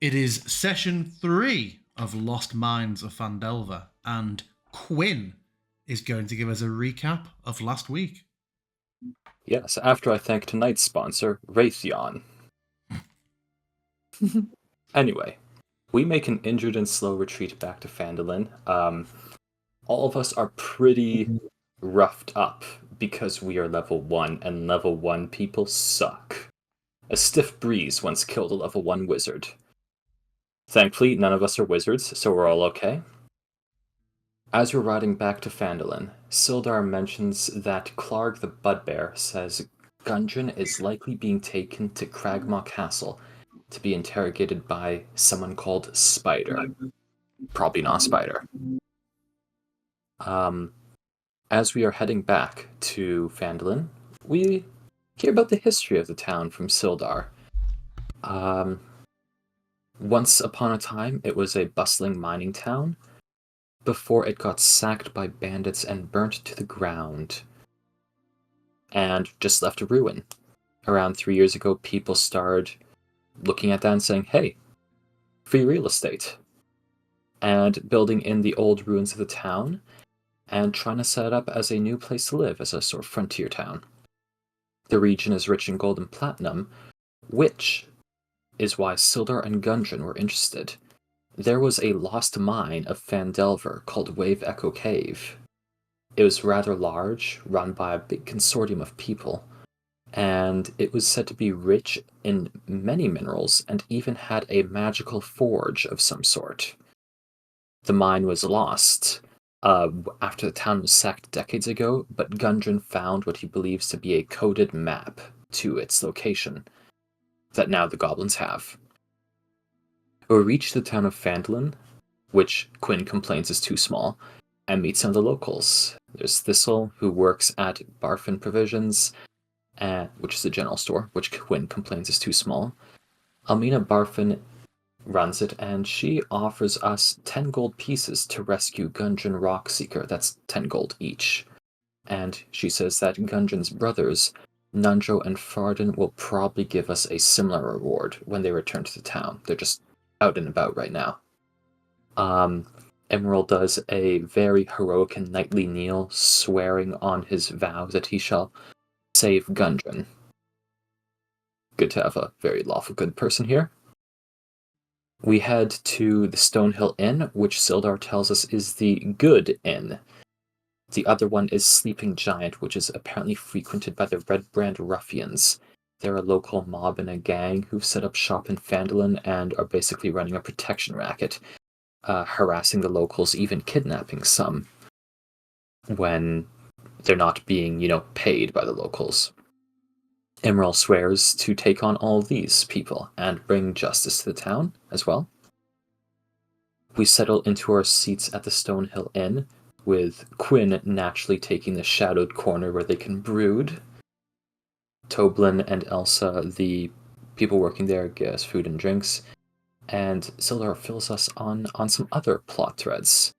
It is session 3 of Lost Minds of Phandelver, and Quinn is going to give us a recap of last week. Yes, after I thank tonight's sponsor, Raytheon. Anyway, we make an injured and slow retreat back to Phandalin. All of us are pretty roughed up because we are level 1, and level 1 people suck. A stiff breeze once killed a level 1 wizard. Thankfully, none of us are wizards, so we're all okay. As we're riding back to Phandalin, Sildar mentions that Clark the Budbear says Gundren is likely being taken to Cragmaw Castle to be interrogated by someone called Spider. Probably not Spider. As we are heading back to Phandalin, we hear about the history of the town from Sildar. Once upon a time, it was a bustling mining town before it got sacked by bandits and burnt to the ground and just left a ruin. Around 3 years ago, people started looking at that and saying, hey, free real estate, and building in the old ruins of the town and trying to set it up as a new place to live, as a sort of frontier town. The region is rich in gold and platinum, which is why Sildar and Gundren were interested. There was a lost mine of Phandelver called Wave Echo Cave. It was rather large, run by a big consortium of people, and it was said to be rich in many minerals and even had a magical forge of some sort. The mine was lost after the town was sacked decades ago, but Gundren found what he believes to be a coded map to its location that now the goblins have. We reach the town of Phandalin, which Quinn complains is too small, and meet some of the locals. There's Thistle, who works at Barfin Provisions, which is a general store, which Quinn complains is too small. Almina Barfin runs it, and she offers us 10 gold pieces to rescue Gundren Rockseeker. That's 10 gold each. And she says that Gundren's brothers, Nundro and Farden, will probably give us a similar reward when they return to the town. They're just out and about right now. Emerald does a very heroic and knightly kneel, swearing on his vow that he shall save Gundren. Good to have a very lawful good person here. We head to the Stonehill Inn, which Sildar tells us is the good inn. The other one is Sleeping Giant, which is apparently frequented by the Red Brand Ruffians. They're a local mob and a gang who've set up shop in Phandalin and are basically running a protection racket, harassing the locals, even kidnapping some when they're not being, paid by the locals. Emerald swears to take on all these people and bring justice to the town as well. We settle into our seats at the Stonehill Inn, with Quinn naturally taking the shadowed corner where they can brood. Toblin and Elsa, the people working there, get us food and drinks, and Sildar fills us on some other plot threads,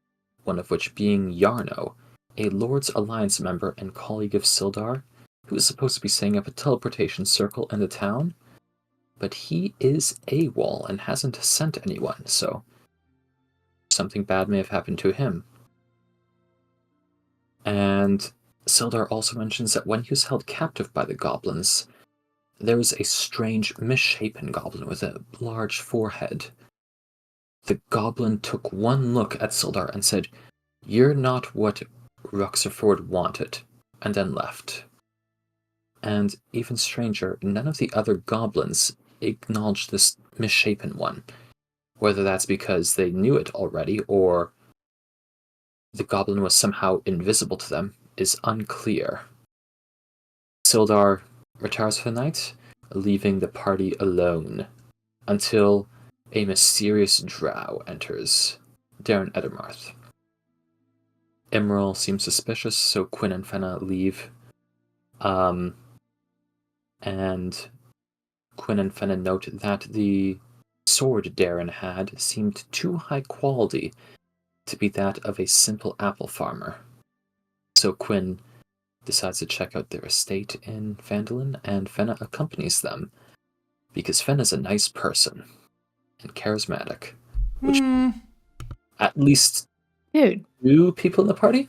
one of which being Yarno, a Lord's Alliance member and colleague of Sildar, who is supposed to be setting up a teleportation circle in the town, but he is AWOL and hasn't sent anyone, so something bad may have happened to him. And Sildar also mentions that when he was held captive by the goblins, there was a strange, misshapen goblin with a large forehead. The goblin took one look at Sildar and said, "You're not what Ruxerford wanted," and then left. And even stranger, none of the other goblins acknowledged this misshapen one, whether that's because they knew it already or the goblin was somehow invisible to them is unclear. Sildar retires for the night, leaving the party alone, until a mysterious drow enters, Darren Edermarth. Emerald seems suspicious, so Quinn and Fenna leave. And Quinn and Fenna note that the sword Darren had seemed too high quality to be that of a simple apple farmer. So Quinn decides to check out their estate in Phandalin, and Fenna accompanies them, because Fenna's a nice person. and charismatic, which Hmm. at least Dude, 2 people in the party.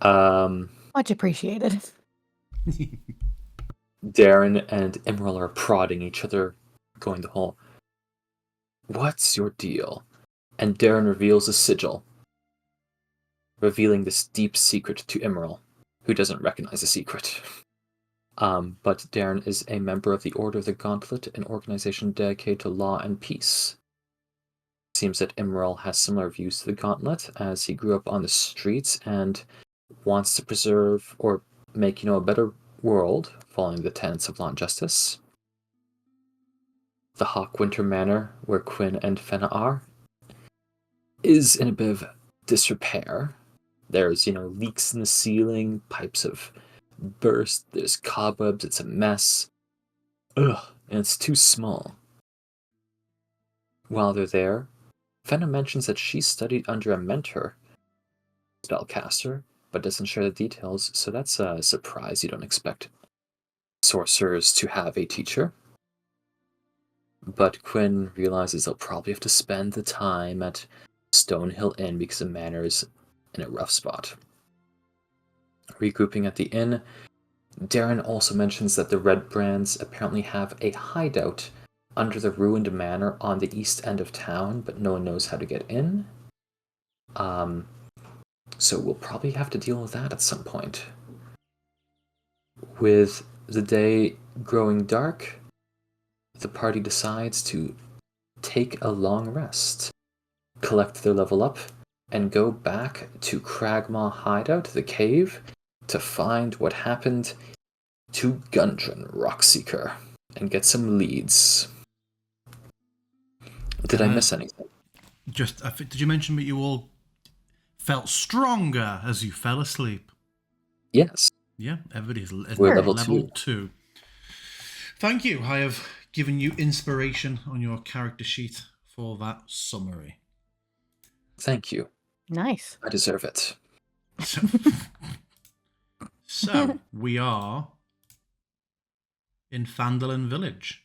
much appreciated. Darren and Emerald are prodding each other, going the whole, "What's your deal?" And Darren reveals a sigil, revealing this deep secret to Emerald, who doesn't recognize the secret. But Darren is a member of the Order of the Gauntlet, an organization dedicated to law and peace. It seems that Emerald has similar views to the Gauntlet, as he grew up on the streets and wants to preserve or make, a better world, following the tenets of law and justice. The Hawkwinter Manor, where Quinn and Fenna are, is in a bit of disrepair. There's, leaks in the ceiling, pipes have burst, there's cobwebs, it's a mess. Ugh, and it's too small. While they're there, Fenna mentions that she studied under a mentor, spellcaster, but doesn't share the details, so that's a surprise. You don't expect sorcerers to have a teacher. But Quinn realizes they'll probably have to spend the time at Stonehill Inn because the manor is in a rough spot. Regrouping at the inn, Darren also mentions that the Red Brands apparently have a hideout under the ruined manor on the east end of town, but no one knows how to get in. So we'll probably have to deal with that at some point. With the day growing dark, the party decides to take a long rest, collect their level up, and go back to Cragmaw Hideout, the cave, to find what happened to Gundren Rockseeker and get some leads. Did I miss anything? Did you mention that you all felt stronger as you fell asleep? Yes. Yeah, everybody's We're level level 2. Thank you. I have given you inspiration on your character sheet for that summary. Thank you. Nice. I deserve it. So we are in Phandelver Village.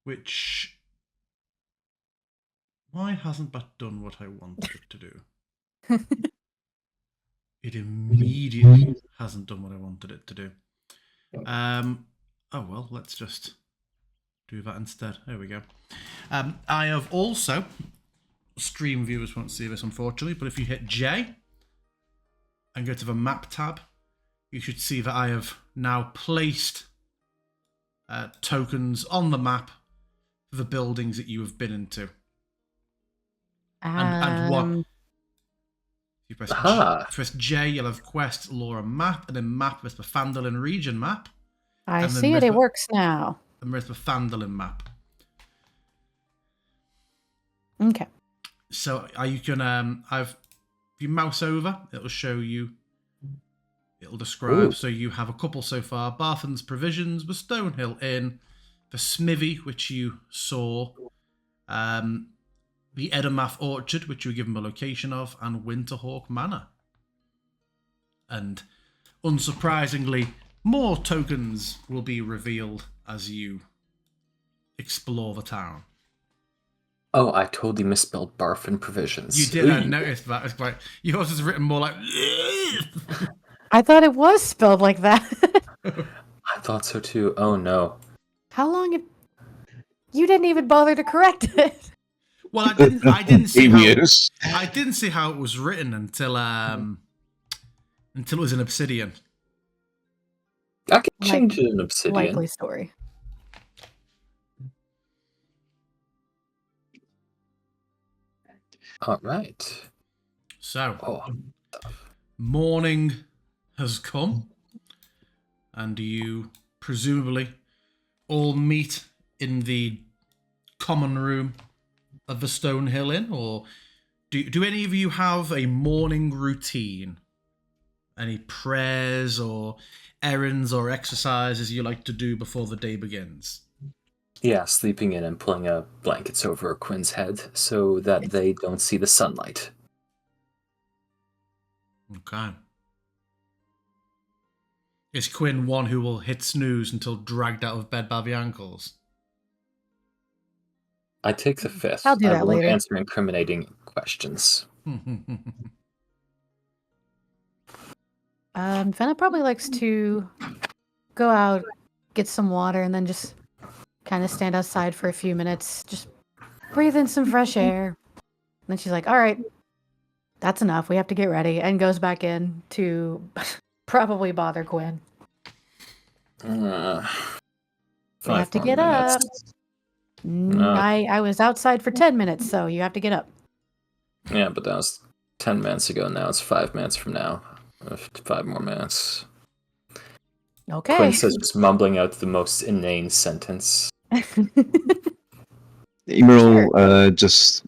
Which... Why hasn't that done what I wanted it to do? It immediately hasn't done what I wanted it to do. Oh well, let's just do that instead. There we go. I have also... Stream viewers won't see this, unfortunately, but if you hit J and go to the map tab, you should see that I have now placed tokens on the map for the buildings that you have been into. And what? If you press J, you'll have quest, lore, and map, and then map with the Phandelver region map. I see it. It works now. And there's the Phandelver map. Okay. So you can if you mouse over, it'll show you. It'll describe. Ooh. So you have a couple so far: Barthen's Provisions, the Stonehill Inn, the Smithy, which you saw, the Edomath Orchard, which you were given the location of, and Winterhawk Manor. And unsurprisingly, more tokens will be revealed as you explore the town. Oh, I totally misspelled Barfin Provisions. You did. I noticed that. It's like yours is written more like. I thought it was spelled like that. I thought so too. Oh no. How long? You didn't even bother to correct it. Well, I didn't see how. I didn't see how it was written until it was in Obsidian. I can change it in Obsidian. Likely story. All right. So, morning has come, and you presumably all meet in the common room of the Stonehill Inn, or do any of you have a morning routine? Any prayers or errands or exercises you like to do before the day begins? Yeah, sleeping in and pulling blankets over Quinn's head so that they don't see the sunlight. Okay. Is Quinn one who will hit snooze until dragged out of bed by the ankles? I take the fifth. I'll do I that won't later. answer incriminating questions. Fenna probably likes to go out, get some water, and then just kind of stand outside for a few minutes, just breathe in some fresh air. And then she's like, all right, that's enough. We have to get ready. And goes back in to probably bother Quinn. Uh, We have 5 to more get up. minutes. I was outside for 10 minutes, so you have to get up. Yeah, but that was 10 minutes ago. Now it's 5 minutes from now. 5 more minutes. Okay. Quinn says, just mumbling out the most inane sentence. Emerald just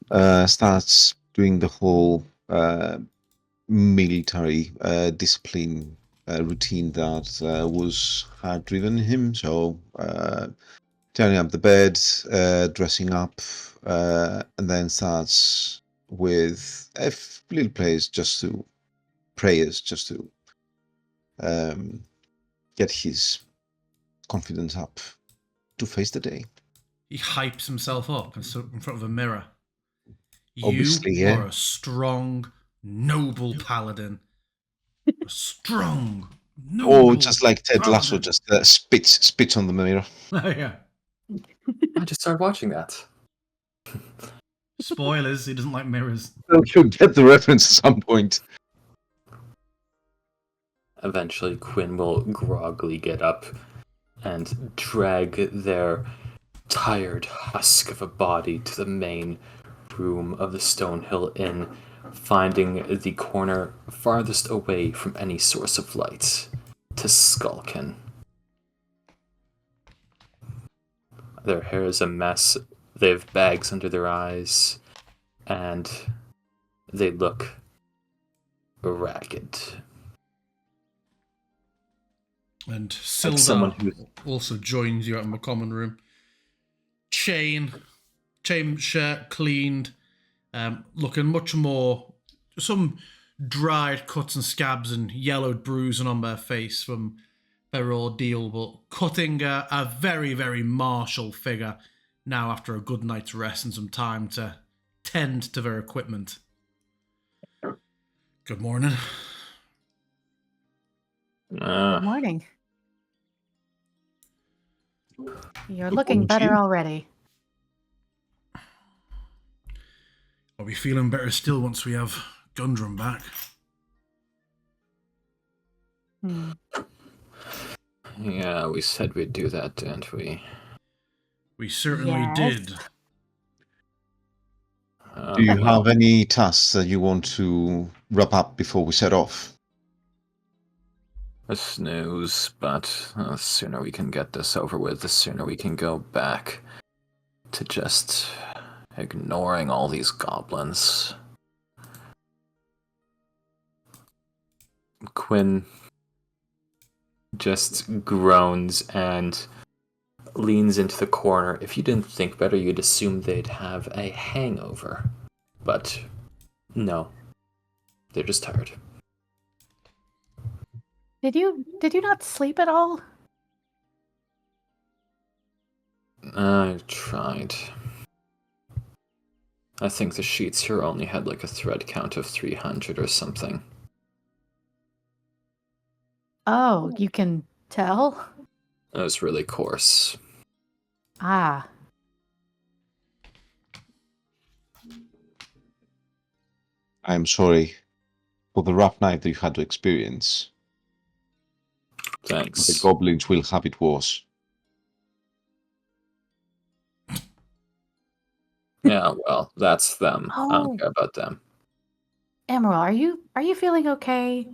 starts doing the whole military discipline routine that had driven him. So turning up the bed, dressing up, and then starts with a little prayers just to get his confidence up to face the day. He hypes himself up in front of a mirror. Obviously, You yeah. are a strong, noble paladin. A strong, noble Or just like Ted Lasso, paladin. just spits on the mirror. Yeah. I just started watching that. Spoilers, he doesn't like mirrors. You'll get the reference at some point. Eventually, Quinn will groggily get up and drag their tired husk of a body to the main room of the Stonehill Inn, finding the corner farthest away from any source of light, to skulk in. Their hair is a mess, they have bags under their eyes, and they look ragged. And Like someone Sildar also joins you out in the common room. Chain shirt cleaned, looking much more, some dried cuts and scabs and yellowed bruising on their face from their ordeal, but cutting a very, very martial figure now after a good night's rest and some time to tend to their equipment. Good morning. Good morning. You're looking better already. I'll be feeling better still once we have Gundrum back. Yeah, we said we'd do that, didn't we? We certainly Yes. did. Do you have any tasks that you want to wrap up before we set off? A snooze, but the sooner we can get this over with, the sooner we can go back to just ignoring all these goblins. Quinn just groans and leans into the corner. If you didn't think better, you'd assume they'd have a hangover. But no, they're just tired. Did you not sleep at all? I tried. I think the sheets here only had like a thread count of 300 or something. Oh, you can tell? It was really coarse. Ah. I'm sorry for the rough night that you had to experience. Thanks. The goblins will have it worse. Yeah, well, that's them. I Oh. don't care about them. Emerald, are you feeling okay?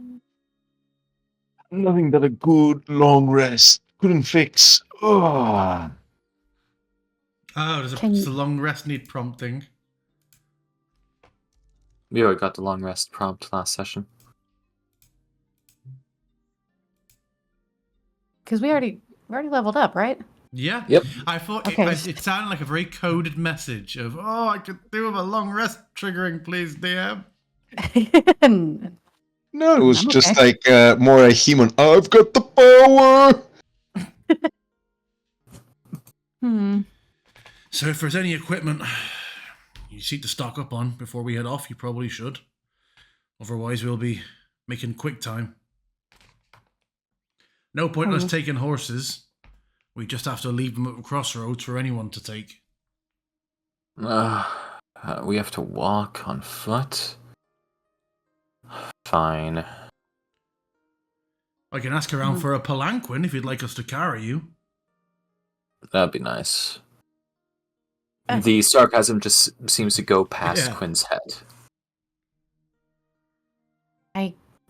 Nothing that a good long rest couldn't fix. Oh. Oh, does the long rest need prompting? We already got the long rest prompt last session. Because we already leveled up, right? Yeah. Yep. I thought Okay. it sounded like a very coded message of, oh, I could do with a long rest triggering, please, DM. No, it was I'm just okay. like more a human. I've got the power. So if there's any equipment you seek to stock up on before we head off, you probably should. Otherwise, we'll be making quick time. No point in us taking horses. We just have to leave them at the crossroads for anyone to take. We have to walk on foot? Fine. I can ask around for a palanquin if you'd like us to carry you. That'd be nice. The sarcasm just seems to go past Quinn's head.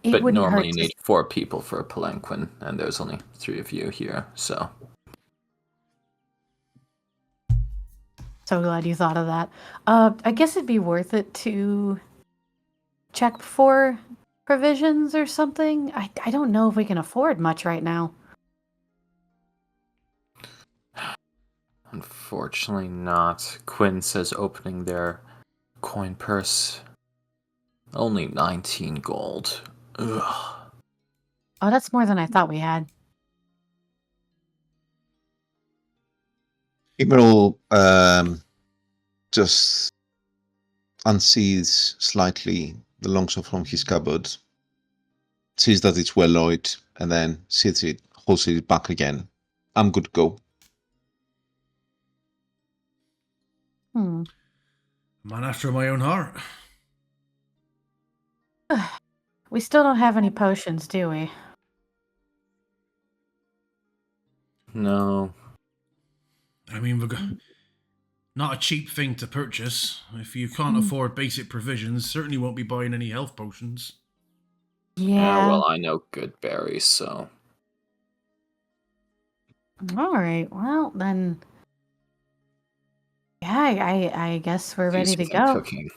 It wouldn't normally hurt you to need 4 people for a palanquin, and there's only 3 of you here, so... So glad you thought of that. I guess it'd be worth it to check for provisions or something. I don't know if we can afford much right now. Unfortunately not. Quinn says opening their coin purse. Only 19 gold. Ugh. Oh, that's more than I thought we had. Emerald just unsees slightly the longsword from his cupboard, sees that it's well oiled, and then sees it, holds it back again. I'm good to go. Hmm. Man after my own heart. We still don't have any potions, do we? No. I mean, not a cheap thing to purchase. If you can't afford basic provisions, certainly won't be buying any health potions. Yeah. Well, I know good berries, so... All right. Well, then... Yeah, I guess we're ready to Easier than go. cooking.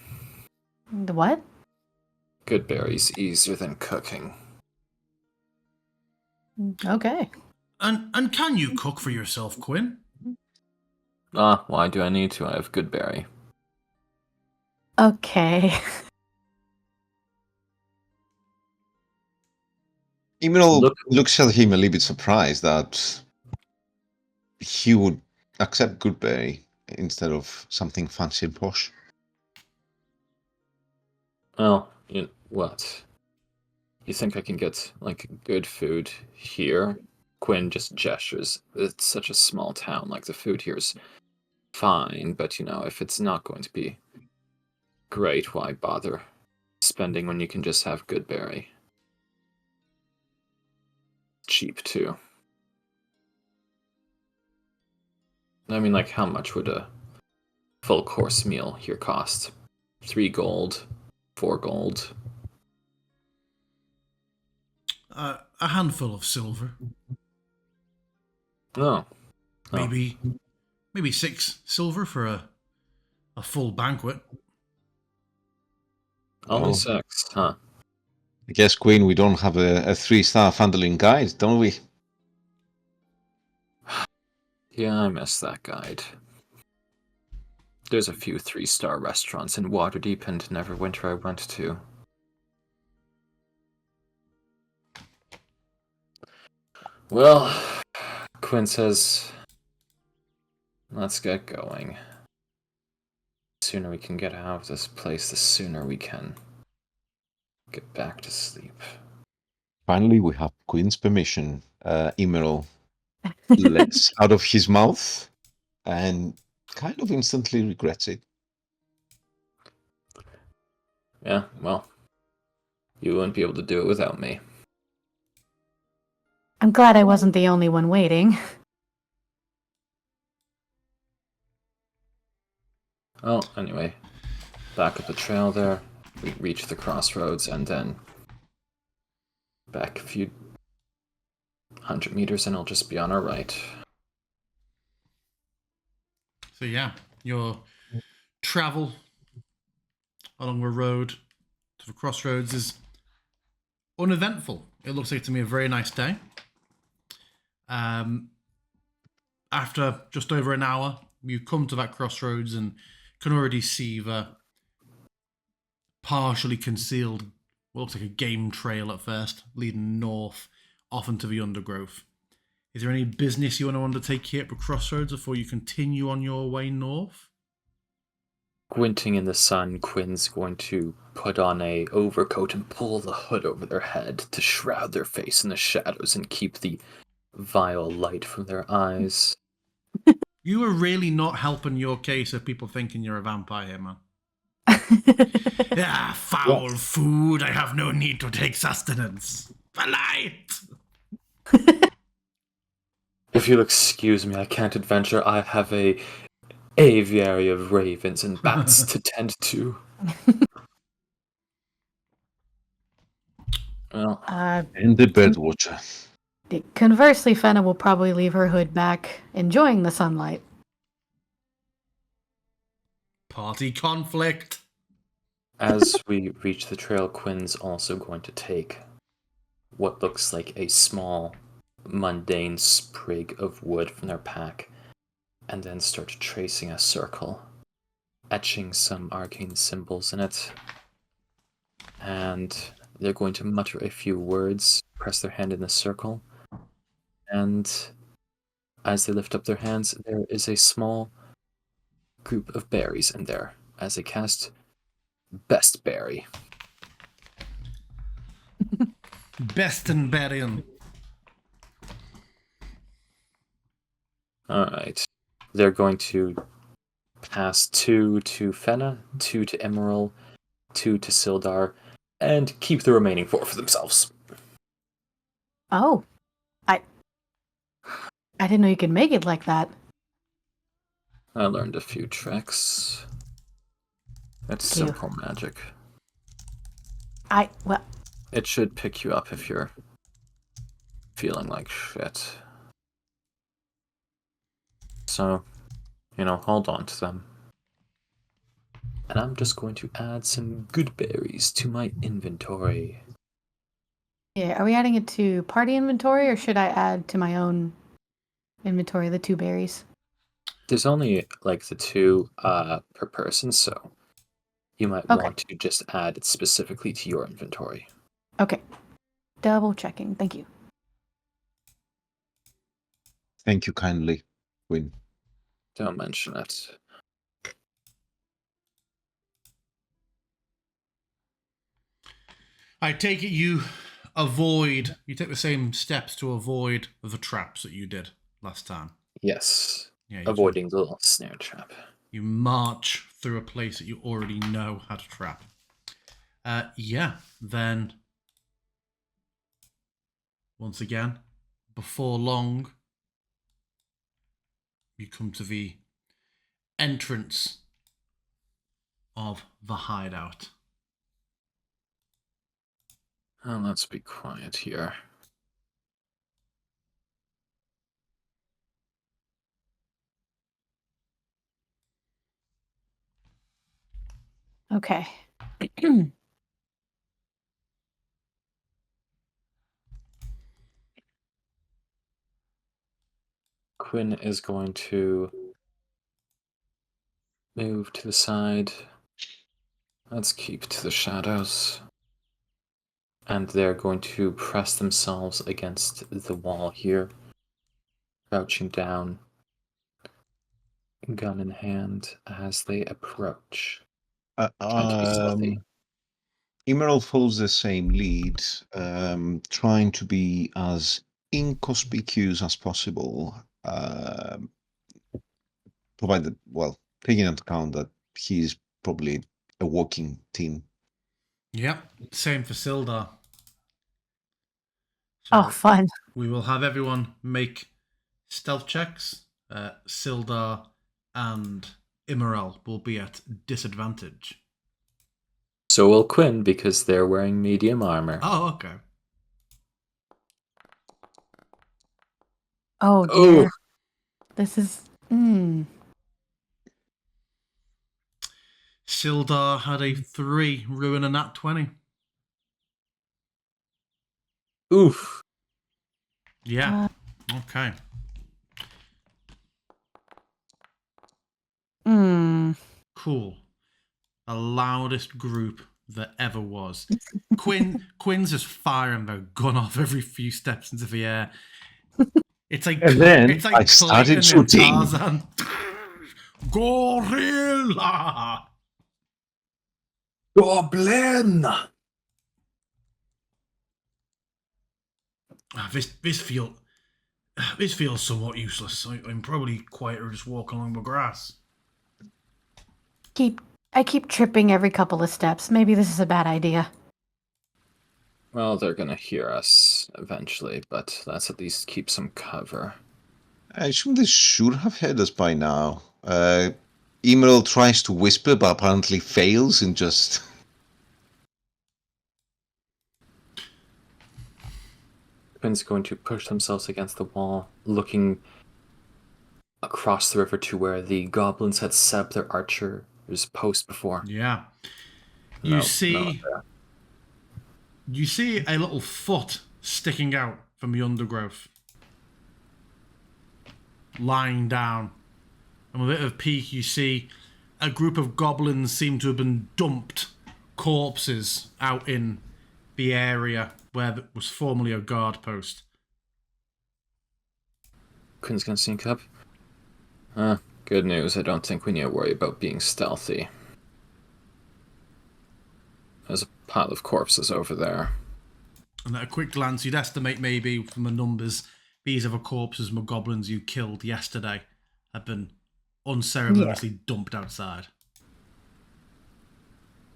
The what? Good berries easier than cooking. Okay. And can you cook for yourself, Quinn? Why do I need to? I have good berry. Okay. Emerald looks at him a little bit surprised that he would accept Goodberry instead of something fancy and posh. Well, what? You think I can get, like, good food here? Quinn just gestures. It's such a small town. Like, the food here's fine, but, if it's not going to be great, why bother spending when you can just have good berry? Cheap, too. I mean, like, how much would a full course meal here cost? 3 gold? 4 gold? A handful of silver. Oh. Maybe 6 silver for a full banquet. Only 6, huh? I guess, Queen, we don't have a 3-star Phandelver guide, don't we? Yeah, I miss that guide. There's a few 3-star restaurants in Waterdeep and Neverwinter I went to. Well, Quinn says, let's get going. The sooner we can get out of this place, the sooner we can get back to sleep. Finally, we have Quinn's permission. Emerald lets out of his mouth and kind of instantly regrets it. Yeah, well, you wouldn't be able to do it without me. I'm glad I wasn't the only one waiting. Well, anyway, back up the trail there, we reach the crossroads, and then back a few 100 meters and it'll just be on our right. So yeah, your travel along the road to the crossroads is uneventful. It looks like to me a very nice day. After just over an hour, you come to that crossroads and can already see the partially concealed what looks like a game trail at first, leading north, off into the undergrowth. Is there any business you want to undertake here at the crossroads before you continue on your way north? Squinting in the sun, Quinn's going to put on a overcoat and pull the hood over their head to shroud their face in the shadows and keep the vile light from their eyes. You are really not helping your case of people thinking you're a vampire here, man. Foul food. I have no need to take sustenance. Polite. If you'll excuse me, I can't adventure. I have a aviary of ravens and bats to tend to. Well, And the birdwatcher. Conversely, Fenna will probably leave her hood back, enjoying the sunlight. Party conflict. as we reach the trail, Quinn's also going to take what looks like a small, mundane sprig of wood from their pack and then start tracing a circle, etching some arcane symbols in it. And they're going to mutter a few words, press their hand in the circle, and as they lift up their hands, there is a small group of berries in there as they cast Best Berry. Best and berryin'. Alright. They're going to pass 2 to Fenna, 2 to Emerald, 2 to Sildar, and keep the remaining 4 for themselves. Oh. I didn't know you could make it like that. I learned a few tricks. It's simple magic. Well, It should pick you up if you're feeling like shit. So, hold on to them. And I'm just going to add some good berries to my inventory. yeah, are we adding it to party inventory, or should I add to my own inventory the 2 berries? There's only like the 2 per person, so you might want to just add it specifically to your inventory. Okay. Double checking. Thank you. Thank you kindly, Quinn. Don't mention it. I take it you take the same steps to avoid the traps that you did last time. Yes. Yeah, Avoiding the little snare trap. You march through a place that you already know how to trap. Then once again, before long, you come to the entrance of the hideout. Oh, let's be quiet here. Okay. Quinn is going to move to the side. Let's keep to the shadows. And they're going to press themselves against the wall here, crouching down, gun in hand, as they approach. Trying to be stealthy. Emerald follows the same lead, trying to be as inconspicuous as possible, provided, taking into account that he's probably a walking team. Yep, same for Sildar. So fun. We will have everyone make stealth checks. Sildar and Immoral will be at disadvantage. So will Quinn, because they're wearing medium armor. Oh, okay. Oh, dear. This is... Sildar had a 3, ruin a nat 20. Oof. Yeah. Okay. Cool. The loudest group there ever was. Quinn's just firing their gun off every few steps into the air. It's like And then it's like I started Clayton and shooting. Tarzan. Gorilla! Goblin! This feels somewhat useless. I'm probably quieter just walking along the grass. I keep tripping every couple of steps. Maybe this is a bad idea. Well, they're gonna hear us eventually, but let's at least keep some cover. I assume they should have heard us by now. Emerald tries to whisper, but apparently fails and just... Quinn's going to push themselves against the wall, looking across the river to where the goblins had set up their archer's post before. Yeah. You see a little foot sticking out from the undergrowth. Lying down. And with a bit of peek, you see a group of goblins seem to have been dumped corpses out in the area where there was formerly a guard post. Quinn's gonna sneak up. Good news. I don't think we need to worry about being stealthy. There's a pile of corpses over there. And at a quick glance, you'd estimate maybe from the numbers, these are the corpses of the goblins you killed yesterday have been unceremoniously dumped outside.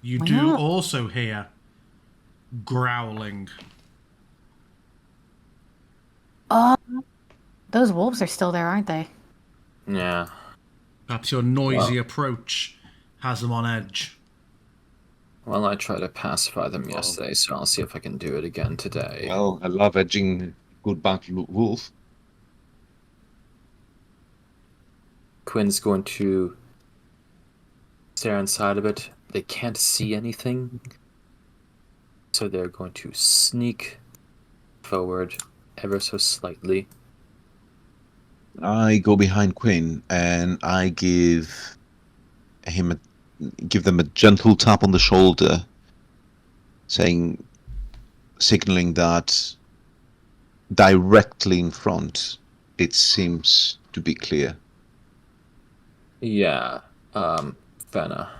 You do also hear growling. Those wolves are still there, aren't they? Yeah. Perhaps your noisy approach has them on edge. Well, I tried to pacify them yesterday, so I'll see if I can do it again today. Well, I love edging good battle wolf. Quinn's going to stare inside of it. They can't see anything, so they're going to sneak forward ever so slightly. I go behind Quinn and I give them a gentle tap on the shoulder, signaling that directly in front it seems to be clear. Yeah, Fenna.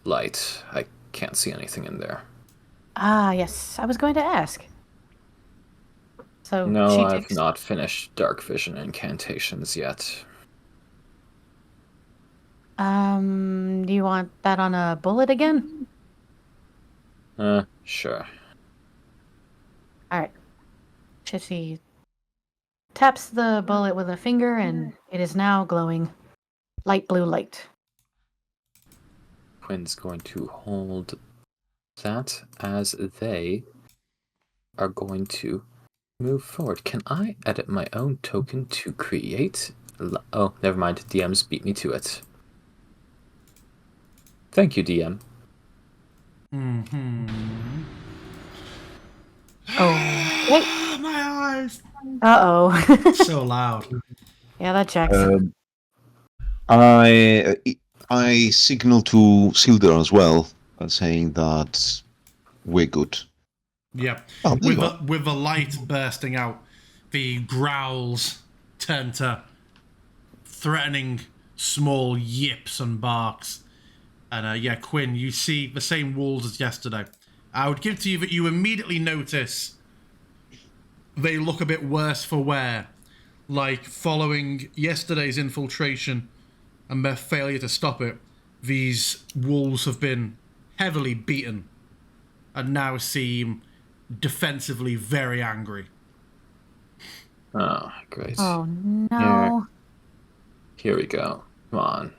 Light. I can't see anything in there. Ah, yes. I was going to ask. So No, she I've takes... not finished dark vision incantations yet. Do you want that on a bullet again? Sure. Alright. Shifty taps the bullet with a finger, and it is now glowing light blue light. Quinn's going to hold that as they are going to move forward. Can I edit my own token to create? Oh, never mind. DM's beat me to it. Thank you, DM. Oh, wait. My eyes! Uh-oh. So loud. Yeah, that checks. I signal to Silder as well, saying that we're good. Yeah. Oh, there you are. With the light bursting out, the growls turn to threatening small yips and barks. And Quinn, you see the same wolves as yesterday. I would give to you that you immediately notice they look a bit worse for wear. Like following yesterday's infiltration and their failure to stop it, these wolves have been heavily beaten and now seem defensively very angry. Oh, great. Oh, no. Here we go. Come on.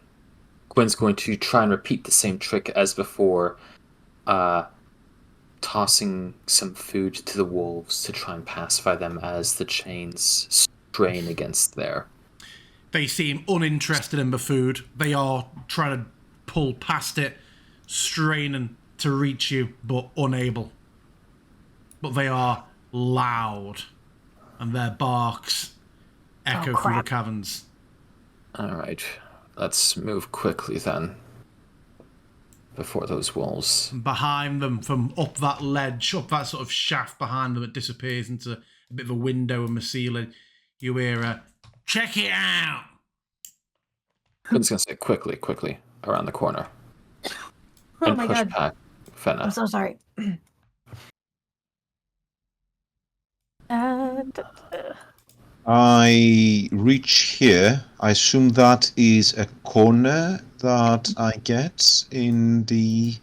Quinn's going to try and repeat the same trick as before, tossing some food to the wolves to try and pacify them as the chains strain against there. They seem uninterested in the food. They are trying to pull past it, straining to reach you, but unable. But they are loud, and their barks echo through the caverns. Alright, let's move quickly then. before those wolves. Behind them, from up that ledge, up that sort of shaft behind them, it disappears into a bit of a window in the ceiling. You hear a, check it out! Quinn's gonna say quickly, around the corner. Oh And my push god. back Fenna. I'm so sorry. I reach here. I assume that is a corner that I get in the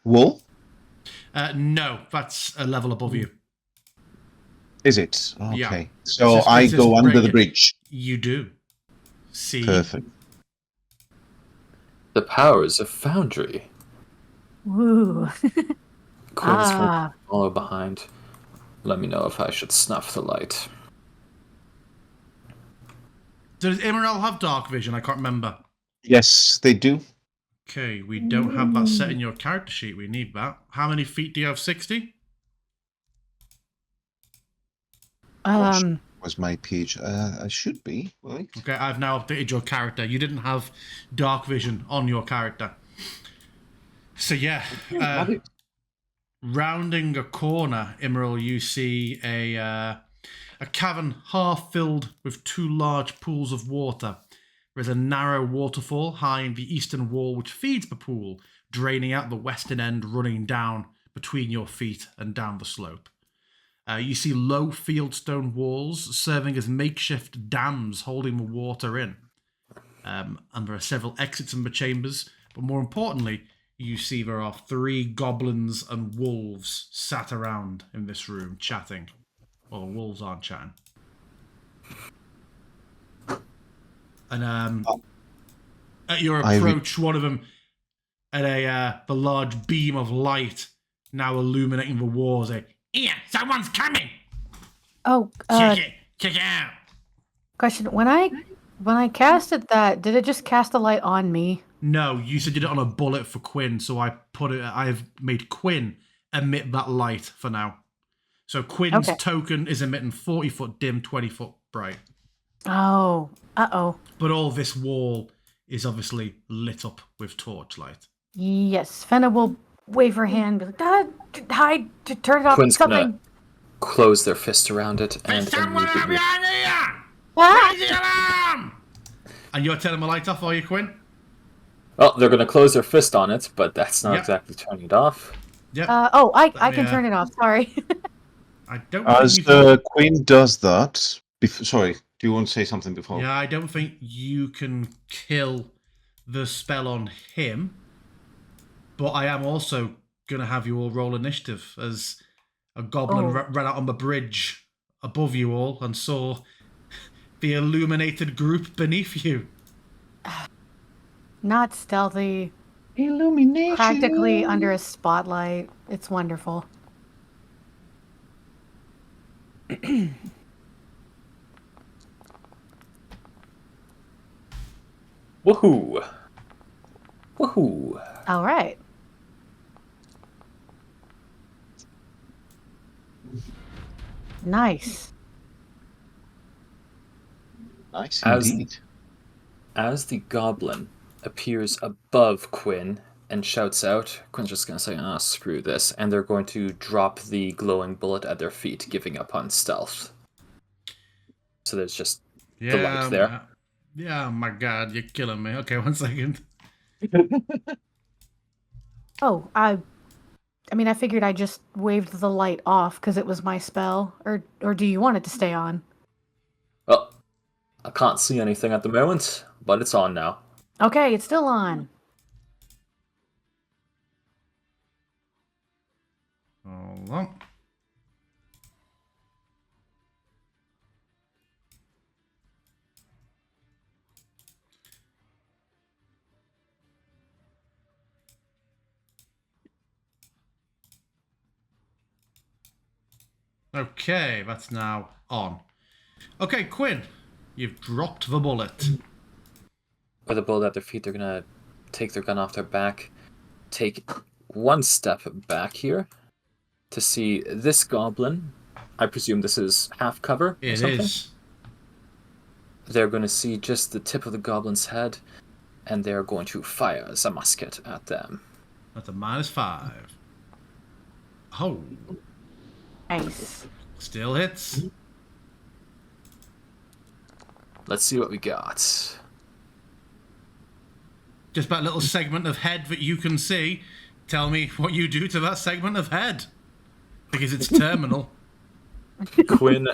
wall. No, that's a level above you. Is it? Yeah. Okay. So It I says go under break the it. bridge. You do. See? Perfect. The powers of Foundry. Woo. Quinn's gonna follow behind. Let me know if I should snuff the light. Does Emerald have dark vision? I can't remember. Yes, they do. Okay, we don't have that set in your character sheet. We need that. How many feet do you have? 60? Was my page? I should be. Right. Okay, I've now updated your character. You didn't have dark vision on your character. So yeah, rounding a corner, Emerald, you see a cavern half filled with two large pools of water. There is a narrow waterfall high in the eastern wall which feeds the pool, draining out the western end, running down between your feet and down the slope. You see low fieldstone walls serving as makeshift dams holding the water in. And there are several exits in the chambers, but more importantly, you see there are 3 goblins and wolves sat around in this room chatting. Well, the wolves aren't chatting. And at your approach, one of them, at the large beam of light now illuminating the walls, "Here, someone's coming! Oh, Check it out!" question. When I casted that, did it just cast a light on me? No, you said you did it on a bullet for Quinn, so I've made Quinn emit that light for now. So Quinn's token is emitting 40-foot dim, 20-foot bright. Oh, But all this wall is obviously lit up with torchlight. Yes, Fenna will wave her hand, be like, hide, turn it off, Quinn's something. gonna close their fist around it and There's someone immediately... behind here! Ah! Raise the alarm! And you're turning the light off, are you, Quinn? Well, they're gonna close their fist on it, but that's not exactly turning it off. Yep. I can turn it off, sorry. I don't As think you can... Queen does that... Sorry, do you want to say something before? Yeah, I don't think you can kill the spell on him. But I am also going to have you all roll initiative as a goblin ran out on the bridge above you all and saw the illuminated group beneath you. Not stealthy. Illumination. Practically under a spotlight. It's wonderful. Woohoo! Woohoo! All right. Nice. Nice As- indeed. As the goblin appears above Quinn and shouts out, Quinn's just gonna say, screw this, and they're going to drop the glowing bullet at their feet, giving up on stealth. So there's just the light there. Yeah, my God, you're killing me. Okay, 1 second. Oh, I mean, I figured I just waved the light off because it was my spell. Or do you want it to stay on? Well, I can't see anything at the moment, but it's on now. Okay, it's still on. Hold on. Okay, that's now on. Okay, Quinn, you've dropped the bullet. With a bullet at their feet, they're gonna take their gun off their back, take 1 step back here to see this goblin. I presume this is half cover. It is. They're going to see just the tip of the goblin's head, and they're going to fire a musket at them. That's a -5. Oh, Nice. still hits. Let's see what we got. Just that little segment of head that you can see. Tell me what you do to that segment of head. Because it's terminal. Quinn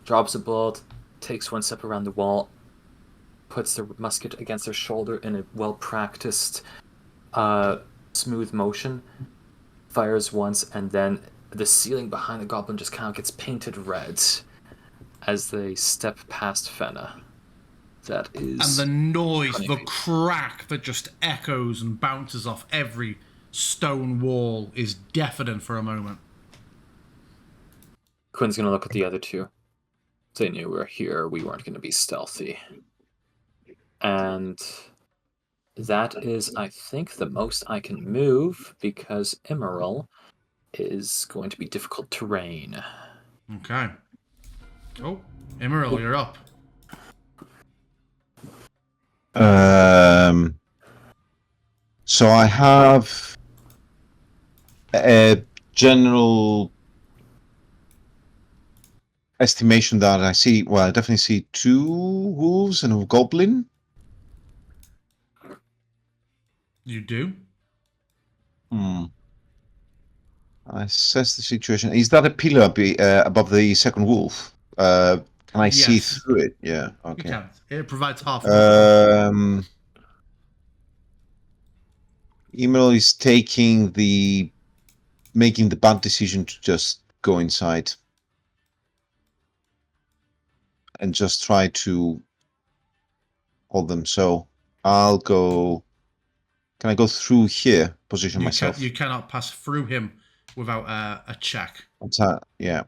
drops a bullet, takes one step around the wall, puts the musket against her shoulder in a well-practiced, smooth motion, fires once, and then the ceiling behind the goblin just kind of gets painted red as they step past Fenna. That is... And the noise, 20 the feet. crack that just echoes and bounces off every stone wall is deafening for a moment. Quinn's gonna look at the other two. They knew we were here. We weren't gonna be stealthy. And that is, I think, the most I can move, because Emerald is going to be difficult terrain. Okay. Oh, Emerald, you're up. So I have a general estimation that I see. Well, I definitely see 2 wolves and a goblin. You do? I assess the situation. Is that a pillar above the second wolf? Can I see Yes. through it? Yeah. You Okay. can. It provides half vision. Emil is making the bad decision to just go inside and just try to hold them. So I'll go. Can I go through here? Position myself. You cannot pass through him without a check. Yeah.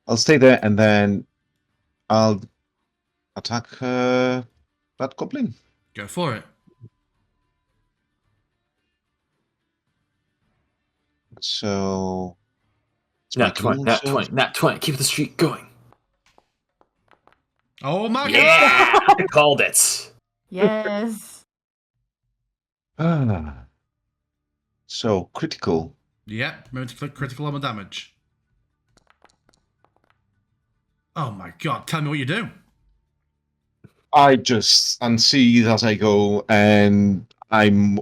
I'll stay there and then I'll attack that goblin. Go for it. So it's Nat 20, nat 20, nat 20. Keep the streak going. Oh my god! Yeah! I called it. Yes. So critical. Yeah, remember to click critical on the damage. Oh my god, tell me what you do. I just unseize as I go, and I'm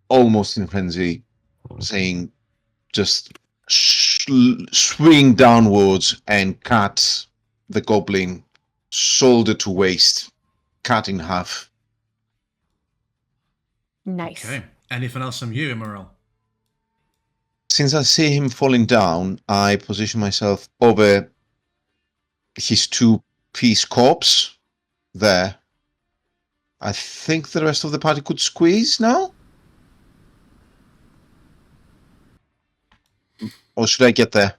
almost in frenzy, saying, just swing downwards and cut the goblin shoulder to waist, cut in half. Nice. Okay. Anything else from you, Emerald? Since I see him falling down, I position myself over his 2-piece corpse there. I think the rest of the party could squeeze now? Or should I get there?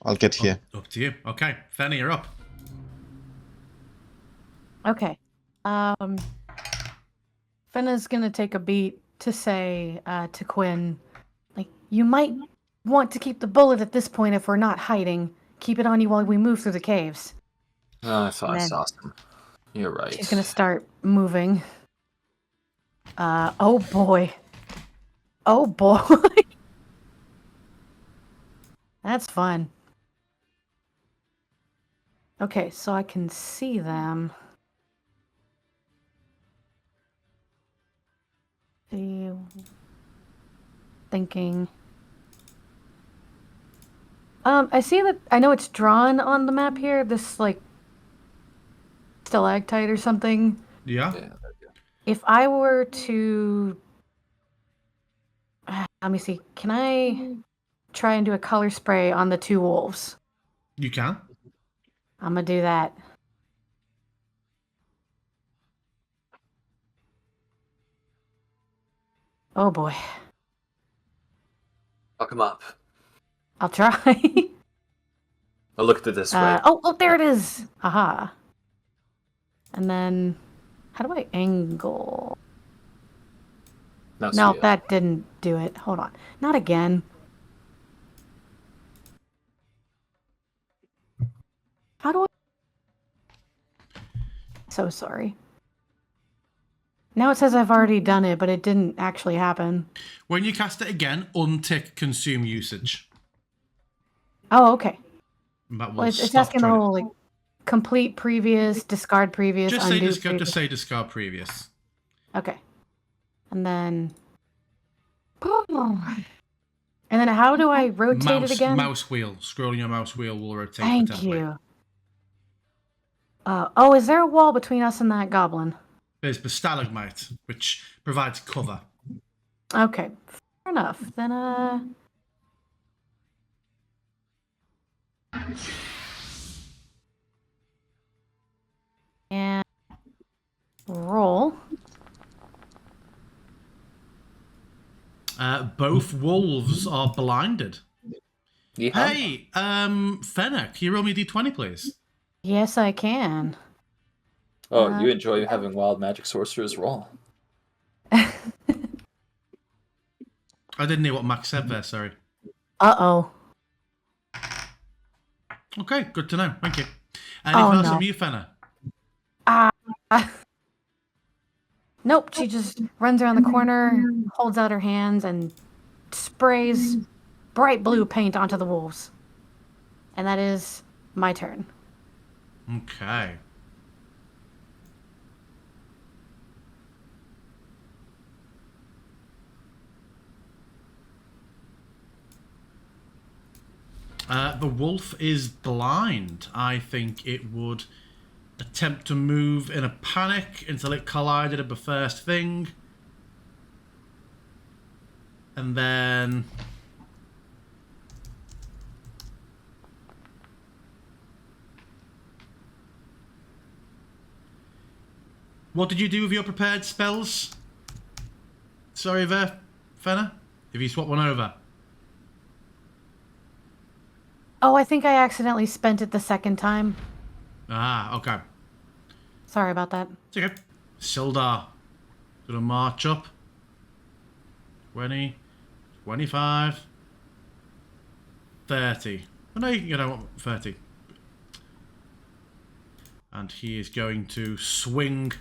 I'll get here. Up to you. Okay, Fanny, you're up. Okay. Fenna's gonna take a beat to say to Quinn, like, you might want to keep the bullet at this point if we're not hiding. Keep it on you while we move through the caves. Oh, I thought I Man. saw some. You're right. She's gonna start moving. Oh boy. Oh boy. That's fun. Okay, so I can see them. See, thinking. I see that. I know it's drawn on the map here. This like stalactite or something. Yeah? Yeah. If I were to, let me see. Can I try and do a color spray on the 2 wolves? You can. I'm gonna do that. Oh boy. Fuck him up. I'll try. I'll look at it this way. Oh, there it is. Haha. And then, how do I angle? Now No, see it. that didn't do it. Hold on. Not again. How do I? So sorry. Now it says I've already done it, but it didn't actually happen. When you cast it again, untick consume usage. Oh, okay. And that will Well, it's stop asking the trying whole like complete previous, discard previous, just say undo discard. previous. Just say discard previous. Okay. And then. And then how do I rotate it again? Mouse wheel. Scrolling your mouse wheel will rotate the Thank template. you. Oh, is there a wall between us and that goblin? There's the stalagmite, which provides cover. Okay, fair enough. Then, and roll. Both wolves are blinded. Yeehaw. Hey, Fenna, can you roll me a d20, please? Yes, I can. Oh, you enjoy having wild magic sorcerers roll. I didn't hear what Max said there, sorry. Uh-oh. Okay, good to know. Thank you. Anything else from you, Fenna? Nope, she just runs around the corner, holds out her hands, and sprays bright blue paint onto the wolves. And that is my turn. Okay. The wolf is blind. I think it would attempt to move in a panic until it collided at the first thing. And then... What did you do with your prepared spells? Sorry there, Fenna? If you swap one over. Oh, I think I accidentally spent it the second time. Ah, okay. Sorry about that. It's okay. Sildar. Gonna march up. 20, 25, 30. Oh no, you know what? 30. And he is going to swing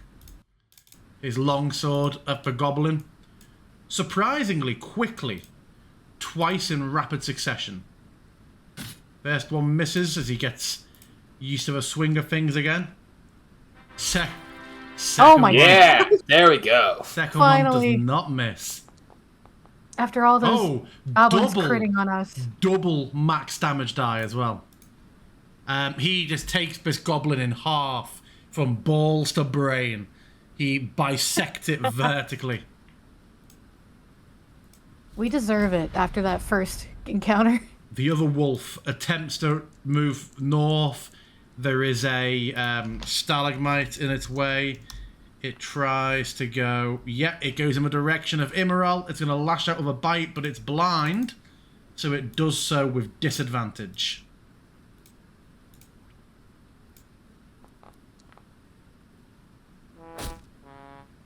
his longsword at the goblin. Surprisingly quickly. Twice in rapid succession. First one misses as he gets used to the swing of things again. Second Oh my one, Yeah, there we go. Second Finally. one does not miss. After all those goblins critting on us. Double max damage die as well. He just takes this goblin in half from balls to brain. He bisects it vertically. We deserve it after that first encounter. The other wolf attempts to move north. There is a stalagmite in its way. It tries to go... Yeah, it goes in the direction of Immoral. It's going to lash out with a bite, but it's blind. So it does so with disadvantage.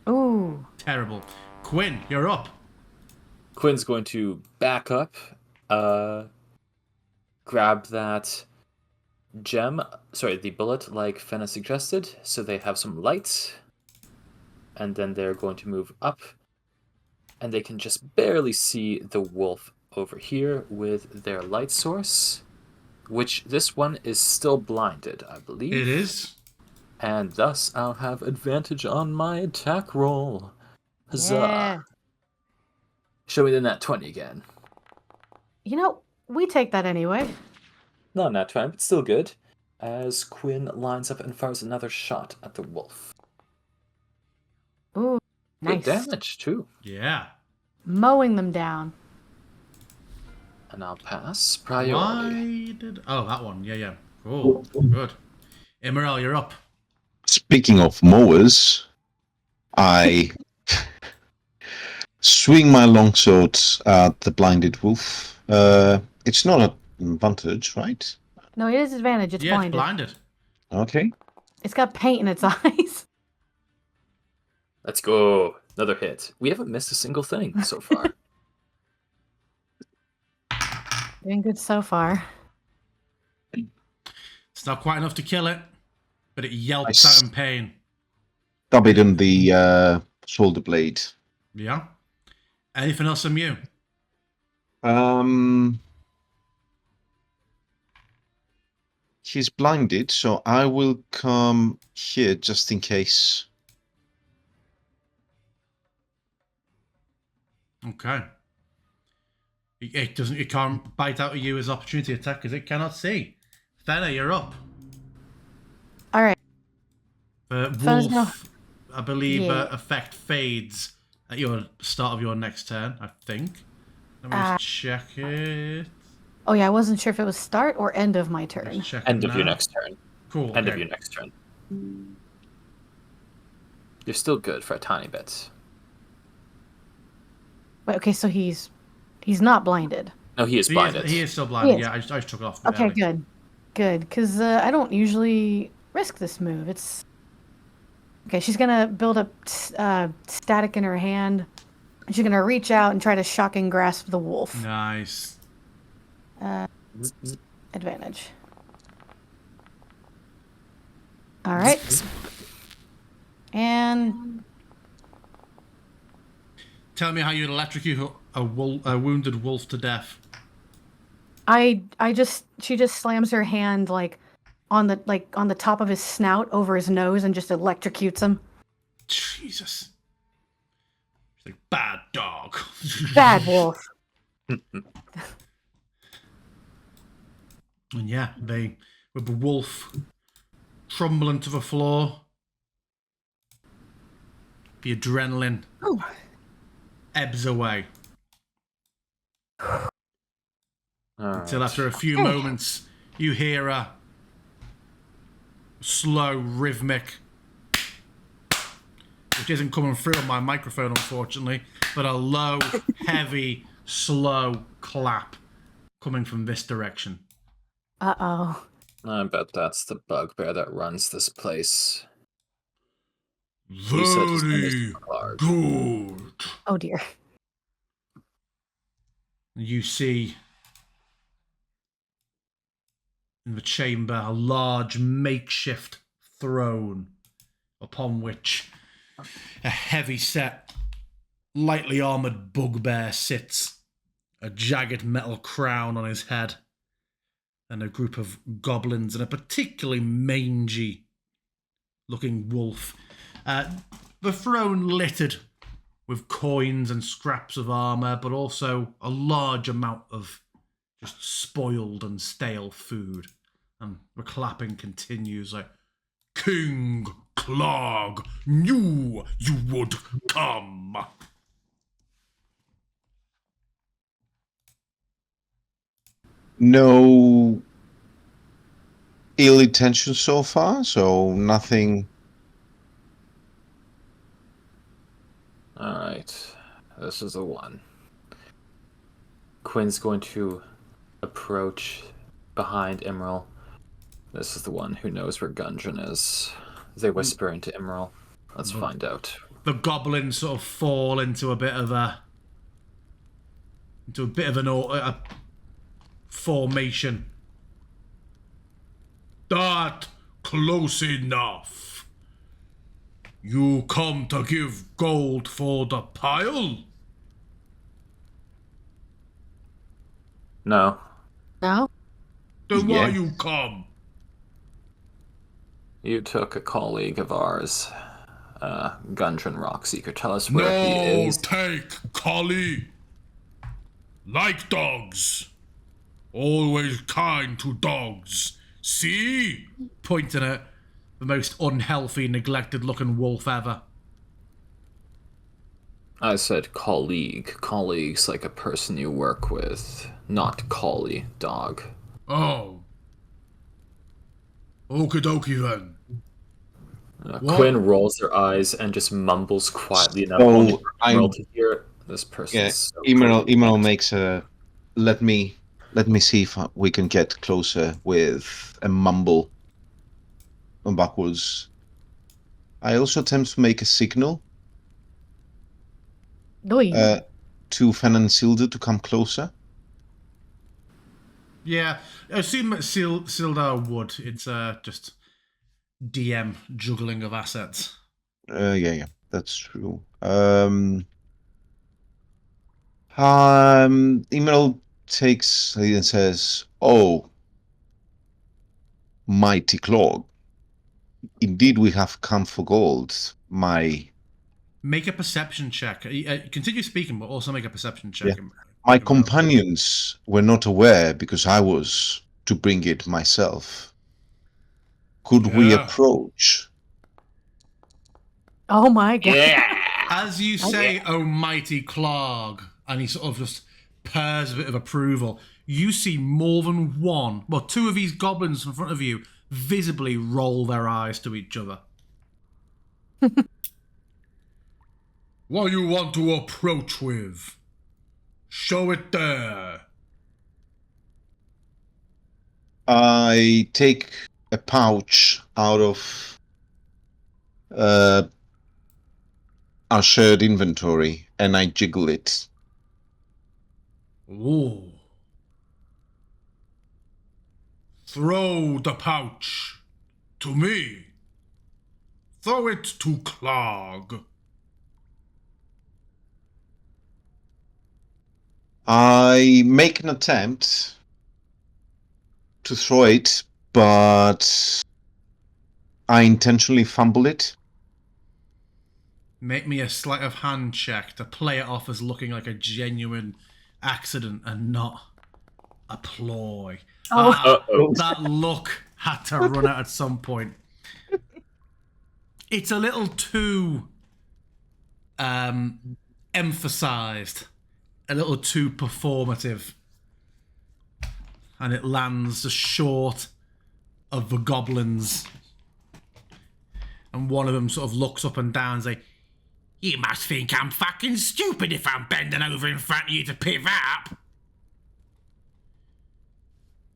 Ooh. Terrible. Quinn, you're up. Quinn's going to back up, grab that gem, the bullet like Fenna suggested, so they have some light, and then they're going to move up, and they can just barely see the wolf over here with their light source, which this one is still blinded, I believe. It is. And thus I'll have advantage on my attack roll. Huzzah. Yeah. Show me the nat 20 again. You know, we take that anyway. Not nat 20, but still good. As Quinn lines up and fires another shot at the wolf. Ooh, nice. Good damage, too. Yeah. Mowing them down. And I'll pass priority. Why did... Oh, that one. Yeah. Cool. Good. Immoral, you're up. Speaking of mowers, I swing my longsword at the blinded wolf. It's not an advantage, right? No, it is advantage. It's Yeah, blinded. it's blinded. Okay. It's got paint in its eyes. Let's go. Another hit. We haven't missed a single thing so far. Doing good so far. It's not quite enough to kill it, but it yelps out in pain. Stab it in the shoulder blade. Yeah. Anything else from you? He's blinded, so I will come here just in case. Okay. It doesn't. It can't bite out of you as opportunity attack because it cannot see. Fenna, you're up. All right. Fenna's gonna- Wolf, I believe, Yeah. effect fades at your start of your next turn. I think. Let me just check it. Oh yeah, I wasn't sure if it was start or end of my turn. Let's check End it of your now. next turn. Cool. End okay. of your next turn. You're still good for a tiny bit. Wait, okay, so he's not blinded. No, he is blinded. He is still blinded. He is. Yeah, I just took it off. Okay, early. good, because I don't usually risk this move. It's okay. She's gonna build up static in her hand. And she's gonna reach out and try to shocking grasp the wolf. Nice. Advantage. All right. And Tell me how you'd electrocute a wounded wolf to death. she just slams her hand on the top of his snout over his nose and just electrocutes him. Jesus. She's like, bad dog. Bad wolf. And yeah, with the wolf crumbling to the floor, the adrenaline ebbs away. Until after a few moments, you hear a slow, rhythmic, which isn't coming through on my microphone, unfortunately, but a low, heavy, slow clap coming from this direction. Uh-oh. I bet that's the bugbear that runs this place. Very good. Oh dear. You see in the chamber a large makeshift throne upon which a heavy-set, lightly armoured bugbear sits, a jagged metal crown on his head, and a group of goblins and a particularly mangy-looking wolf. The throne littered with coins and scraps of armour, but also a large amount of just spoiled and stale food. And the clapping continues like, King Clog knew you would come. No ill intention so far, so nothing. Alright. This is the one. Quinn's going to approach behind Emerald. This is the one who knows where Gundren is. They whisper into Emerald. Let's find out. The goblins sort of fall into a bit of a formation. That close enough. You come to give gold for the pile? No. No? Then why Yeah. you come? You took a colleague of ours, Gundren Rockseeker. Tell us where he No, is. take collie. Like dogs. Always kind to dogs. See? Pointing at the most unhealthy, neglected-looking wolf ever. I said colleague. Colleague's like a person you work with, not collie, dog. Oh. Okie dokie then. What? Quinn rolls her eyes and just mumbles quietly enough Oh, only for I'm- Emerald to hear. This person Yeah, is so Emerald makes a. Let me see if we can get closer with a mumble. And backwards. I also attempt to make a signal Oi. to Fen and Silda to come closer. Yeah, I assume that Sildar would. It's just DM juggling of assets. Yeah. That's true. Emerald takes and says, "Oh, mighty Claw. Indeed, we have come for gold. Make a perception check. Continue speaking, but also make a perception check. Yeah. My Emerald. companions were not aware because I was to bring it myself. Could we Yeah. approach?" Oh my god. Yeah. As you say, "Oh mighty Clark," and he sort of just purrs a bit of approval, you see more than one, well, two of these goblins in front of you visibly roll their eyes to each other. What you want to approach with? Show it there. I take a pouch out of our shared inventory and I jiggle it. Ooh. Throw the pouch to me. Throw it to Clog. I make an attempt to throw it, but I intentionally fumble it. Make me a sleight of hand check to play it off as looking like a genuine accident and not a ploy. Oh. Uh-oh. That look had to run out at some point. It's a little too emphasized, a little too performative, and it lands just short of the goblins. And one of them sort of looks up and down and says, "You must think I'm fucking stupid if I'm bending over in front of you to pick that up.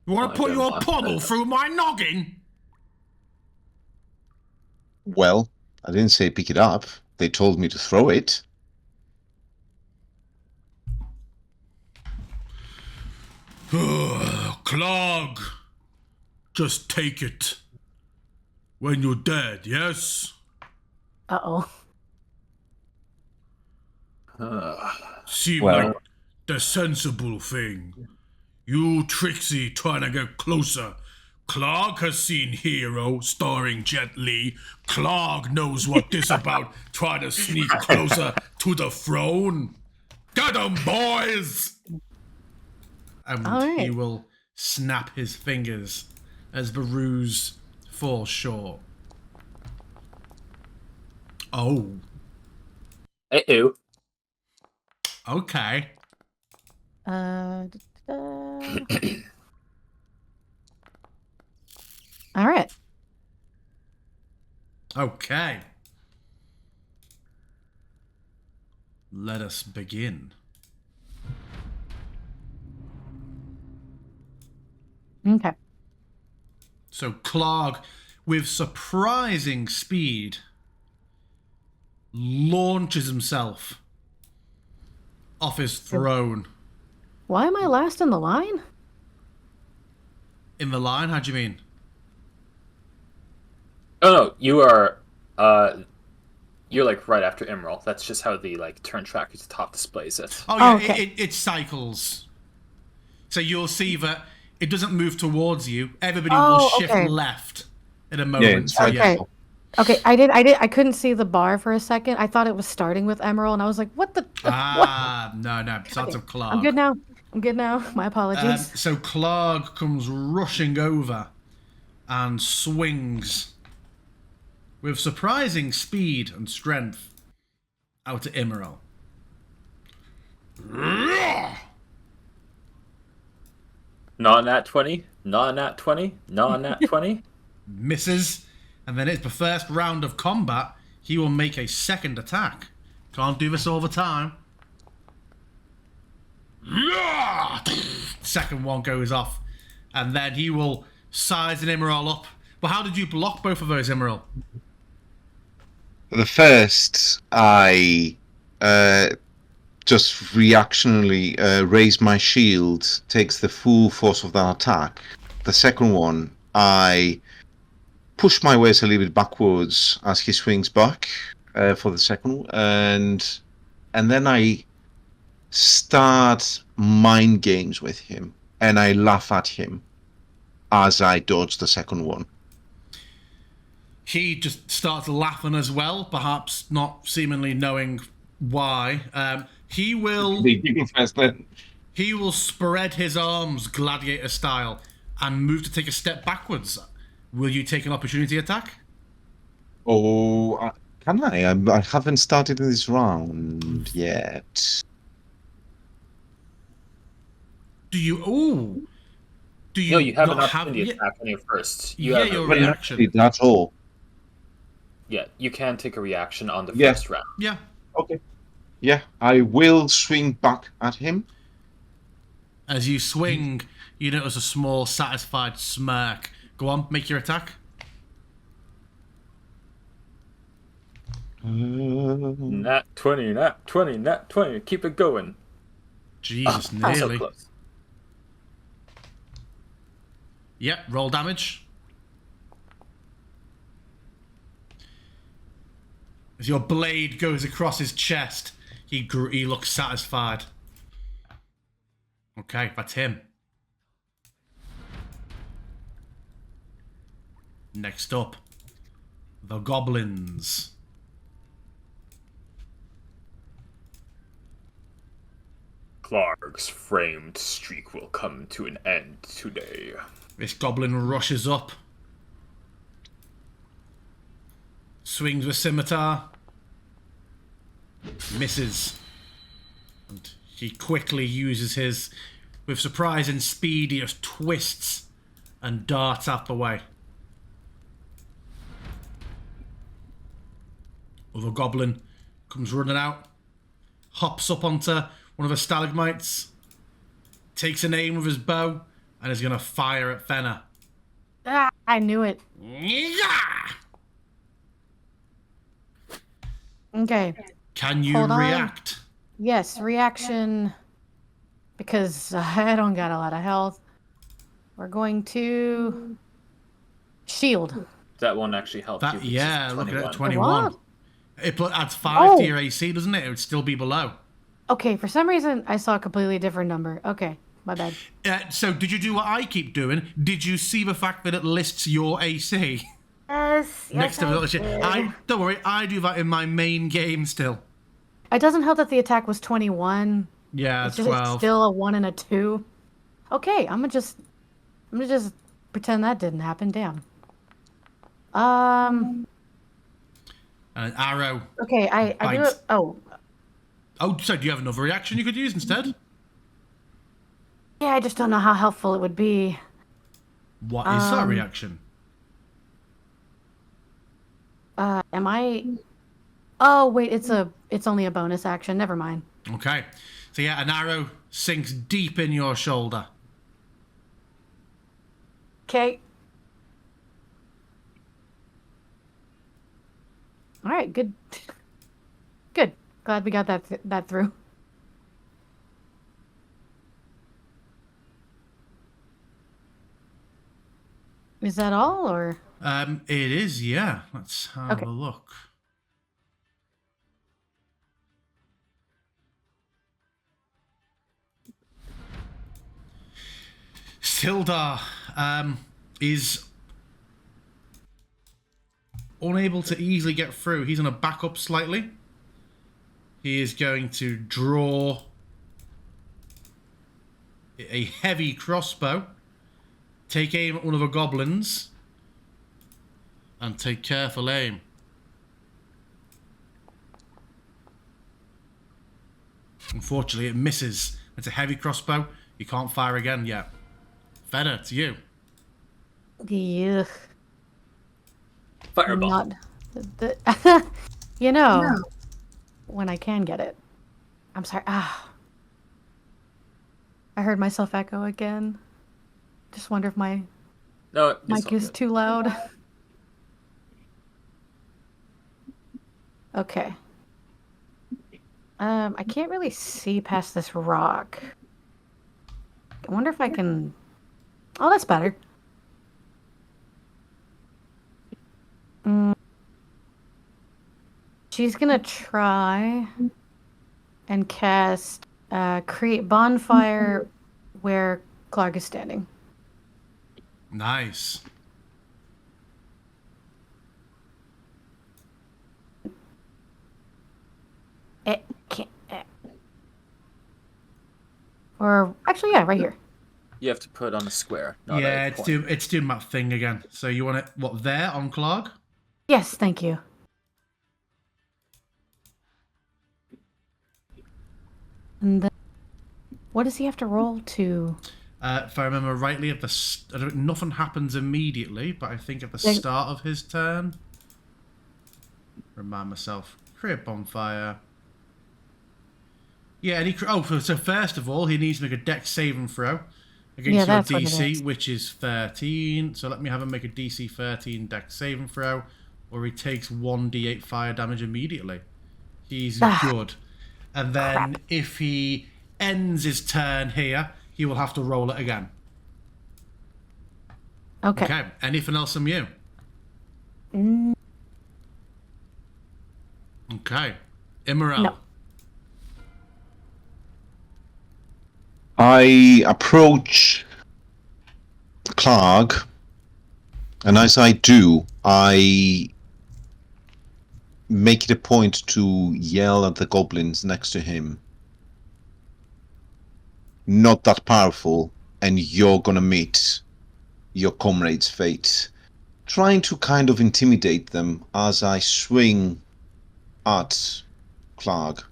You want to put your pommel through my noggin?" Well, I didn't say pick it up. They told me to throw it. Clog, just take it. When you're dead, yes? Uh-oh. Seem Well- like the sensible thing. You tricksy trying to get closer. Clark has seen Hero starring Jet Li. Clark knows what this about trying to sneak closer to the throne. Get 'em, boys! And All right. he will snap his fingers as the ruse falls short. Oh, Uh-oh. okay. All right. Okay. Let us begin. Okay. So Clark, with surprising speed, launches himself off his throne. Why am I last in the line? In the line? How do you mean? Oh no, you are you're like right after Emerald. That's just how the like turn tracker to top displays it. Oh yeah, okay. it cycles. So you'll see that it doesn't move towards you. Everybody Oh, will shift okay. left in a moment. it's so Okay. yeah. Okay, I couldn't see the bar for a second. I thought it was starting with Emerald, and I was like, what the? Ah, no, starts with Clark. I'm good now. My apologies. So Clark comes rushing over and swings with surprising speed and strength out at Imral. Not nat 20, not nat 20, not nat 20. Misses, and then it's the first round of combat. He will make a second attack. Can't do this all the time. Second one goes off, and then he will size an Imral up. Well, how did you block both of those, Imral? The first, I just reactionarily raise my shield, takes the full force of that attack. The second one, I push my waist a little bit backwards as he swings back, for the second one, and then I start mind games with him, and I laugh at him as I dodge the second one. He just starts laughing as well, perhaps not seemingly knowing why. He will spread his arms gladiator style and move to take a step backwards. Will you take an opportunity attack? Oh, can I? I haven't started this round yet. Do you? Ooh. Do you? No, you have an not opportunity have, attack on your first. Yeah, have your a reaction. That's all. Yeah, you can take a reaction on the Yeah. first round. Yeah. Okay. Yeah, I will swing back at him. As you swing, you notice a small, satisfied smirk. Go on, make your attack. Nat 20, nat 20, nat 20. Keep it going. Jesus, So nearly. close. Yep, roll damage. As your blade goes across his chest, he looks satisfied. Okay, that's him. Next up, the goblins. Clark's framed streak will come to an end today. This goblin rushes up. Swings with scimitar. Misses. And he quickly uses his... With surprising speed, he just twists and darts out the way. Other goblin comes running out. Hops up onto one of the stalagmites. Takes an aim with his bow. And is going to fire at Fenna. Ah, I knew it. Yeah! Okay. Can you Hold on. react? Yes, reaction. Because I don't got a lot of health. We're going to shield. That one actually helped you. That, because yeah, it's look at it, 21. 21. It adds 5 to Oh. your AC, doesn't it? It would still be below. Okay, for some reason I saw a completely different number. Okay, my bad. So did you do what I keep doing? Did you see the fact that it lists your AC Yes. next to the other shit? Don't worry, I do that in my main game still. It doesn't help that the attack was 21. Yeah, It's just 12. still a 1 and a 2. Okay, I'm gonna just pretend that didn't happen. Damn. And an arrow. Okay, I do Bites. it. Oh, Oh, so do you have another reaction you could use instead? yeah. I just don't know how helpful it would be. What is that reaction? Am I? Oh wait, it's only a bonus action. Never mind. Okay. So yeah, an arrow sinks deep in your shoulder. Okay. All right. Good. Good. Glad we got that through. Is that all, or? It is, yeah. Let's have Okay. a look. Sildar is unable to easily get through. He's going to back up slightly. He is going to draw a heavy crossbow, take aim at one of the goblins, and take careful aim. Unfortunately, it misses. It's a heavy crossbow. You can't fire again yet. Fenna, it's you. Yuck. Fireball. Not when I can get it. I'm sorry. I heard myself echo again. Just wonder if my No, it's mic all is good. too loud. Okay. I can't really see past this rock. I wonder if I can... Oh, that's better. she's gonna try and cast create bonfire where Clark is standing. Nice. It can't. Or actually, yeah, right here. You have to put on a square, not Yeah, a it's point. doing that thing again. So you want it what there on Clark? Yes, thank you. And then, what does he have to roll to? If I remember rightly, nothing happens immediately, but I think at the start of his turn. Remind myself. Create bonfire. Yeah, and so first of all, he needs to make a dex saving throw against your DC, which is 13. So let me have him make a DC 13 dex saving throw, or he takes 1d8 fire damage immediately. He's good. And then if he ends his turn here, he will have to roll it again. Okay. Anything else from you? Okay. Immerel. No. I approach Clark, and as I do, I make it a point to yell at the goblins next to him. Not that powerful, and you're gonna meet your comrade's fate. Trying to kind of intimidate them as I swing at Clark.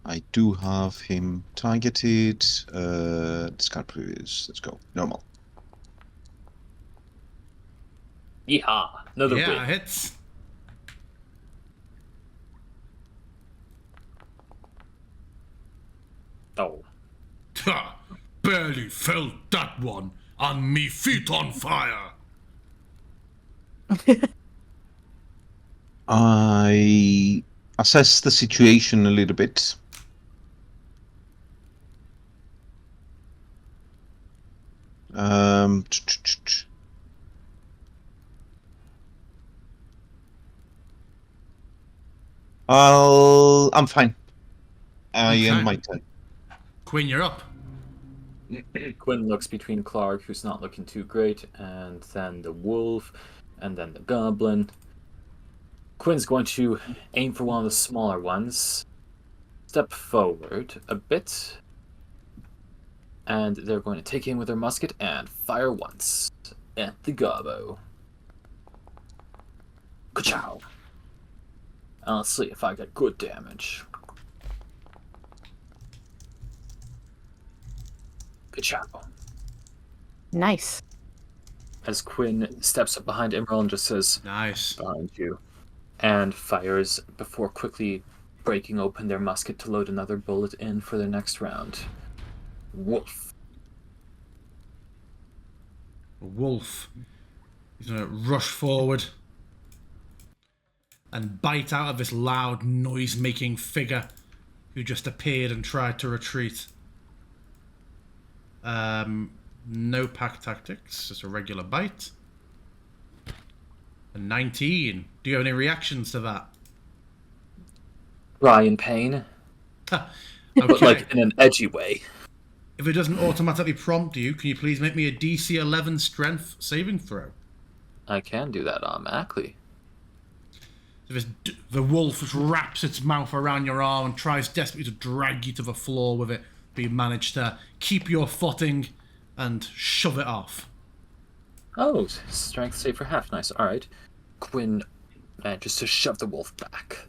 I do have him targeted. Discard previous. Let's go. Normal. Yeehaw! Another win. Yeah, hits. Oh. Ha! Barely felt that one. And me feet on fire. I assess the situation a little bit. I'm fine. I am my turn. Quinn, you're up. Quinn looks between Clark, who's not looking too great, and then the wolf, and then the goblin. Quinn's going to aim for one of the smaller ones, step forward a bit, and they're going to take aim with their musket and fire once at the gobbo. Ka-chow! And let's see if I get good damage. Ka-chow! Nice. As Quinn steps up behind Emerald and just says, Nice. behind you, and fires before quickly breaking open their musket to load another bullet in for their next round. Wolf. Wolf. He's going to rush forward and bite out of this loud, noise-making figure who just appeared and tried to retreat. No pack tactics, just a regular bite. A 19. Do you have any reactions to that? Cry in pain, Okay. but like in an edgy way. If it doesn't automatically prompt you, can you please make me a DC 11 strength saving throw? I can do that automatically. The wolf just wraps its mouth around your arm and tries desperately to drag you to the floor with it, but you manage to keep your footing and shove it off. Oh, strength save for half. Nice. All right. Quinn manages to shove the wolf back.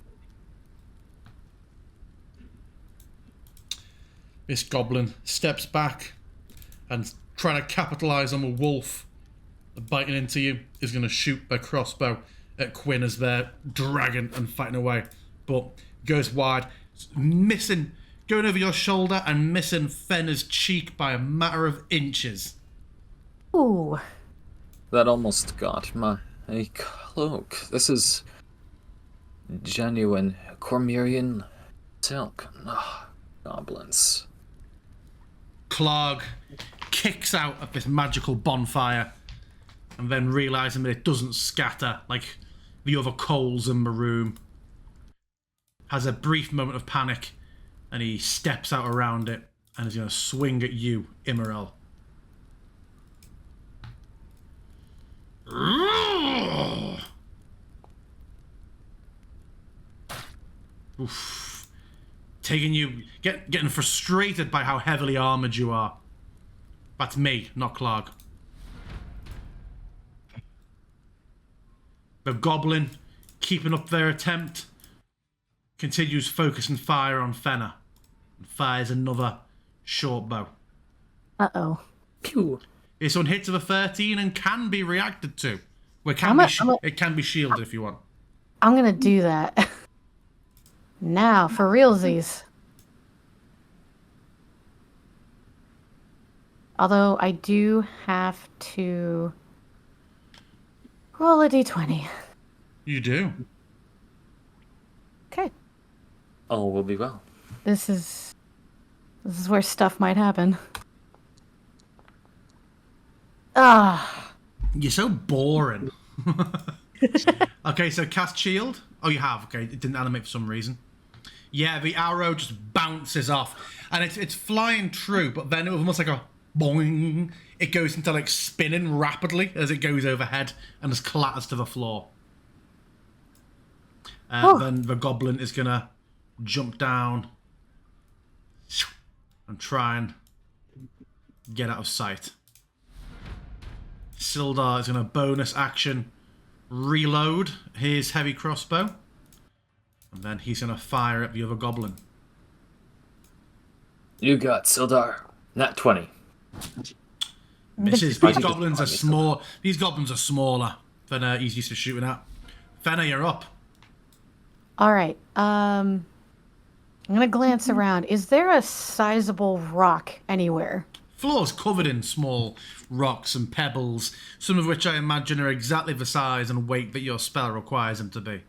This goblin steps back and trying to capitalize on the wolf biting into you is going to shoot their crossbow at Quinn as they're dragging and fighting away, but goes wide, missing, going over your shoulder and missing Fenner's cheek by a matter of inches. Ooh. That almost got my cloak. This is genuine Cormyrian silk. Ugh, goblins. Clark kicks out of this magical bonfire and then realizing that it doesn't scatter like the other coals in the room, has a brief moment of panic, and he steps out around it and is going to swing at you, Immerel. Oof. Getting frustrated by how heavily armored you are. That's me, not Clark. The goblin, keeping up their attempt, continues focusing fire on Fenna and fires another short bow. Uh-oh. Pew. This one hits with a 13 and can be reacted to. It can be shielded if you want. I'm gonna do that. Now, for realsies. Although I do have to roll a d20. You do. Okay. All will be well. This is where stuff might happen. Ah. You're so boring. Okay, so cast shield. Oh, you have. Okay, it didn't animate for some reason. Yeah, the arrow just bounces off, and it's flying true, but then it was almost like a boing. It goes into like spinning rapidly as it goes overhead and just clatters to the floor. Then the goblin is gonna jump down and try and get out of sight. Sildar is gonna bonus action reload his heavy crossbow, and then he's gonna fire at the other goblin. You got Sildar. Nat 20. Misses. These goblins are small. These goblins are smaller than he's used to shooting at. Fenna, you're up. All right. I'm gonna glance around. Is there a sizable rock anywhere? Floor's covered in small rocks and pebbles, some of which I imagine are exactly the size and weight that your spell requires them to be.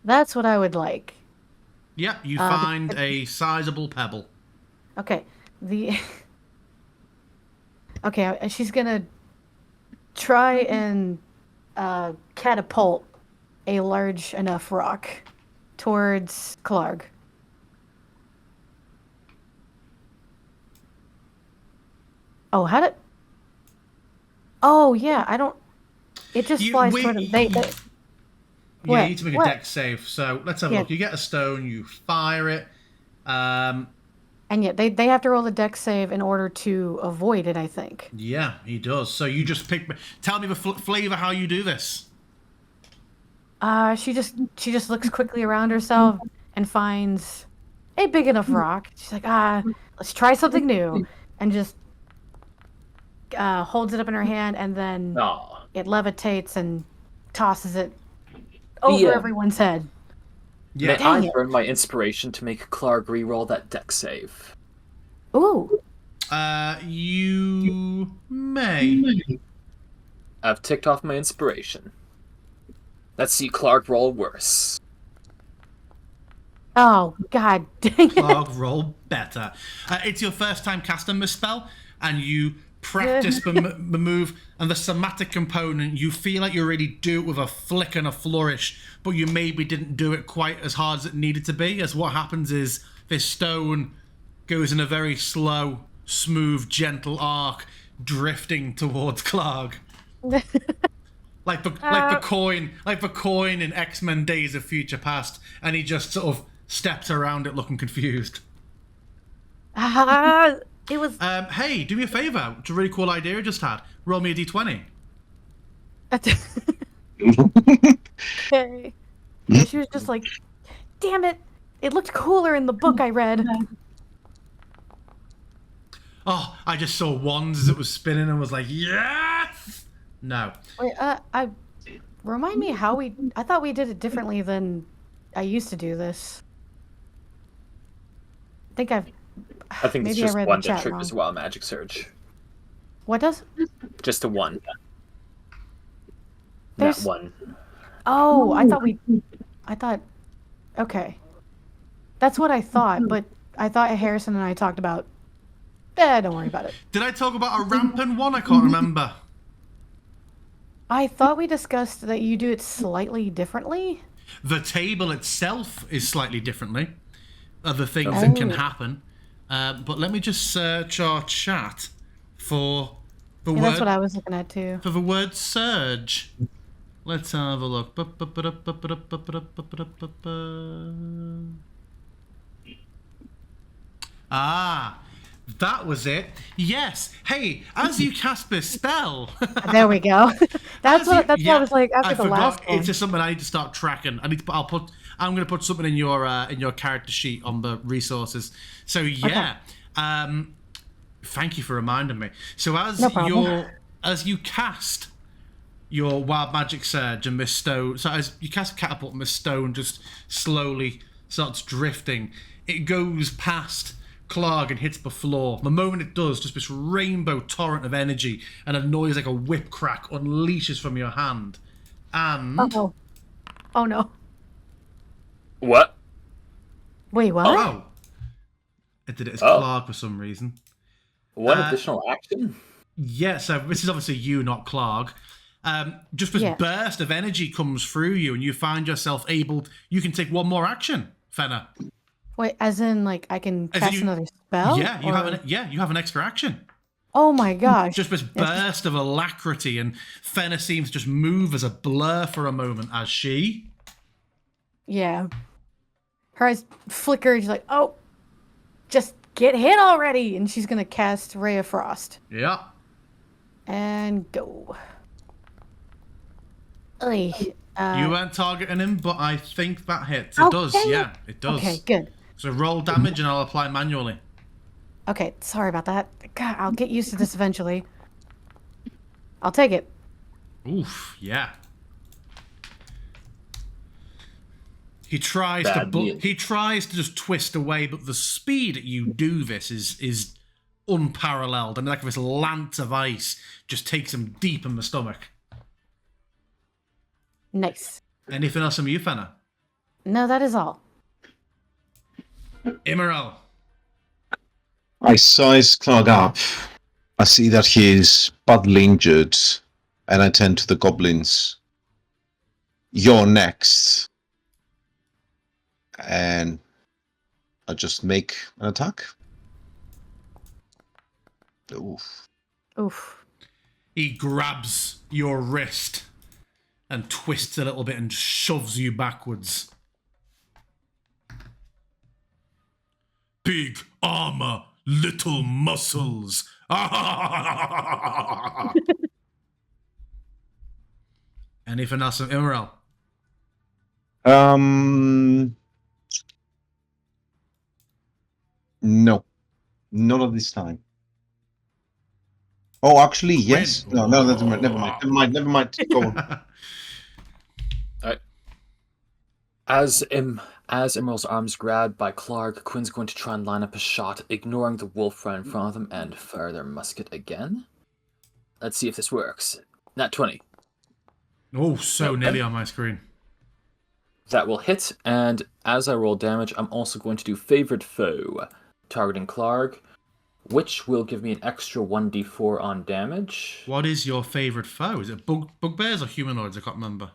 That's what I would like. Yep, you find a sizable pebble. Okay. Okay, she's gonna try and catapult a large enough rock towards Clark. Oh, how did... Oh, yeah, I don't... It just flies toward them. You need to make a dex save, so let's have a look. You get a stone, you fire it. And yet, they have to roll a dex save in order to avoid it, I think. Yeah, he does. So you just pick... Tell me the flavor how you do this. She just looks quickly around herself and finds a big enough rock. She's like, let's try something new. And just holds it up in her hand, and then it levitates and tosses it over everyone's head. Yeah. May I burn my inspiration to make Clark re-roll that dex save? Ooh. You may. I've ticked off my inspiration. Let's see Clark roll worse. Oh, god dang it. Clark roll better. It's your first time casting this spell, and you practice the move, and the somatic component, you feel like you already do it with a flick and a flourish, but you maybe didn't do it quite as hard as it needed to be, as what happens is this stone goes in a very slow, smooth, gentle arc, drifting towards Clark. like the coin in X-Men Days of Future Past, and he just sort of steps around it looking confused. It was... hey, do me a favour. It's a really cool idea I just had. Roll me a d20. Okay. And she was just like, damn it. It looked cooler in the book I read. Oh, I just saw wands as it was spinning and was like, yes! No. Wait, remind me how I thought we did it differently than I used to do this. I think it's just one that triggers Wild Magic Surge. What does? Just a one. There's... Not one. Oh, I thought... Okay. That's what I thought, but I thought Harrison and I talked about... don't worry about it. Did I talk about a rampant one? I can't remember. I thought we discussed that you do it slightly differently. The table itself is slightly differently. Other things that can happen. But let me just search our chat for the Yeah, word. that's what I was looking at too. For the word surge. Let's have a look. Ah, that was it. Yes. Hey, as you cast this spell. There we go. That's what I was like after I the forgot. last one. It's just something I need to start tracking. I'm going to put something in your character sheet on the resources. So yeah. Okay. Thank you for reminding me. So as you cast your wild magic surge and this stone, so as you cast catapult and this stone just slowly starts drifting, it goes past Clark and hits the floor. The moment it does, just this rainbow torrent of energy and a noise like a whip crack unleashes from your hand. And oh no. What? Wait, what? Oh, it did it as Clark for some reason. One additional action? Yeah, so this is obviously you, not Clark. Just this burst of energy comes through you, and you find yourself able. You can take one more action, Fenna. Wait, as in like I can cast another spell? Yeah, you have an extra action. Oh my gosh! Just this burst of alacrity, and Fenna seems to just move as a blur for a moment as she. Yeah. Her eyes flicker. She's like, "Oh, just get hit already!" And she's gonna cast Ray of Frost. Yeah. And go. You weren't targeting him, but I think that hits. It does, yeah, it does. Okay, good. So roll damage and I'll apply manually. Okay, sorry about that. God, I'll get used to this eventually. I'll take it. Oof, yeah. He tries to just twist away, but the speed that you do this is unparalleled, and like this lance of ice just takes him deep in the stomach. Nice. Anything else from you, Fenna? No, that is all. Immoral. I size Clark up. I see that he is badly injured, and I turn to the goblins. You're next. And I just make an attack. Oof. Oof. He grabs your wrist and twists a little bit and shoves you backwards. Big armor, little muscles. Anything else from Immoral? No. Not at this time. Oh, actually, yes. No, never mind. Go on. Alright. As Emerald's arms grabbed by Clark, Quinn's going to try and line up a shot, ignoring the wolf right in front of them, and fire their musket again. Let's see if this works. Nat 20. Oh, so nearly on my screen. That will hit, and as I roll damage, I'm also going to do Favored Foe, targeting Clark, which will give me an extra 1d4 on damage. What is your favorite foe? Is it bugbears or humanoids? I can't remember.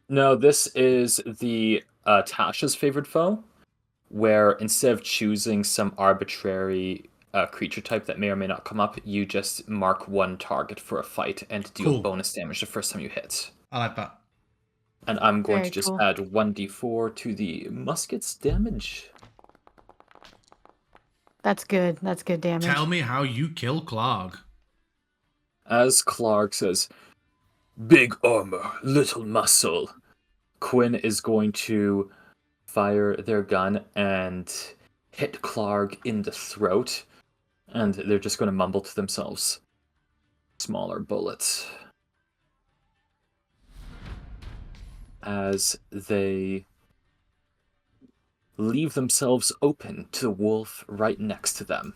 No, this is the Tasha's Favored Foe, where instead of choosing some arbitrary creature type that may or may not come up, you just mark one target for a fight and deal bonus damage the first time you hit. I like that. And I'm going to just add 1d4 to the musket's damage. That's good. That's good damage. Tell me how you kill Clark. As Clark says, big armor, little muscle, Quinn is going to fire their gun and hit Clark in the throat, and they're just going to mumble to themselves. Smaller bullets. As they leave themselves open to the wolf right next to them.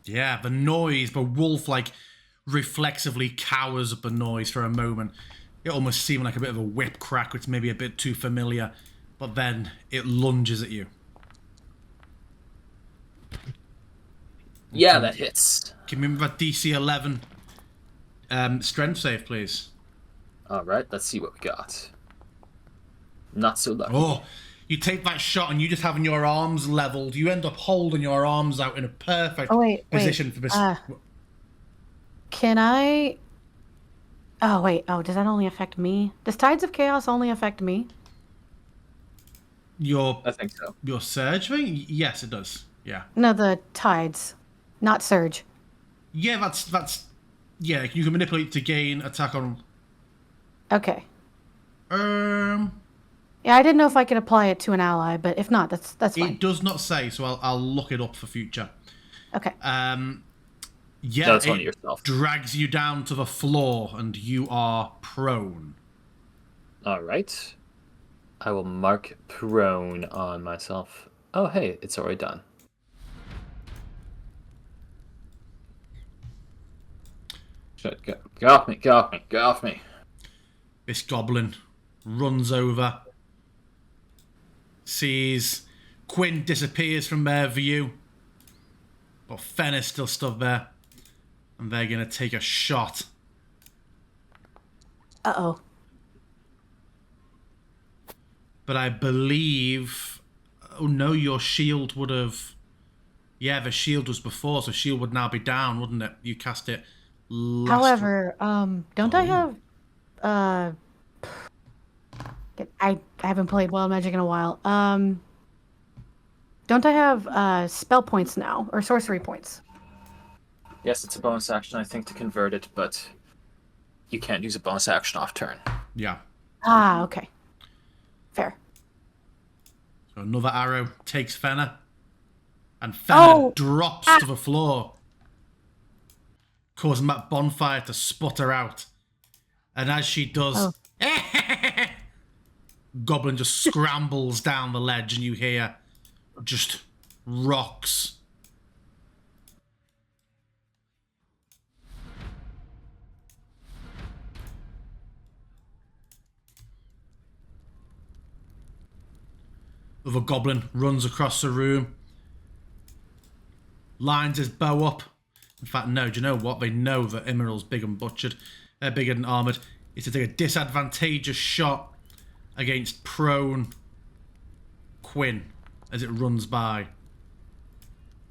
Yeah, the noise, the wolf reflexively cowers at the noise for a moment. It almost seemed like a bit of a whip crack, which may be a bit too familiar, but then it lunges at you. Yeah, that hits. Give me that DC 11 strength save, please. Alright, let's see what we got. Not so lucky. Oh, you take that shot and you just having your arms leveled. You end up holding your arms out in a perfect position for this. Can I... Oh, wait. Oh, does that only affect me? Does Tides of Chaos only affect me? I think so. Your surge thing? Yes, it does. Yeah. No, the Tides. Not Surge. Yeah, that's... Yeah, you can manipulate to gain attack on... Okay. Yeah, I didn't know if I could apply it to an ally, but if not, that's fine. It does not say, so I'll look it up for future. Okay. Yeah, That's only yourself. Drags you down to the floor and you are prone. Alright. I will mark prone on myself. Oh, hey, it's already done. Shit, get off me, get off me, get off me. This goblin runs over, sees Quinn disappears from their view, but Fenna's still stood there, and they're going to take a shot. Uh-oh. But I believe... Oh no, your shield would have... Yeah, the shield was before, so shield would now be down, wouldn't it? You cast it last... However, don't I have... I haven't played Wild Magic in a while. Don't I have spell points now, or sorcery points? Yes, it's a bonus action, I think, to convert it, but you can't use a bonus action off turn. Yeah. Ah, okay. Fair. So another arrow takes Fenna, and Fenna drops to the floor, causing that bonfire to sputter out. And as she does, Goblin just scrambles down the ledge, and you hear just rocks. The goblin runs across the room, lines his bow up. In fact, no, do you know what? They know that Immeral's big and butchered, bigger than armoured. Is to take a disadvantageous shot against prone Quinn as it runs by.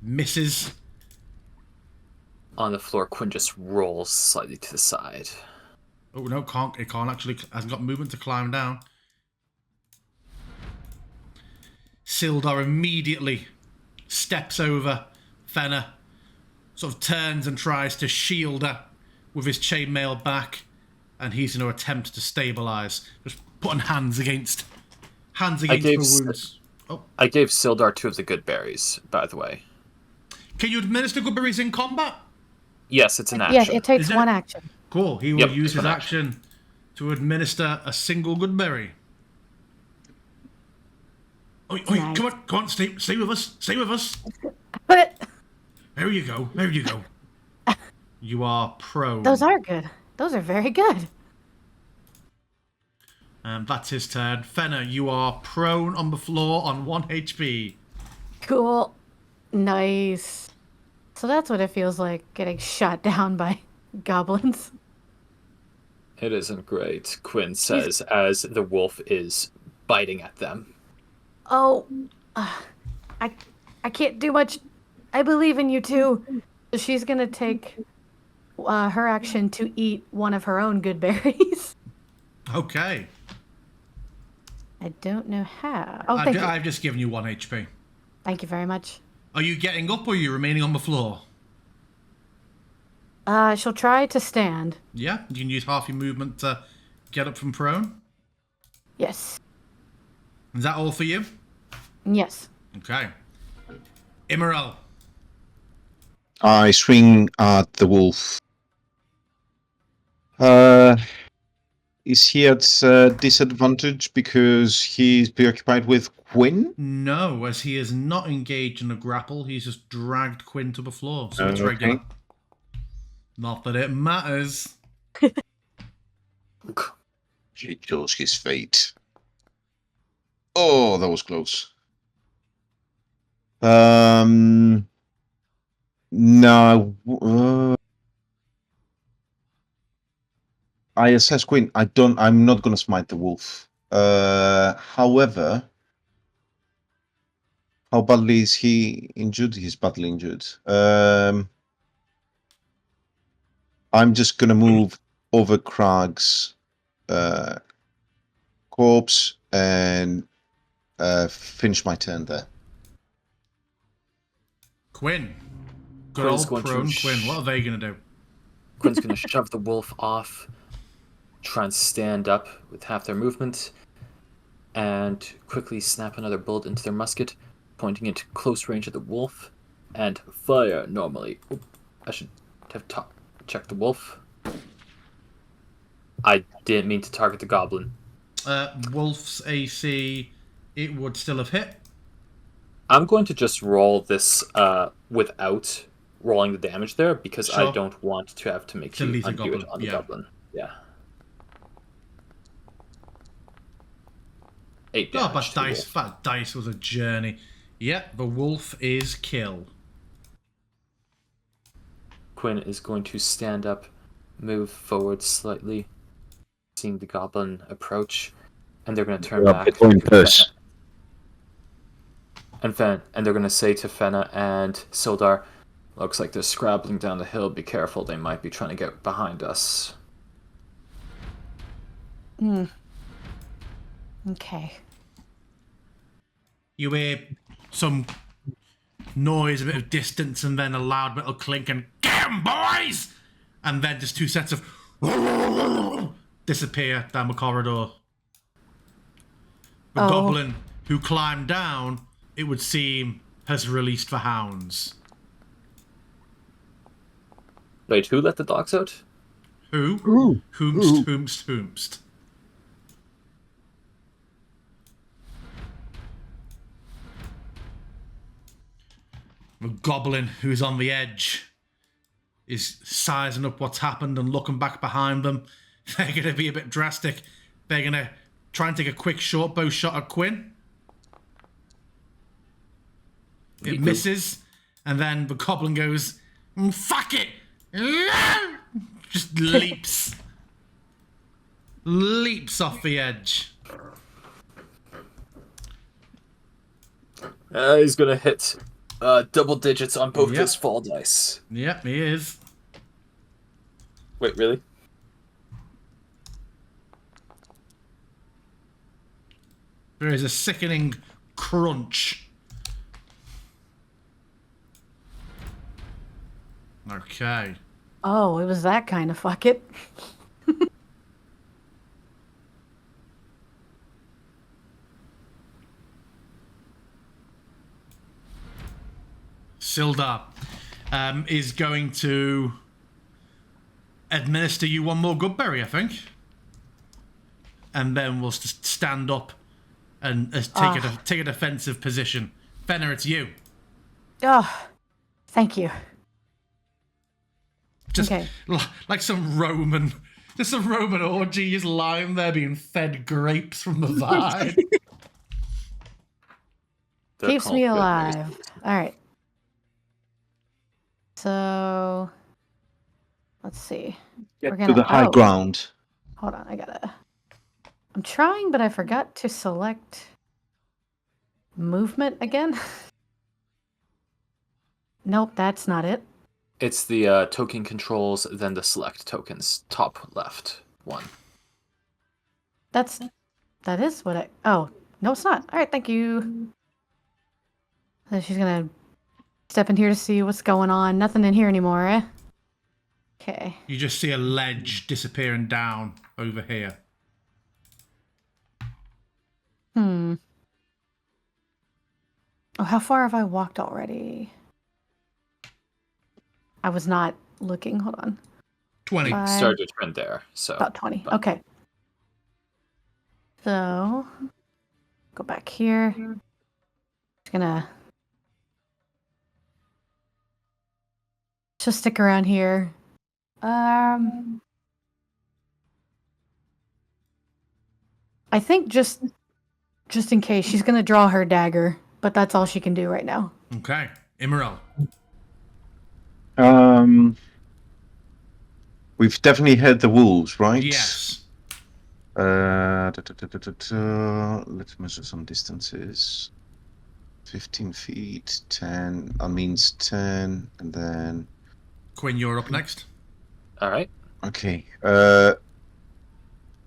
Misses. On the floor, Quinn just rolls slightly to the side. Oh no, it can't actually, hasn't got movement to climb down. Sildar immediately steps over Fenna, sort of turns and tries to shield her with his chainmail back, and he's going to attempt to stabilise, just putting hands against the wounds. I gave Sildar 2 of the good berries, by the way. Can you administer good berries in combat? Yes, it's an action. Yes, it takes one action. Cool. He will use his action to administer a single good berry. Oi, Nice. come on, stay with us. Stay with us. But There you go. You are prone. those are good. Those are very good. That's his turn. Fenna, you are prone on the floor on 1 HP. Cool. Nice. So that's what it feels like, getting shot down by goblins. It isn't great, Quinn says, as the wolf is biting at them. Oh, I can't do much. I believe in you too. So she's gonna take her action to eat one of her own good berries. Okay. I don't know how. Oh, thank you. I've just given you 1 HP. Thank you very much. Are you getting up or are you remaining on the floor? She'll try to stand. Yeah, you can use half your movement to get up from prone. Yes. Is that all for you? Yes. Okay. Immeral. I swing at the wolf. Is he at disadvantage because he's preoccupied with Quinn? No, as he is not engaged in a grapple, he's just dragged Quinn to the floor, so it's regular. Not that it matters. He chose his fate. Oh, that was close. No. I assess Queen. I'm not going to smite the wolf. However, how badly is he injured? He's badly injured. I'm just going to move over Krag's corpse and finish my turn there. Quinn. Good Quinn is old going to prone Quinn. What are they going to do? Quinn's going to shove the wolf off, try and stand up with half their movement, and quickly snap another bullet into their musket, pointing it close range at the wolf, and fire normally. Oop, I should have checked the wolf. I didn't mean to target the goblin. Wolf's AC, it would still have hit. I'm going to just roll this without rolling the damage there, because Sure. I don't want to have to make To you leave the undo goblin, it on the yeah. goblin. Yeah. 8 Oh, damage but to the dice. wolf. That dice was a journey. Yep, the wolf is kill. Quinn is going to stand up, move forward slightly, seeing the goblin approach, and they're going to turn back. Going to first. Fenna. And they're going to say to Fenna and Sildar, looks like they're scrabbling down the hill. Be careful, they might be trying to get behind us. Okay. You hear some noise, a bit of distance, and then a loud little clink and "Get 'em, boys!" And then just two sets of disappear down the corridor. The goblin who climbed down, it would seem, has released the hounds. Wait, who let the dogs out? Who? Ooh. Hoomst. The goblin who's on the edge is sizing up what's happened and looking back behind them. They're going to be a bit drastic. They're going to try and take a quick short bow shot at Quinn. It misses, and then the goblin goes, "Fuck it!" Just leaps off the edge. He's going to hit double digits on both Yep. his fall dice. Yep, he is. Wait, really? There is a sickening crunch. Okay. Oh, it was that kind of fuck it. Sildar is going to administer you one more good berry, I think. And then we'll just stand up and take a defensive position. Fenner, it's you. Oh, thank you. Just Okay. like some Roman orgy, just lying there being fed grapes from the vine. They're Keeps called me good alive. berries. All right. So, let's see. Get We're to gonna- the high oh. ground. Hold on, I'm trying, but I forgot to select movement again. Nope, that's not it. It's the token controls, then the select tokens, top left one. That is what oh, no, it's not. All right, thank you. So she's gonna step in here to see what's going on. Nothing in here anymore, eh? Okay. You just see a ledge disappearing down over here. Oh, how far have I walked already? I was not looking. Hold on. 20. Five. Started to trend there, so About 20. but- Okay. So, go back here. Just gonna just stick around here. I think just in case she's gonna draw her dagger, but that's all she can do right now. Okay. Immerel. We've definitely heard the wolves, right? Yes. Let's measure some distances. 15 feet, 10. That means 10, and then. Quinn, you're up next. All right. Okay.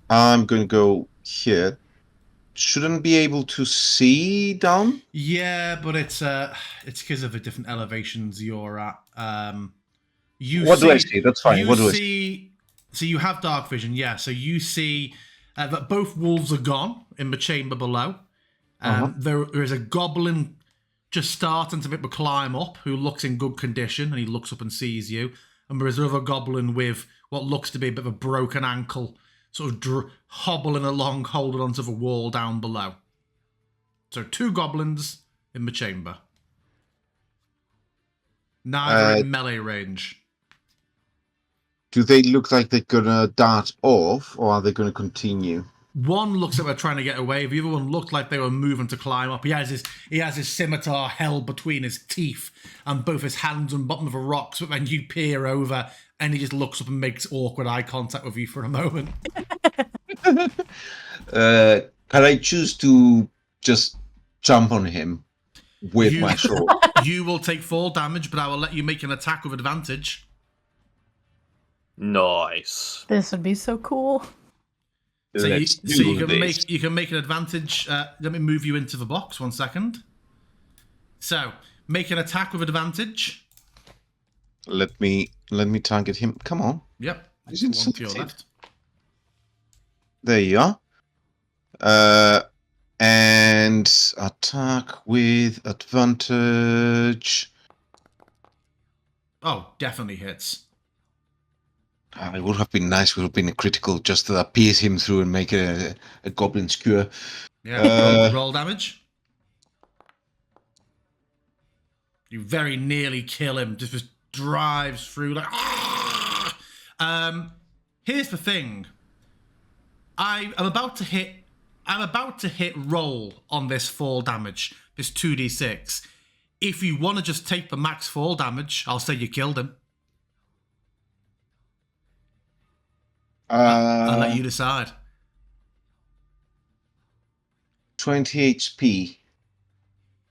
I'm going to go here. Shouldn't be able to see down. Yeah, but it's because of the different elevations you're at. What do I see? That's fine. You What do I see? see. So you have dark vision, yeah. So you see that both wolves are gone in the chamber below. There is a goblin just starting to make the climb up who looks in good condition, and he looks up and sees you. And there is another goblin with what looks to be a bit of a broken ankle, sort of hobbling along, holding onto the wall down below. So 2 goblins in the chamber. Neither in melee range. Do they look like they're gonna dart off, or are they gonna continue? One looks like they're trying to get away. The other one looked like they were moving to climb up. He has his scimitar held between his teeth and both his hands on bottom of the rocks. But then you peer over and he just looks up and makes awkward eye contact with you for a moment. Can I choose to just jump on him with my sword? You will take 4 damage, but I will let you make an attack with advantage. Nice. This would be so cool. So you can make an advantage. Let me move you into the box 1 second. So make an attack with advantage. Let me target him. Come on. Yep. He's One to your insensitive. left. There you are. And attack with advantage. Oh, definitely hits. It would have been nice. Would have been a critical just to pierce him through and make a goblin skewer. Yeah. Roll damage. You very nearly kill him. Just drives through like. Here's the thing. I'm about to hit roll on this fall damage. This 2d6. If you want to just take the max fall damage, I'll say you killed him. I'll let you decide. 20 HP.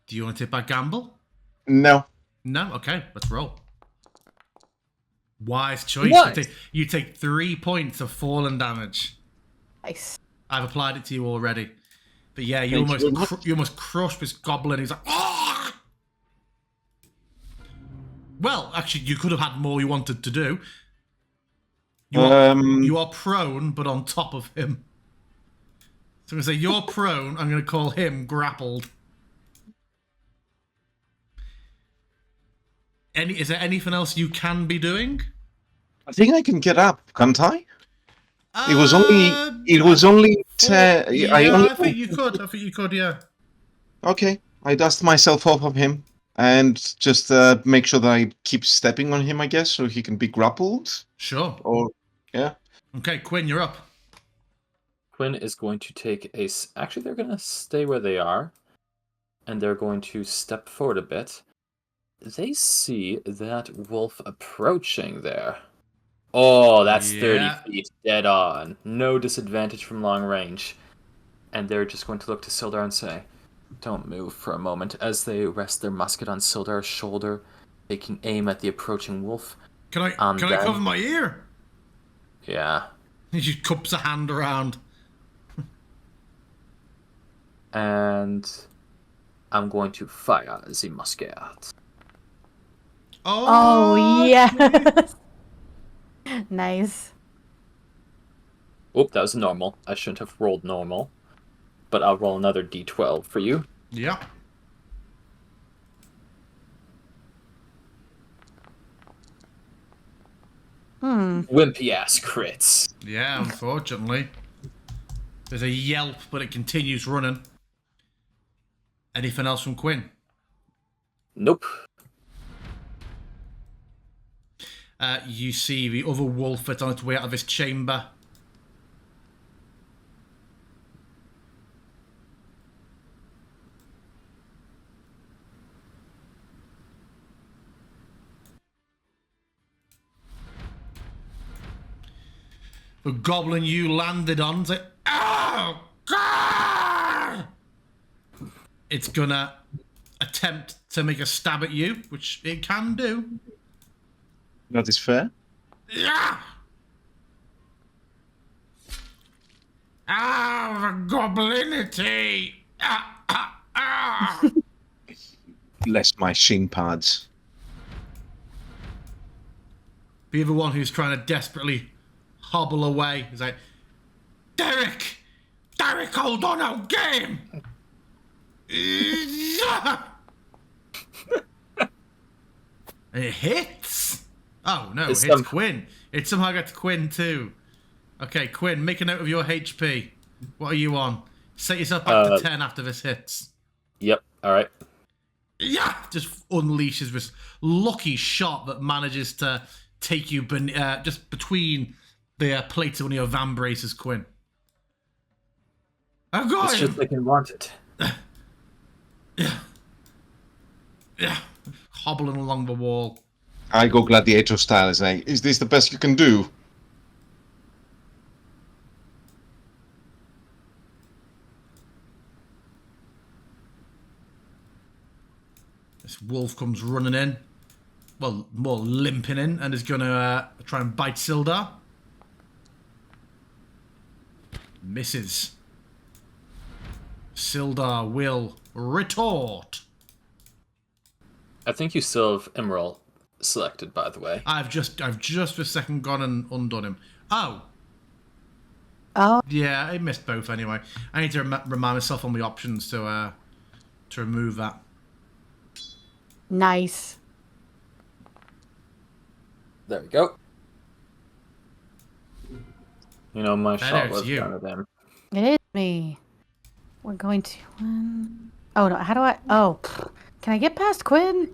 Do you want to take that gamble? No. No? Okay, let's roll. Wise choice. Nice. You take 3 points of fallen damage. Nice. I've applied it to you already. But yeah, you almost crush this goblin. He's like, ah! Well, actually, you could have had more you wanted to do. You are prone, but on top of him. So I'm going to say you're prone. I'm going to call him grappled. Is there anything else you can be doing? I think I can get up, can't I? It was only 10. I think you could. Yeah. Okay, I dust myself off of him and just make sure that I keep stepping on him, I guess, so he can be grappled. Sure. Or yeah. Okay, Quinn, you're up. Quinn is going to take a. Actually, they're going to stay where they are, and they're going to step forward a bit. They see that wolf approaching there. Oh, that's 30 feet dead on. No disadvantage from long range. And they're just going to look to Sildar and say, "Don't move for a moment," as they rest their musket on Sildar's shoulder, taking aim at the approaching wolf. Can I cover my ear? Yeah. He just cups a hand around. And I'm going to fire the musket. Oh yes. Nice. Oh, that was normal. I shouldn't have rolled normal. But I'll roll another d12 for you. Yeah. Wimpy ass crits. Yeah, unfortunately. There's a yelp, but it continues running. Anything else from Quinn? Nope. You see the other wolf that's on its way out of this chamber. The goblin you landed on is like, oh, God! It's gonna attempt to make a stab at you, which it can do. That is fair. Yeah! Ah, the goblinity! Ah, ah, ah! Bless my shin pads. The other one who's trying to desperately hobble away is like, Derek! Derek, hold on, I'll get him! And it hits! Oh no, It's it hits some- Quinn. It somehow gets Quinn too. Okay, Quinn, make a note of your HP. What are you on? Set yourself back to 10 after this hits. Yep. All right. Yeah! Just unleashes this lucky shot that manages to take you just between the plates of one of your van braces, Quinn. I've got It's him! just like you wanted. Yeah. Hobbling along the wall. I go gladiator style and say, is this the best you can do? This wolf comes running in. Well, more limping in, and is going to try and bite Sildar. Misses. Sildar will retort. I think you still have Emerald selected, by the way. I've just for a second gone and undone him. Oh, Oh, yeah, I missed both anyway. I need to remind myself on the options to remove that. nice. There we go. You know, my That shot is was you. down to them. It is me. We're going to. Oh no! How do I? Oh, can I get past Quinn?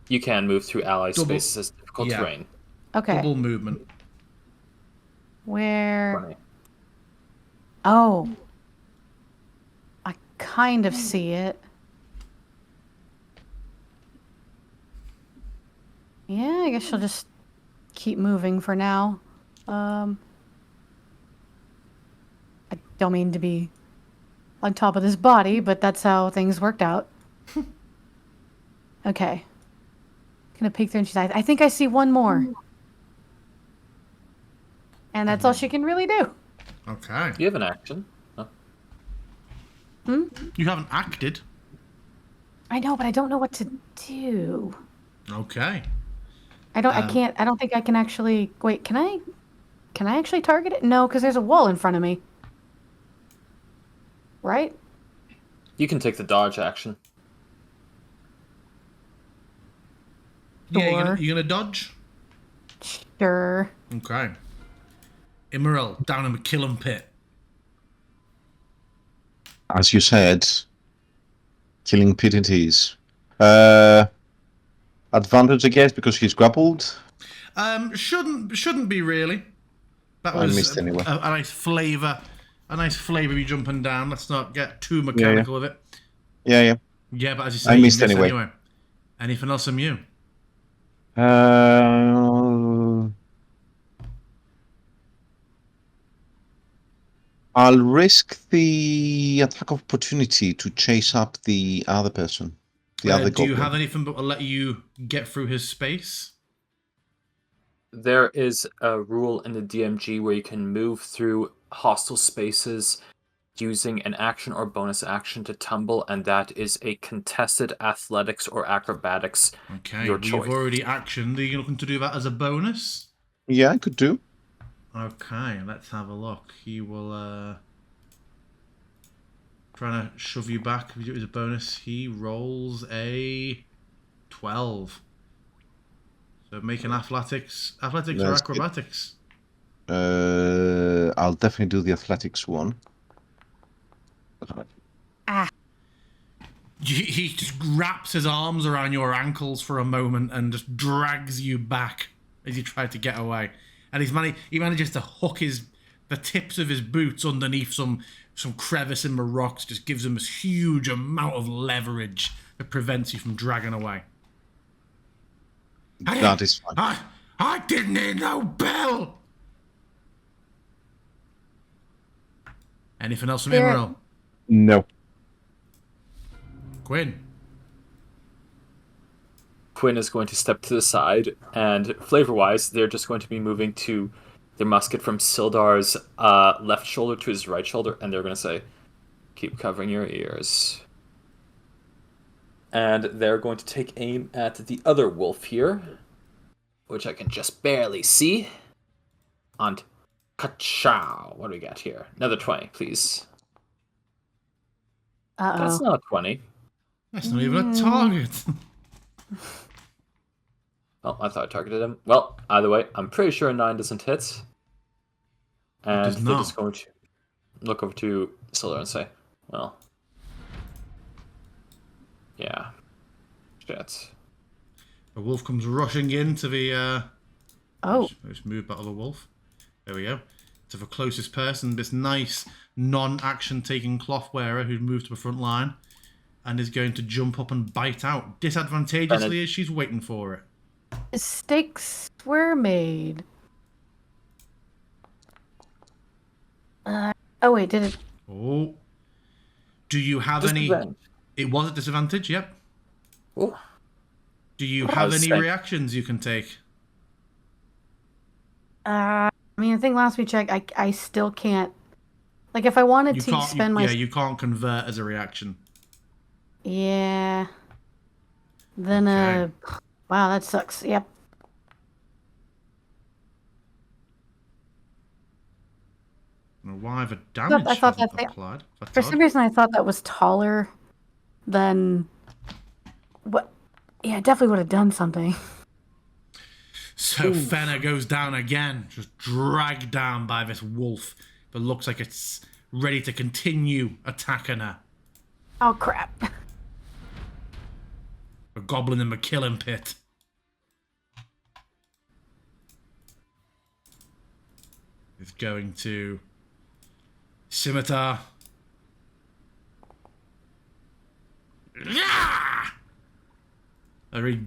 You can move through ally Double- spaces as difficult yeah. terrain. Okay. Double movement. Where? Funny. Oh. I kind of see it. Yeah, I guess she'll just keep moving for now. I don't mean to be on top of this body, but that's how things worked out. Okay. Gonna peek through and she's like, I think I see one more. And that's all she can really do. Okay. You have an action. Huh? You haven't acted. I know, but I don't know what to do. Okay. I don't think I can actually, wait, can I actually target it? No, because there's a wall in front of me. Right? You can take the dodge action. Yeah, Sure. you gonna dodge? Sure. Okay. Emerald, down in the killing pit. As you said, killing pit it is. Advantage, I guess, because he's grappled. Shouldn't be really. That I was missed anyway. a nice flavour. A nice flavour you jumping down. Let's not get too mechanical with it. Yeah. Yeah, but as you say, I you missed miss anyway. Anything else from you? I'll risk the attack of opportunity to chase up the other person. The other Do you goblin. have anything but will let you get through his space? There is a rule in the DMG where you can move through hostile spaces using an action or bonus action to tumble, and that is a contested athletics or acrobatics. Okay, Your you've choice. already actioned. Are you looking to do that as a bonus? Yeah, I could do. Okay, let's have a look. He will trying to shove you back. If you do it as a bonus, he rolls a 12. So make an athletics or That's good. acrobatics. I'll definitely do the athletics one. He just wraps his arms around your ankles for a moment and just drags you back as you try to get away. And he manages to hook the tips of his boots underneath some crevice in the rocks, just gives him this huge amount of leverage that prevents you from dragging away. That is fine. I didn't hear no bell. Anything else from There- Imral? No. Quinn? Quinn is going to step to the side, and flavor-wise, they're just going to be moving to their musket from Sildar's left shoulder to his right shoulder, and they're going to say, "Keep covering your ears." And they're going to take aim at the other wolf here, which I can just barely see. And ka-chow. What do we got here? Another 20, please. That's Uh-oh. not 20. That's not even a target. Oh, I thought I targeted him. Well, either way, I'm pretty sure a 9 doesn't hit. And does they're just not. going to look over to Sildar and say, well, yeah, shit. A wolf comes rushing into the... Oh. Let's move that other wolf. There we go. To the closest person, this nice non-action taking cloth wearer who's moved to the front line and is going to jump up and bite out disadvantageously as she's waiting for it. Mistakes were made. Oh wait, did it? Oh. Do you have Disadvantage. It was a disadvantage, yep. Oh. Do you I have was any saying- reactions you can take? I mean, I think last we checked, I still can't. Like, if I wanted You to can't. spend my. Yeah, you can't convert as a reaction. Yeah. Then Okay. wow, that sucks. Yep. I don't know why the damage I thought hasn't that thing- applied. That's For odd. some reason, I thought that was taller than what. Yeah, it definitely would have done something. So Fenna goes down again, just dragged down by this wolf, but looks like it's ready to continue attacking her. Oh crap! A goblin in the killing pit. Is going to scimitar. Ah! A very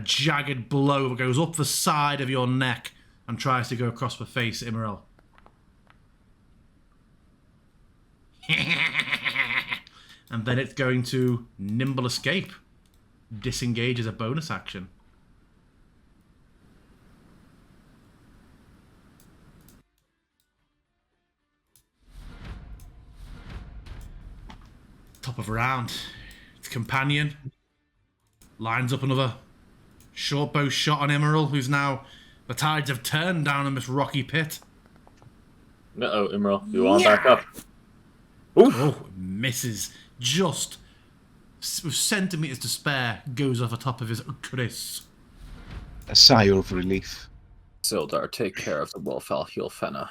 jagged blow that goes up the side of your neck and tries to go across the face, Immerel. And then it's going to nimble escape. Disengage as a bonus action. Top of the round. Its companion lines up another short bow shot on Emerald, who's now... The tides have turned down in this rocky pit. Uh-oh, Imral, you want back up? Oof. Oh, misses. Just with centimetres to spare, goes off the top of his Chris. A sigh of relief. Sildar, take care of the wolf. I'll heal Fenna.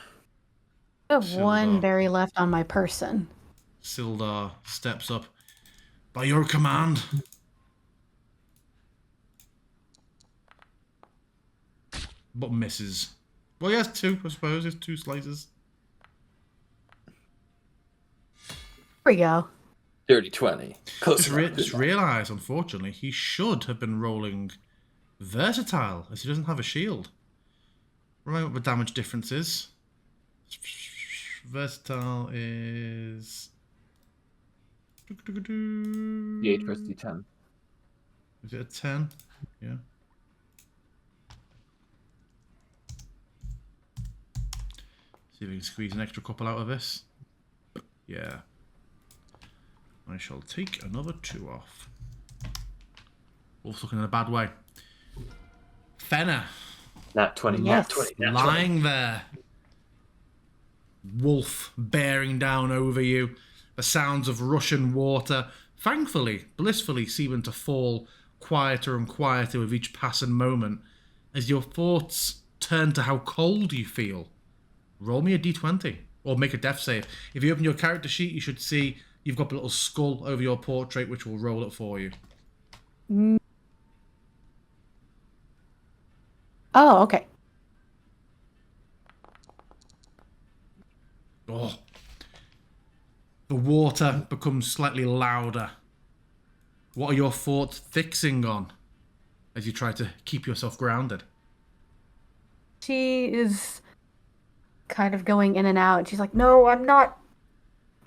I have one Silver. berry left on my person. Sildar steps up. By your command. But misses. Well, he has two, I suppose. He has two slices. Here we go. Dirty 20. Close Just enough. realise, unfortunately, he should have been rolling versatile, as he doesn't have a shield. Remember what the damage difference is. Versatile is... D8 versus D10. Is it a 10? Yeah. See if we can squeeze an extra couple out of this. Yeah. I shall take another 2 off. Wolf's looking in a bad way. Fenna, Nat 20. Yes. Nat 20. Nat 20. lying there. Wolf bearing down over you. The sounds of rushing water, thankfully, blissfully, seeming to fall quieter and quieter with each passing moment as your thoughts turn to how cold you feel. Roll me a d20 or make a death save. If you open your character sheet, you should see you've got a little skull over your portrait, which will roll it for you. Oh, okay. Oh. The water becomes slightly louder. What are your thoughts fixing on as you try to keep yourself grounded? She is kind of going in and out. She's like, "No, I'm not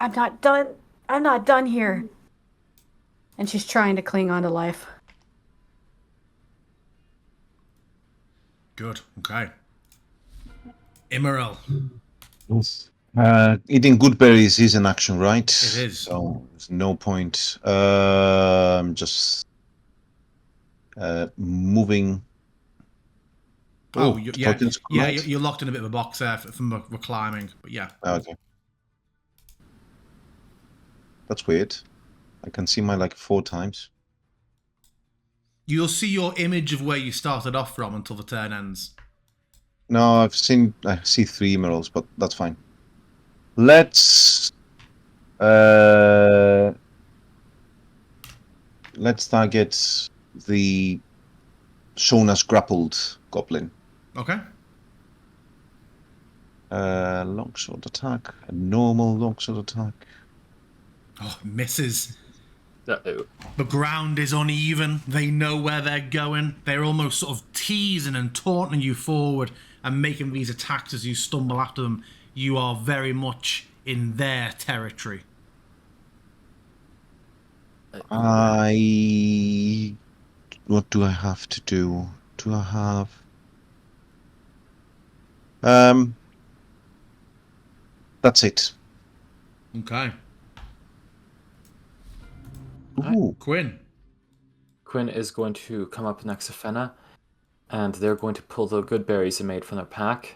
I'm not done. I'm not done here. And she's trying to cling on to life. Good. Okay. Immoral. Eating good berries is an action, right? It is. So there's no point. Just moving. Oh, yeah. tokens Yeah, collide? you're locked in a bit of a box there from the climbing. But yeah. Okay. That's weird. I can see my 4 times. You'll see your image of where you started off from until the turn ends. No, I see 3 emeralds, but that's fine. Let's target the shown as grappled goblin. Okay. Longsword attack, a normal longsword attack. Oh, misses. Uh-oh. The ground is uneven. They know where they're going. They're almost sort of teasing and taunting you forward and making these attacks as you stumble after them. You are very much in their territory. What do I have to do? Do I have? That's it. Okay. Ooh. Quinn. Quinn is going to come up next to Fenna, and they're going to pull the good berries they made from their pack,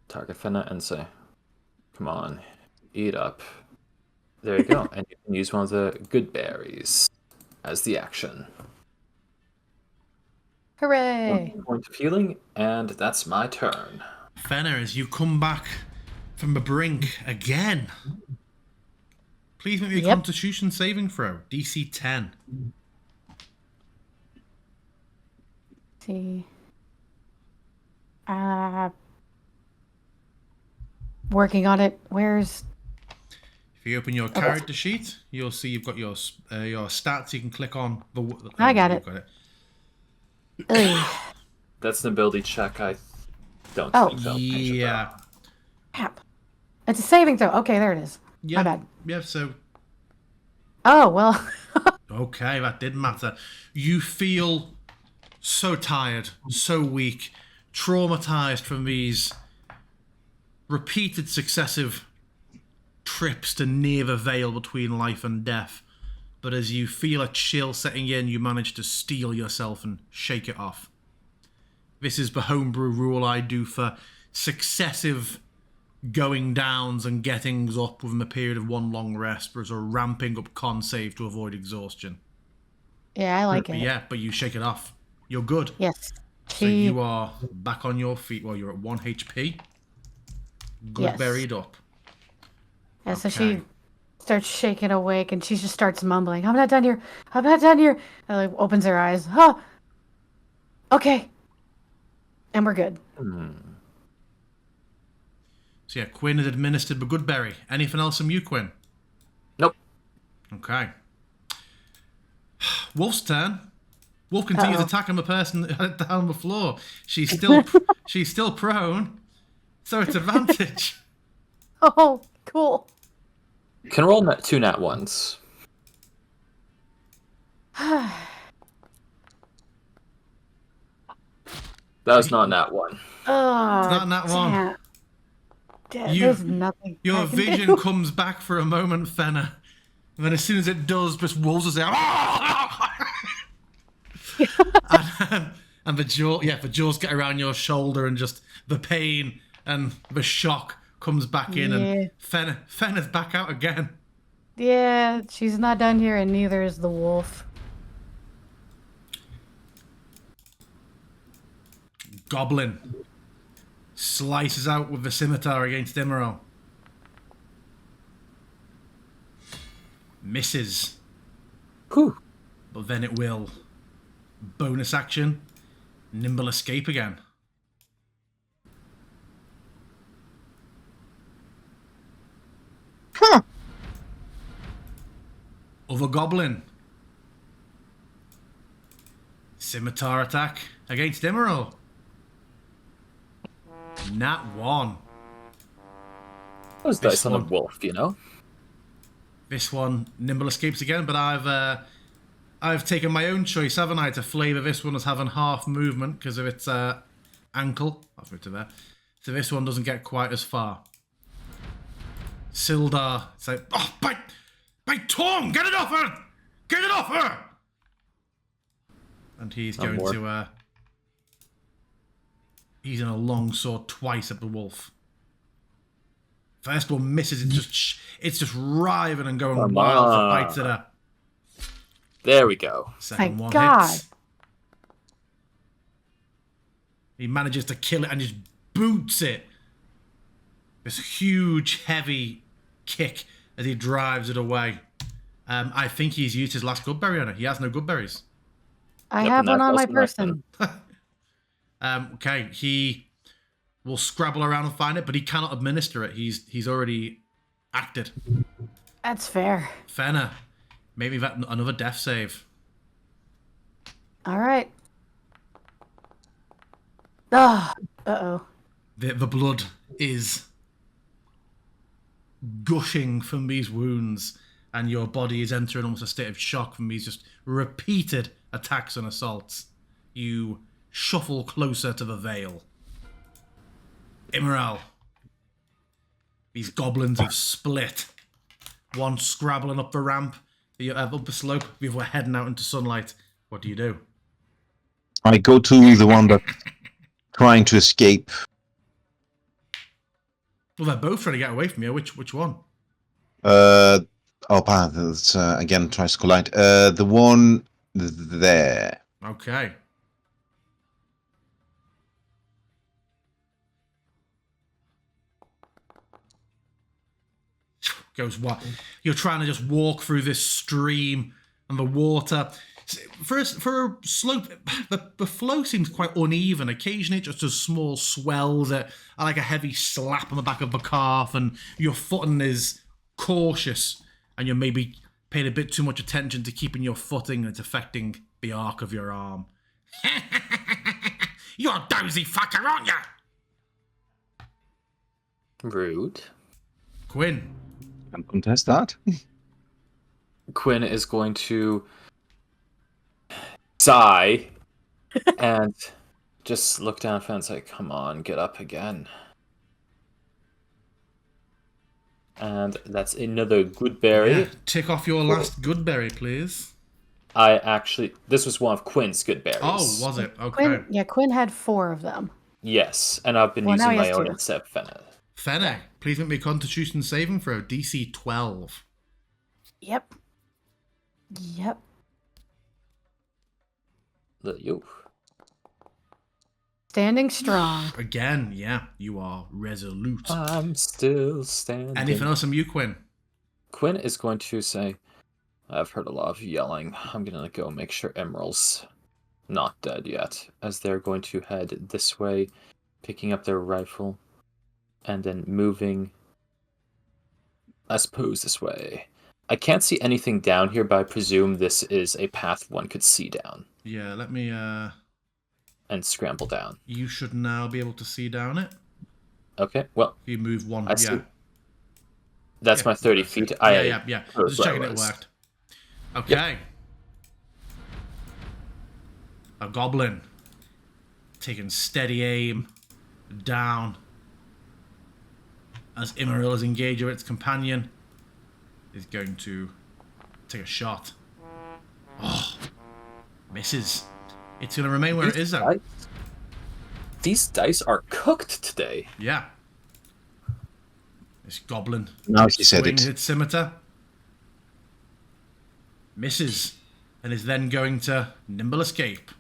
target Fenna, and say, "Come on, eat up." There you go, and you can use one of the good berries as the action. Hooray! 1 point of healing, and that's my turn. Fenna, as you come back from the brink again, please make me a Yep. Constitution saving throw. DC 10. See. Working on it. Where's... If you open your character sheet, you'll see you've got your stats. You can click on the. I got you've it. Got Ugh. That's an ability check. I don't Oh. think so. Yeah. Crap. It's a saving throw. Okay, there it is. Yeah. My bad. Yeah. So. Oh, well. Okay, that didn't matter. You feel so tired, so weak, traumatized from these repeated successive trips to near the veil between life and death. But as you feel a chill setting in, you manage to steel yourself and shake it off. This is the homebrew rule I do for successive going downs and gettings up within the period of one long rest. There's a ramping up con save to avoid exhaustion. Yeah, I like But it. yeah, but you shake it off. You're good. Yes. So you are back on your feet. Well, you're at 1 HP. Good, Yes. buried up. Yeah, so Okay. she starts shaking awake and she just starts mumbling, I'm not done here. I'm not done here. And opens her eyes. Oh, okay. And we're good. So yeah, Quinn had administered the good berry. Anything else from you, Quinn? Nope. Okay. Wolf's turn. Wolf continues attacking the person down on the floor. She's still prone. So it's advantage. Oh, cool. Can roll 2 nat ones. That was not nat 1. Oh, It's not that one. There's nothing. Your I can vision do. comes back for a moment, Fenna. And then as soon as it does, just wolves will say, and the jaws get around your shoulder, and just the pain and the shock comes back in, and Fenna's back out again. Yeah, she's not done here, and neither is the wolf. Goblin slices out with the scimitar against Immoral. Misses. Whew. But then it will. Bonus action. Nimble escape again. Huh. Other goblin. Scimitar attack against Immoral. Nat 1. Those This dice on a one. wolf, you know? This one, nimble escapes again, but I've taken my own choice, haven't I, to flavour this one as having half movement because of its ankle. I've moved to there. So this one doesn't get quite as far. Sildar, it's like, oh, by tongue, get it off her! Get it off her! And he's going to, he's in a long sword twice at the wolf. First one misses, it's just writhing and going wild for bites at her. There we go. Second one God. hits. He manages to kill it and just boots it. This huge, heavy kick as he drives it away. I think he's used his last good berry on it. He has no good berries. I Yep, have and one that's on my also not person. Okay, he will scrabble around and find it, but he cannot administer it. He's already acted. That's fair. Fenna, maybe that another death save. All right. Oh, uh-oh. The blood is gushing from these wounds, and your body is entering almost a state of shock from these just repeated attacks and assaults. You shuffle closer to the veil. Immoral. These goblins have split. One scrabbling up the ramp, the up the slope, the other heading out into sunlight. What do you do? I go to the one that's trying to escape. Well, they're both trying to get away from you. Which one? It's, again, tries to collide. The one there. Okay. Goes what? You're trying to just walk through this stream and the water. For a slope, the flow seems quite uneven. Occasionally, it just does small swells at like a heavy slap on the back of the calf, and your footing is cautious, and you're maybe paying a bit too much attention to keeping your footing, and it's affecting the arc of your arm. You're a dozy fucker, aren't you? Rude. Quinn. Can't contest that. Quinn is going to sigh and just look down and say, come on, get up again. And that's another good berry. Yeah, tick off your last good berry, please. This was one of Quinn's good berries. Oh, was it? Okay. Quinn had 4 of them. Yes, and I've been Well, now using he my has own 2. instead of Fenna. Fenna, please make me a Constitution saving throw. DC 12. Yep. You. Standing strong. Again, yeah, you are resolute. I'm still standing. Anything else from you, Quinn? Quinn is going to say, I've heard a lot of yelling. I'm going to go make sure Emerald's not dead yet, as they're going to head this way, picking up their rifle, and then moving, I suppose, this way. I can't see anything down here, but I presume this is a path one could see down. Yeah, let me, and scramble down. You should now be able to see down it. Okay, well, If you move one, I see. That's my 30 feet. Yeah. Just checking it worked. Okay. Yep. A goblin taking steady aim down as Immoral is engaged with its companion. Is going to take a shot. Oh, misses. It's going to remain where it is, though. These dice are cooked today. Yeah. This goblin Now he said swings it. its scimitar. Misses. And is then going to nimble escape.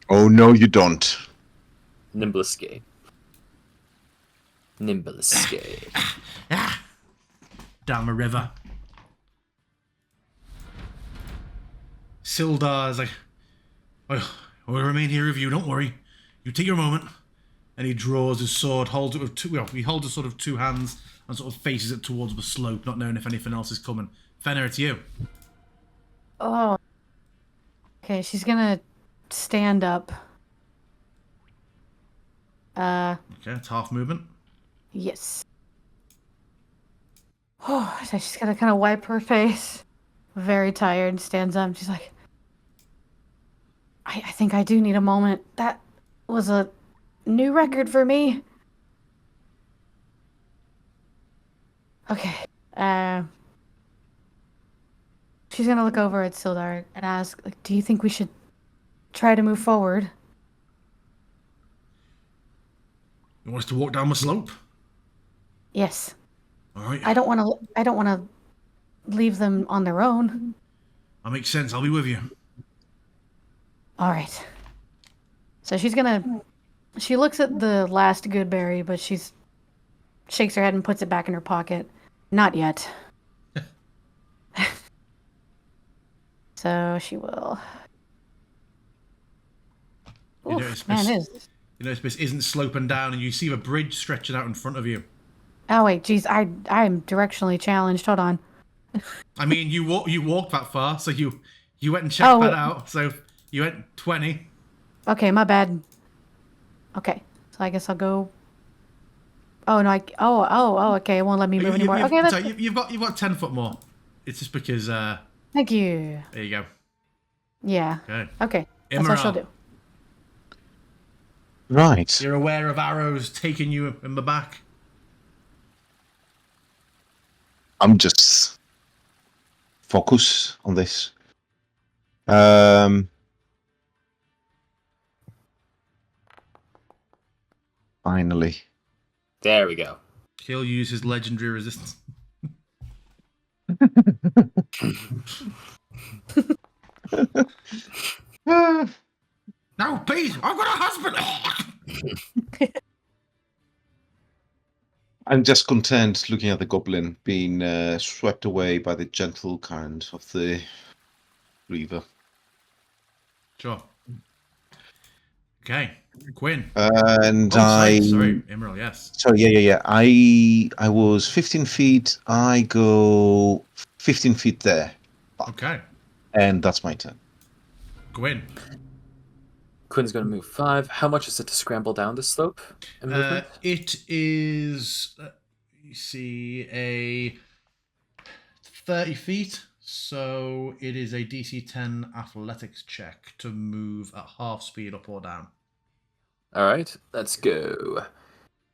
Oh, no, you don't. Nimble escape. Nimble escape. Down the river. Sildar is like, I will remain here with you, don't worry. You take your moment. And he draws his sword, holds it with he holds it sort of 2 hands and sort of faces it towards the slope, not knowing if anything else is coming. Fenna, it's you. Oh. Okay, she's gonna stand up. Okay, it's half movement. Yes. Oh, so she's gonna kind of wipe her face. Very tired, stands up. She's like, I think I do need a moment. That was a new record for me. Okay. She's gonna look over at Sildar and ask, like, do you think we should try to move forward? You want us to walk down the slope? Yes. All right. I don't want to leave them on their own. That makes sense. I'll be with you. All right. So she looks at the last good berry, but she's shakes her head and puts it back in her pocket. Not yet. So she will. You Oof, notice man, this, is. you notice this isn't sloping down, and you see the bridge stretching out in front of you. Oh wait, geez, I'm directionally challenged. Hold on. I mean, you walked that far, so you went and checked that out. So you went 20. Okay, my bad. Okay, so I guess I'll go. Oh no! Okay, it won't let me move anymore. Okay, that's. So you've got 10 foot more. It's just because. Thank you. There you go. Yeah. Okay. That's what she'll do. Right. You're aware of arrows taking you in the back. I'm just focus on this. Finally. There we go. He'll use his legendary resistance. No, please! I've got a husband! I'm just content looking at the goblin being swept away by the gentle current of the river. Sure. Okay. Quinn. And sorry, Emerald, yes. Sorry, yeah. I was 15 feet. I go 15 feet there. Okay. And that's my turn. Gwyn. Quinn's going to move 5. How much is it to scramble down this slope? In movement? It is, you see, a 30 feet. So it is a DC 10 athletics check to move at half speed up or down. All right, let's go.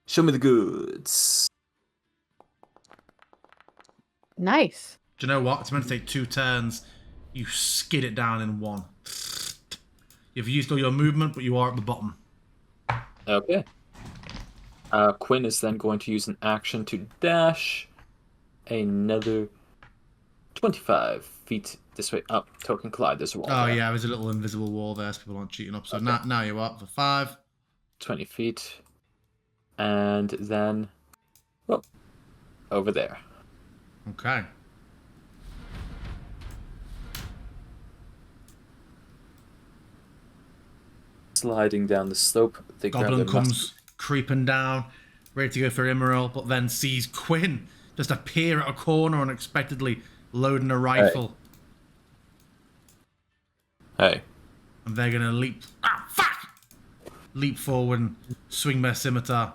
Show me the goods. Nice. Do you know what? It's meant to take 2 turns. You skid it down in 1. You've used all your movement, but you are at the bottom. Okay. Quinn is then going to use an action to dash another 25 feet this way up. Token collide. There's a wall. Oh, there. yeah, there's a little invisible wall there so people aren't cheating up. So now you're up for 5. 20 feet. And then, well, over there. Okay. Sliding down the slope. The Goblin comes creeping down, ready to go for Immoral, but then sees Quinn just appear at a corner unexpectedly, loading a rifle. Hey. And they're gonna leap. Ah, fuck! Leap forward and swing their scimitar.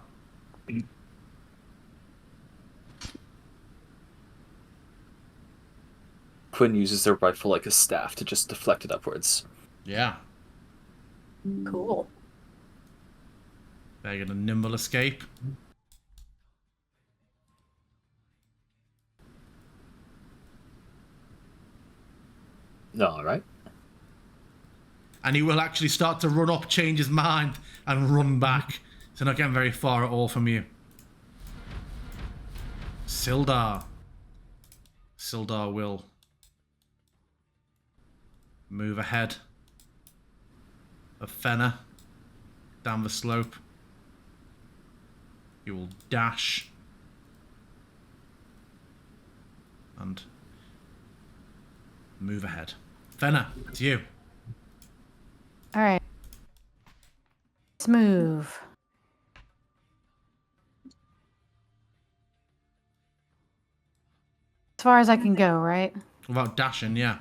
Quinn uses their rifle like a staff to just deflect it upwards. Yeah. Cool. They're gonna nimble escape. All right. And he will actually start to run up, change his mind, and run back. So not getting very far at all from you. Sildar. Sildar will move ahead of Fenna down the slope. He will dash and move ahead. Fenna, it's you. All right. Let's move. As far as I can go, right? Without dashing, yeah.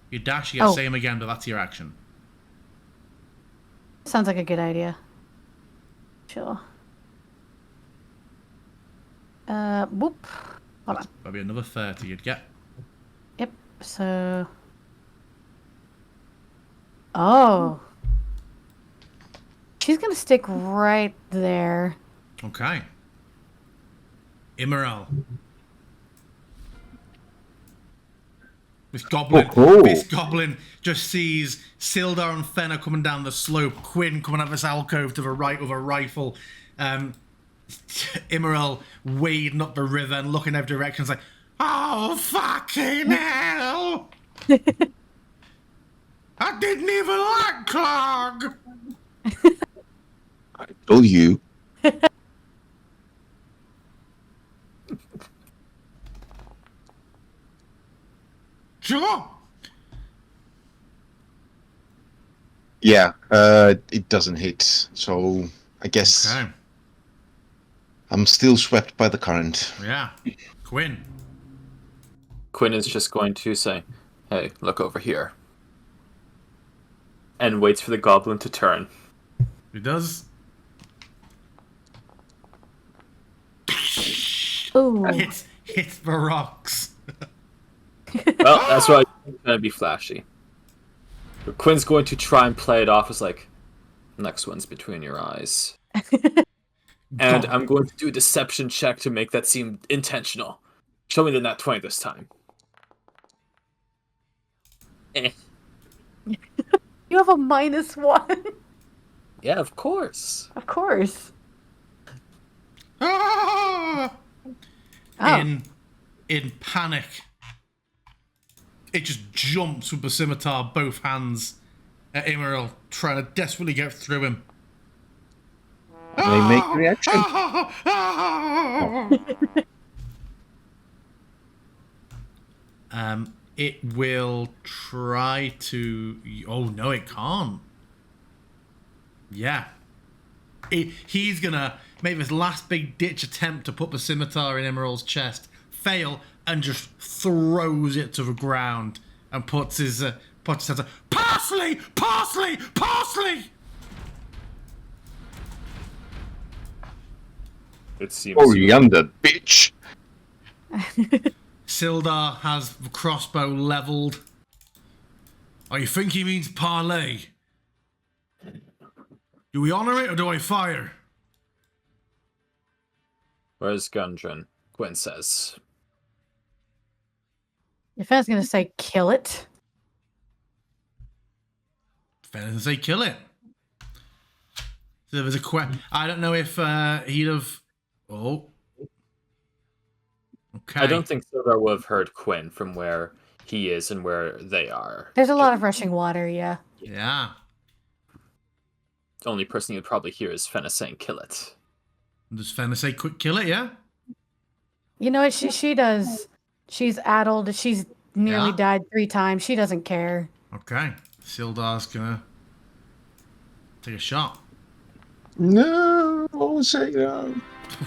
You dash, you get same again, but that's your action. Sounds like a good idea. Sure. Whoop. Hold on. Maybe another 30 you'd get. Yep. So. Oh. She's gonna stick right there. Okay. Immoral. This goblin just sees Sildar and Fenna coming down the slope, Quinn coming out of this alcove to the right with a rifle, Immoral wading up the river and looking every direction, like, oh, fucking hell! I didn't even like Clog! I told you. Sure! Yeah, it doesn't hit. So I guess Okay. I'm still swept by the current. Yeah. Quinn. Quinn is just going to say, "Hey, look over here," and waits for the goblin to turn. He does. Ooh. Hits the rocks. Well, that's why it's gonna be flashy. But Quinn's going to try and play it off as like, next one's between your eyes. And I'm going to do a deception check to make that seem intentional. Show me the nat 20 this time. Eh. You have a -1. Yeah, of course. Of course. Ah! Oh. In panic, it just jumps with the scimitar, both hands, at Immoral, trying to desperately get through him. Can I make a reaction? It will try to. Oh no, it can't. Yeah, he's gonna make this last big ditch attempt to put the scimitar in Emerald's chest, fail, and just throws it to the ground and puts his hands up. Parsley, parsley, parsley. It seems. Coriander, bitch! Sildar has the crossbow leveled. Oh, you think he means parlay? Do we honor it or do I fire? Where's Gundren? Quinn says. If I was gonna say kill it. Better than say kill it. So there was a I don't know if he'd have. Oh. Okay. I don't think Sildar would have heard Quinn from where he is and where they are. There's a lot of rushing water, yeah. Yeah. The only person you'd probably hear is Fenna saying kill it. Does Fenna say quick kill it, yeah? You know what she does? She's addled. She's nearly Yeah. died 3 times. She doesn't care. Okay. Sildar's gonna take a shot. No, I won't say no.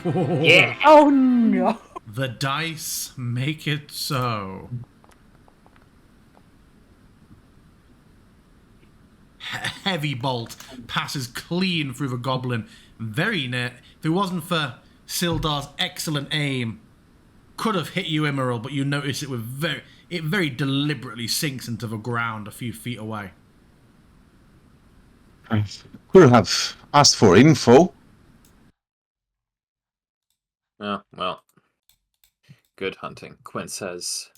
Yeah. Oh no. The dice make it so. Heavy bolt passes clean through the goblin. Very near. If it wasn't for Sildar's excellent aim, could have hit you, Emerald, but you notice it very deliberately sinks into the ground a few feet away. I could have asked for info. Oh, well. Good hunting, Quinn says.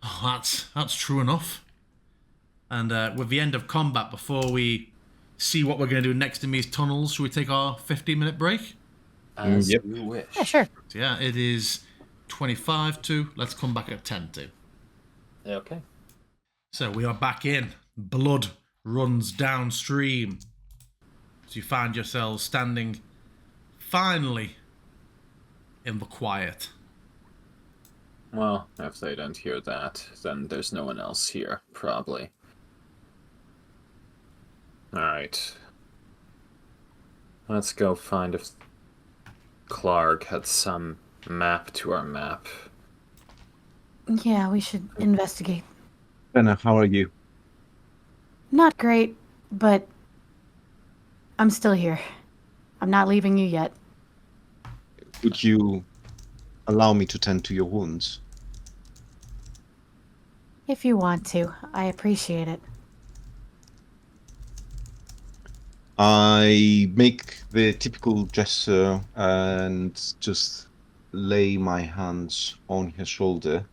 Oh, that's true enough. And with the end of combat, before we see what we're going to do next in these tunnels, should we take our 15-minute break? As Yep. you wish. Yeah, sure. So yeah, it is 25 to. Let's come back at 10 to. Okay. So we are back in. Blood runs downstream. So you find yourselves standing finally in the quiet. Well, if they don't hear that, then there's no one else here, probably. Alright. Let's go find if Clark had some map to our map. Yeah, we should investigate. Benna, how are you? Not great, but I'm still here. I'm not leaving you yet. Would you allow me to tend to your wounds? If you want to, I appreciate it. I make the typical gesture and just lay my hands on his shoulder.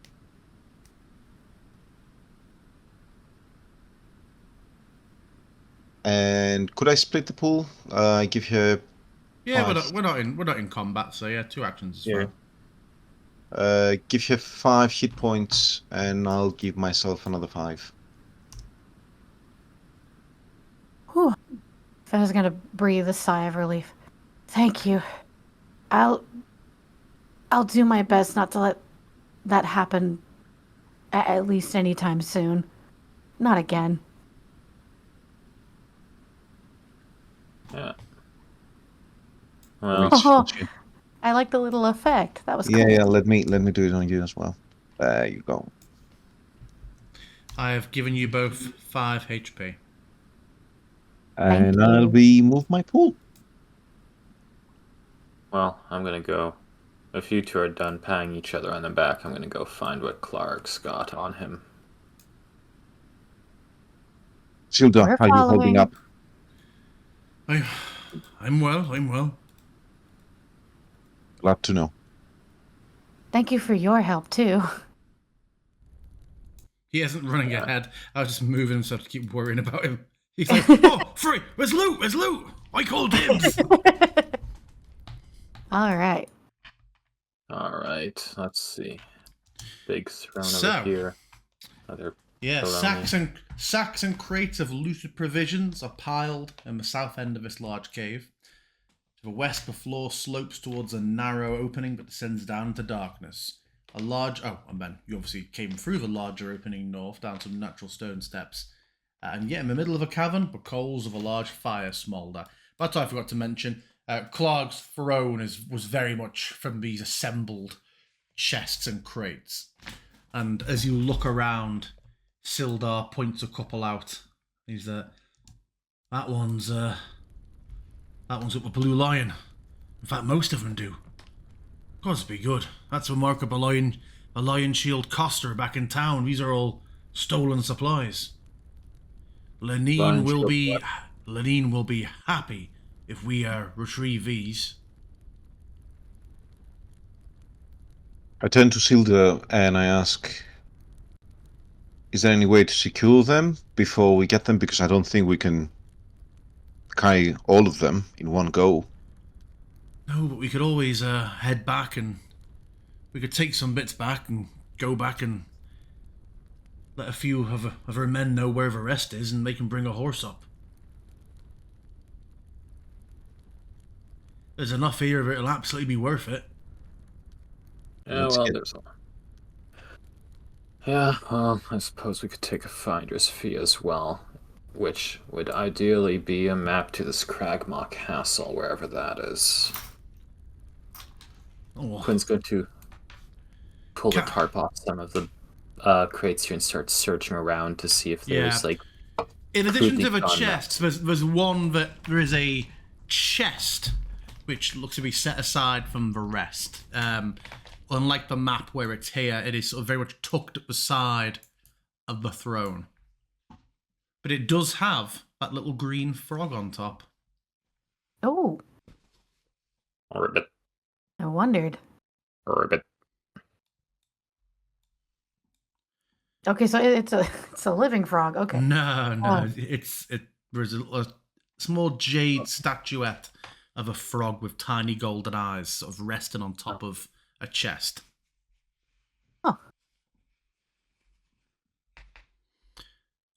And could I split the pool? I give her Yeah, five. we're not in combat, so yeah, 2 actions is Yeah. fine. Give her 5 hit points, and I'll give myself another 5. Whew. Fenna's gonna breathe a sigh of relief. Thank you. I'll do my best not to let that happen at least anytime soon. Not again. Yeah. Let Well, me Oh, change it. I like the little effect. That was Yeah, cool. yeah. Let me do it on you as well. There you go. I have given you both 5 HP. And you. I'll remove my pool. well, I'm gonna go. If you two are done patting each other on the back, I'm gonna go find what Clark's got on him. Shilda, We're how are you holding following. up? I'm well. I'm well. Glad to know. Thank you for your help too. He isn't running ahead. I was just moving him so to keep worrying about him. He's like, oh, free! Where's loot? Where's loot? I call dibs! All right. All right, let's see. Big throne So, over here. Other yeah, baloney. sacks and crates of looted provisions are piled in the south end of this large cave. To the west, the floor slopes towards a narrow opening but descends down into darkness. And then you obviously came through the larger opening north down some natural stone steps. And yet, in the middle of a cavern, the coals of a large fire smoulder. But I forgot to mention, Clark's throne was very much from these assembled chests and crates. And as you look around, Sildar points a couple out. He's that one's got the blue lion. In fact, most of them do. Gotta be good. That's the mark of a lion shield Coster back in town. These are all stolen supplies. Lion shield Lenine will be happy if we retrieve these. I turn to Shilda and I ask, is there any way to secure them before we get them? Because I don't think we can carry all of them in one go. No, but we could always head back and we could take some bits back and go back and let a few of our men know where the rest is and they can bring a horse up. There's enough here that it'll absolutely be worth it. Yeah, Let's well, get- there's a. Yeah, well, I suppose we could take a finder's fee as well, which would ideally be a map to this Cragmaw Castle, wherever that is. Oh, Quinn's going to pull the Ca- tarp off some of the crates here and start searching around to see if there's Yeah. like. in addition to the crudely done chests, there's one that there is a chest which looks to be set aside from the rest. Unlike the map where it's here, it is sort of very much tucked at the side of the throne. But it does have that little green frog on top. Oh, Ribbit, I wondered. ribbit. Okay, so it's a living frog. Okay. No, Oh. there's a small jade statuette of a frog with tiny golden eyes sort of resting on top of a chest. Huh.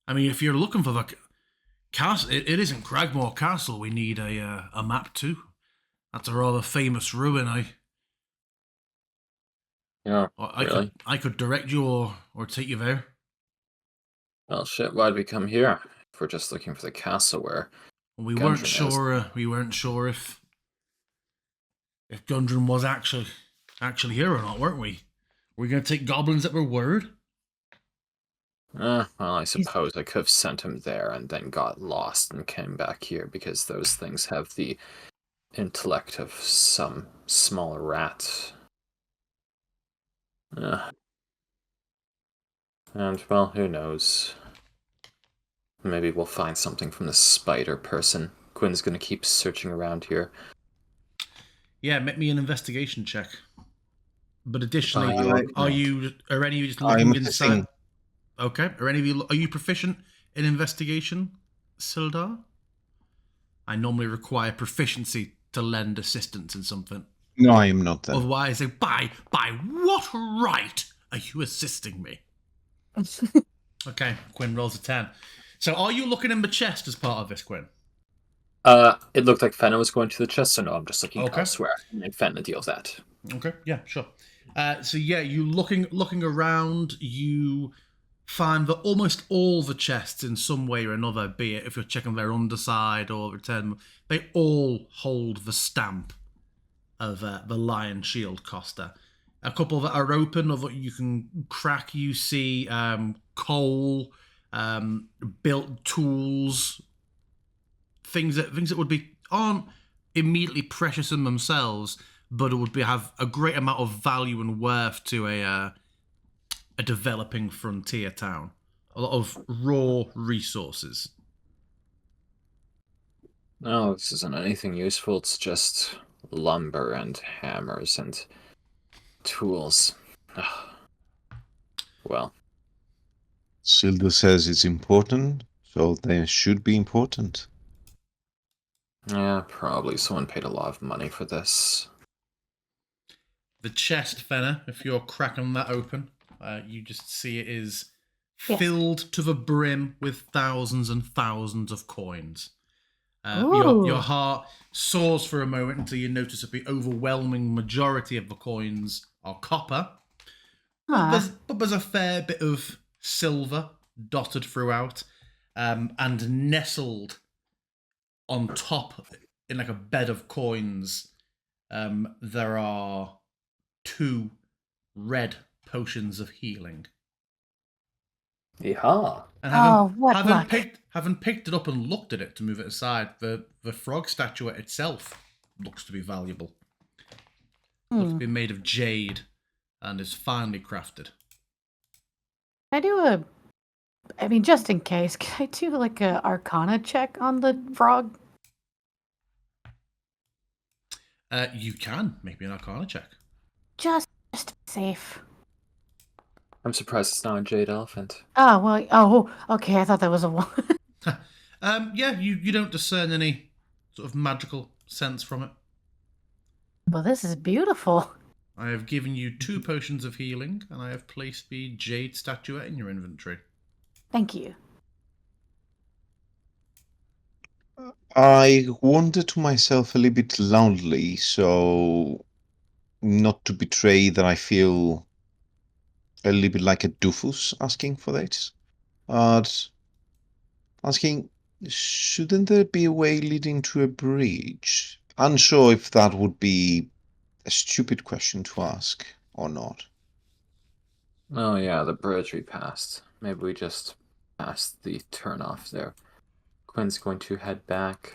I mean, if you're looking for the castle, it isn't Cragmore Castle. We need a map to. That's a rather famous ruin. Yeah, really? I could direct you or take you there. Well, shit, why'd we come here? If we're just looking for the castle where We Gundren weren't is. sure. We weren't sure if Gundren was actually here or not, weren't we? Were we going to take goblins at their word? Well, I suppose I could have sent him there and then got lost and came back here because those things have the intellect of some small rat. And, well, who knows? Maybe we'll find something from the spider person. Quinn's gonna keep searching around here. Yeah, make me an investigation check. But additionally, Are are any of you just I'm looking inside? assessing. Okay. Are you proficient in investigation, Sildar? I normally require proficiency to lend assistance in something. No, I am not then. Otherwise, by what right are you assisting me? Okay, Quinn rolls a 10. So are you looking in the chest as part of this, Quinn? It looked like Fenna was going to the chest, so no, I'm just looking Okay. elsewhere. And Fenna deal with that. Okay, yeah, sure. So yeah, you looking around, you find that almost all the chests in some way or another, be it if you're checking their underside or return, they all hold the stamp of the Lion Shield Costa. A couple that are open or that you can crack, you see coal, built tools, things that would be aren't immediately precious in themselves, but it would have a great amount of value and worth to a developing frontier town. A lot of raw resources. No, this isn't anything useful. It's just lumber and hammers and tools. Well, Silda says it's important, so they should be important. yeah, probably someone paid a lot of money for this. The chest, Fenner, if you're cracking that open, you just see it is Yes. filled to the brim with thousands and thousands of coins. Ooh. Your heart soars for a moment until you notice that the overwhelming majority of the coins are copper. But there's a fair bit of silver dotted throughout, and nestled on top in like a bed of coins, there are 2 red potions of healing. Yeehaw. And what luck. haven't picked it up and looked at it to move it aside, the frog statuette itself looks to be valuable. Looks to be made of jade and is finely crafted. Just in case, can I do like a Arcana check on the frog? You can make me an Arcana check. Just safe. I'm surprised it's not a jade elephant. Oh, well, oh, okay, I thought that was a 1. Yeah, you don't discern any sort of magical sense from it. Well, this is beautiful. I have given you 2 potions of healing, and I have placed the jade statuette in your inventory. Thank you. I wonder to myself a little bit loudly, so not to betray that I feel a little bit like a doofus asking for this. But asking, shouldn't there be a way leading to a bridge? Unsure if that would be a stupid question to ask or not. Oh yeah, the bridge we passed. Maybe we just passed the turnoff there. Quinn's going to head back.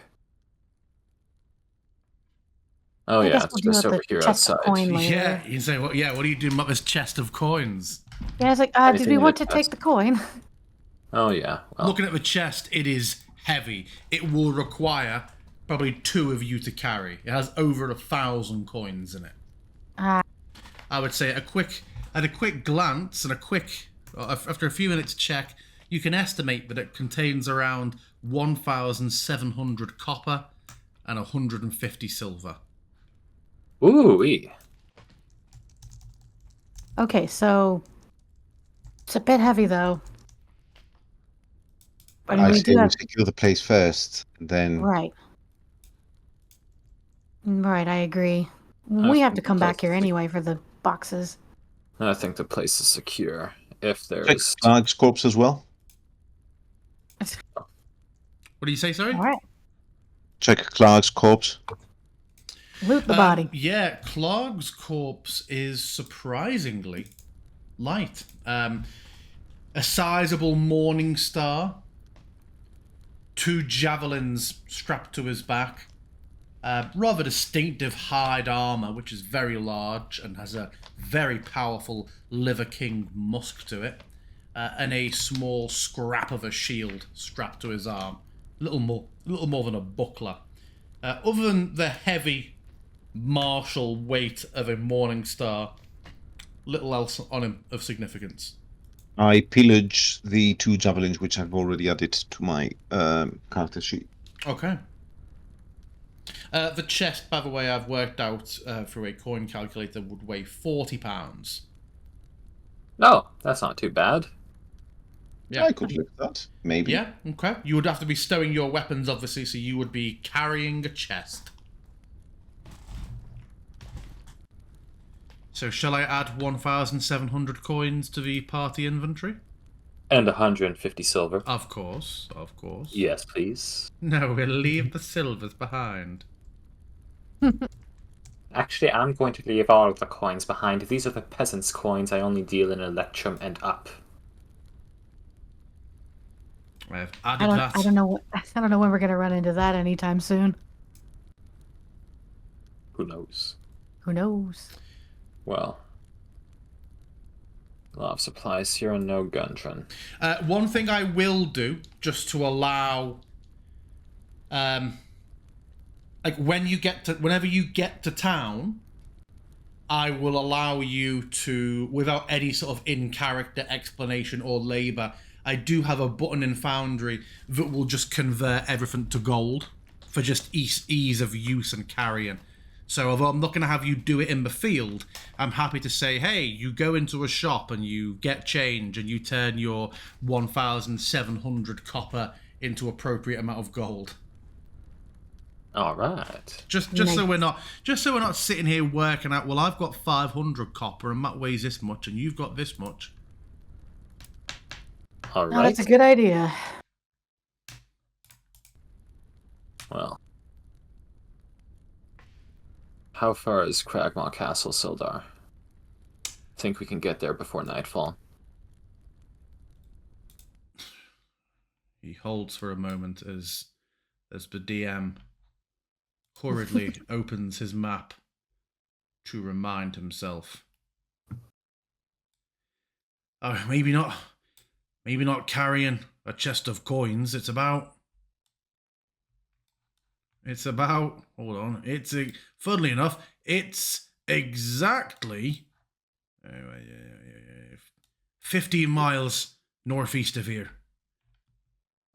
Oh I yeah, guess it's we'll do just it over the here chest of outside. coin later. Yeah, you say, what are you doing about this chest of coins? Yeah, I was like, did Anything we in want the to take chest? the coin? Oh yeah, well, Looking at the chest, it is heavy. It will require probably 2 of you to carry. It has over 1,000 coins in it. I would say at a quick glance and after a few minutes check, you can estimate that it contains around 1,700 copper and 150 silver. ooh-wee. Okay, so it's a bit heavy though. But I we say do we have secure the place first, then right. Right, I agree. We have to come back here anyway for the boxes. I think the place is secure. If check there's Clark's corpse as well. What do you say, sorry? All right, Check Clark's corpse. loot the body. Yeah, Clog's corpse is surprisingly light. A sizable morning star, 2 javelins strapped to his back, rather distinctive hide armor, which is very large and has a very powerful Liver King musk to it, and a small scrap of a shield strapped to his arm, a little more than a buckler. Other than the heavy martial weight of a morning star, little else on him of significance. I pillage the 2 javelins which I've already added to my character sheet. Okay. The chest, by the way, I've worked out through a coin calculator, would weigh 40 pounds. No, that's not too bad. Yeah. I could live with that, maybe. Yeah, okay. You would have to be stowing your weapons, obviously, so you would be carrying a chest. So shall I add 1,700 coins to the party inventory? And 150 silver. Of course, of course. Yes, please. No, we'll leave the silvers behind. Actually, I'm going to leave all of the coins behind. These are the peasants' coins. I only deal in Electrum and up. I've added that. I don't know when we're gonna run into that anytime soon. Who knows? Who knows? Well, a lot of supplies here and no Gundren. One thing I will do, just to allow, like whenever you get to town, I will allow you to, without any sort of in-character explanation or labor, I do have a button in Foundry that will just convert everything to gold for just ease of use and carrying. So although I'm not going to have you do it in the field, I'm happy to say, hey, you go into a shop and you get change and you turn your 1,700 copper into appropriate amount of gold. All right. Just so we're not sitting here working out, well, I've got 500 copper and that weighs this much and you've got this much. All Oh, right. that's a good idea. Well, how far is Cragmaw Castle, Sildar? Think we can get there before nightfall? He holds for a moment as the DM hurriedly opens his map to remind himself. Oh, maybe not carrying a chest of coins. It's about, hold on, funnily enough, it's exactly 15 miles northeast of here.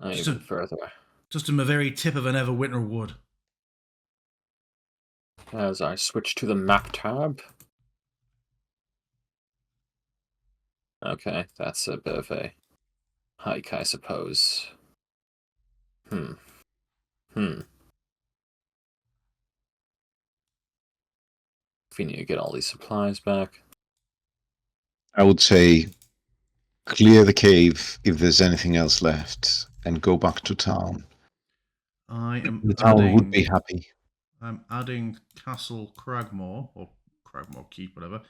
Even further. Just in the very tip of an Everwinter wood. As I switch to the map tab. Okay, that's a bit of a hike, I suppose. If we need to get all these supplies back. I would say clear the cave if there's anything else left and go back to town. The town would be happy. I'm adding Castle Cragmore, or Cragmore Keep, whatever,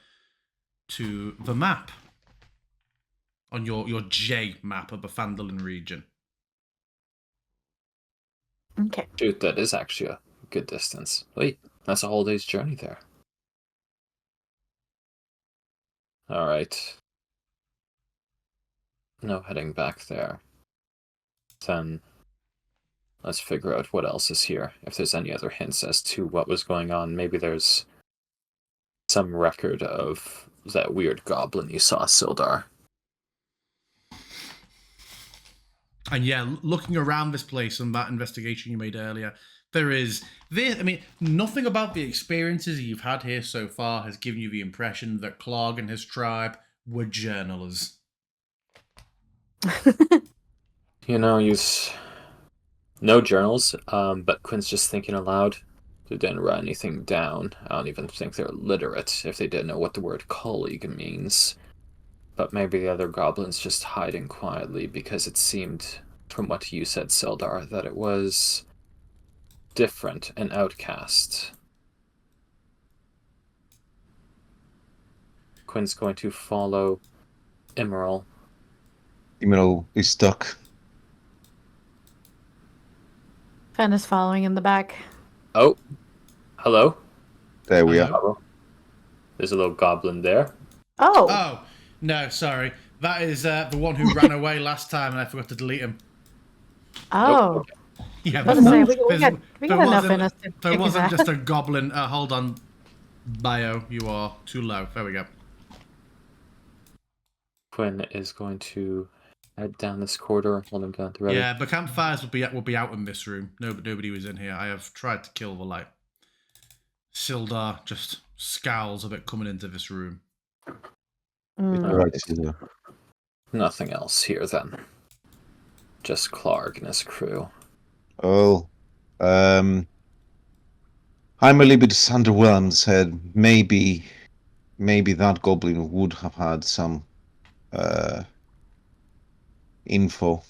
to the map. On your J map of the Phandelver region. Okay. Dude, that is actually a good distance. Wait, that's a whole day's journey there. Alright. No heading back there. Then let's figure out what else is here. If there's any other hints as to what was going on. Maybe there's some record of that weird goblin you saw, Sildar. And yeah, looking around this place and that investigation you made earlier, there is this. I mean, nothing about the experiences you've had here so far has given you the impression that Clark and his tribe were journalers. You know, no journals, but Quinn's just thinking aloud. They didn't write anything down. I don't even think they're literate if they didn't know what the word colleague means. But maybe the other goblins just hiding quietly because it seemed, from what you said, Sildar, that it was different and outcast. Quinn's going to follow Emerald. Emerald is stuck. Fen is following in the back. Oh, Hello? There we are. Hello? Hello? There's a little goblin there. Oh, Oh, no, sorry. That is the one who ran away last time and I forgot to delete him. oh. Okay. Yeah, I was gonna say, we got there enough in us to there kick his wasn't ass. just a goblin. Hold on, Bio, you are too low. There we go. Quinn is going to head down this corridor, holding gun to ready. Yeah, the campfires will be out in this room. Nobody was in here. I have tried to kill the light. Sildar just scowls a bit coming into this room. Mm. Right, Caesar. Nothing else here then. Just Clark and his crew. Oh, I'm a little bit underwhelmed. Said maybe that goblin would have had some info,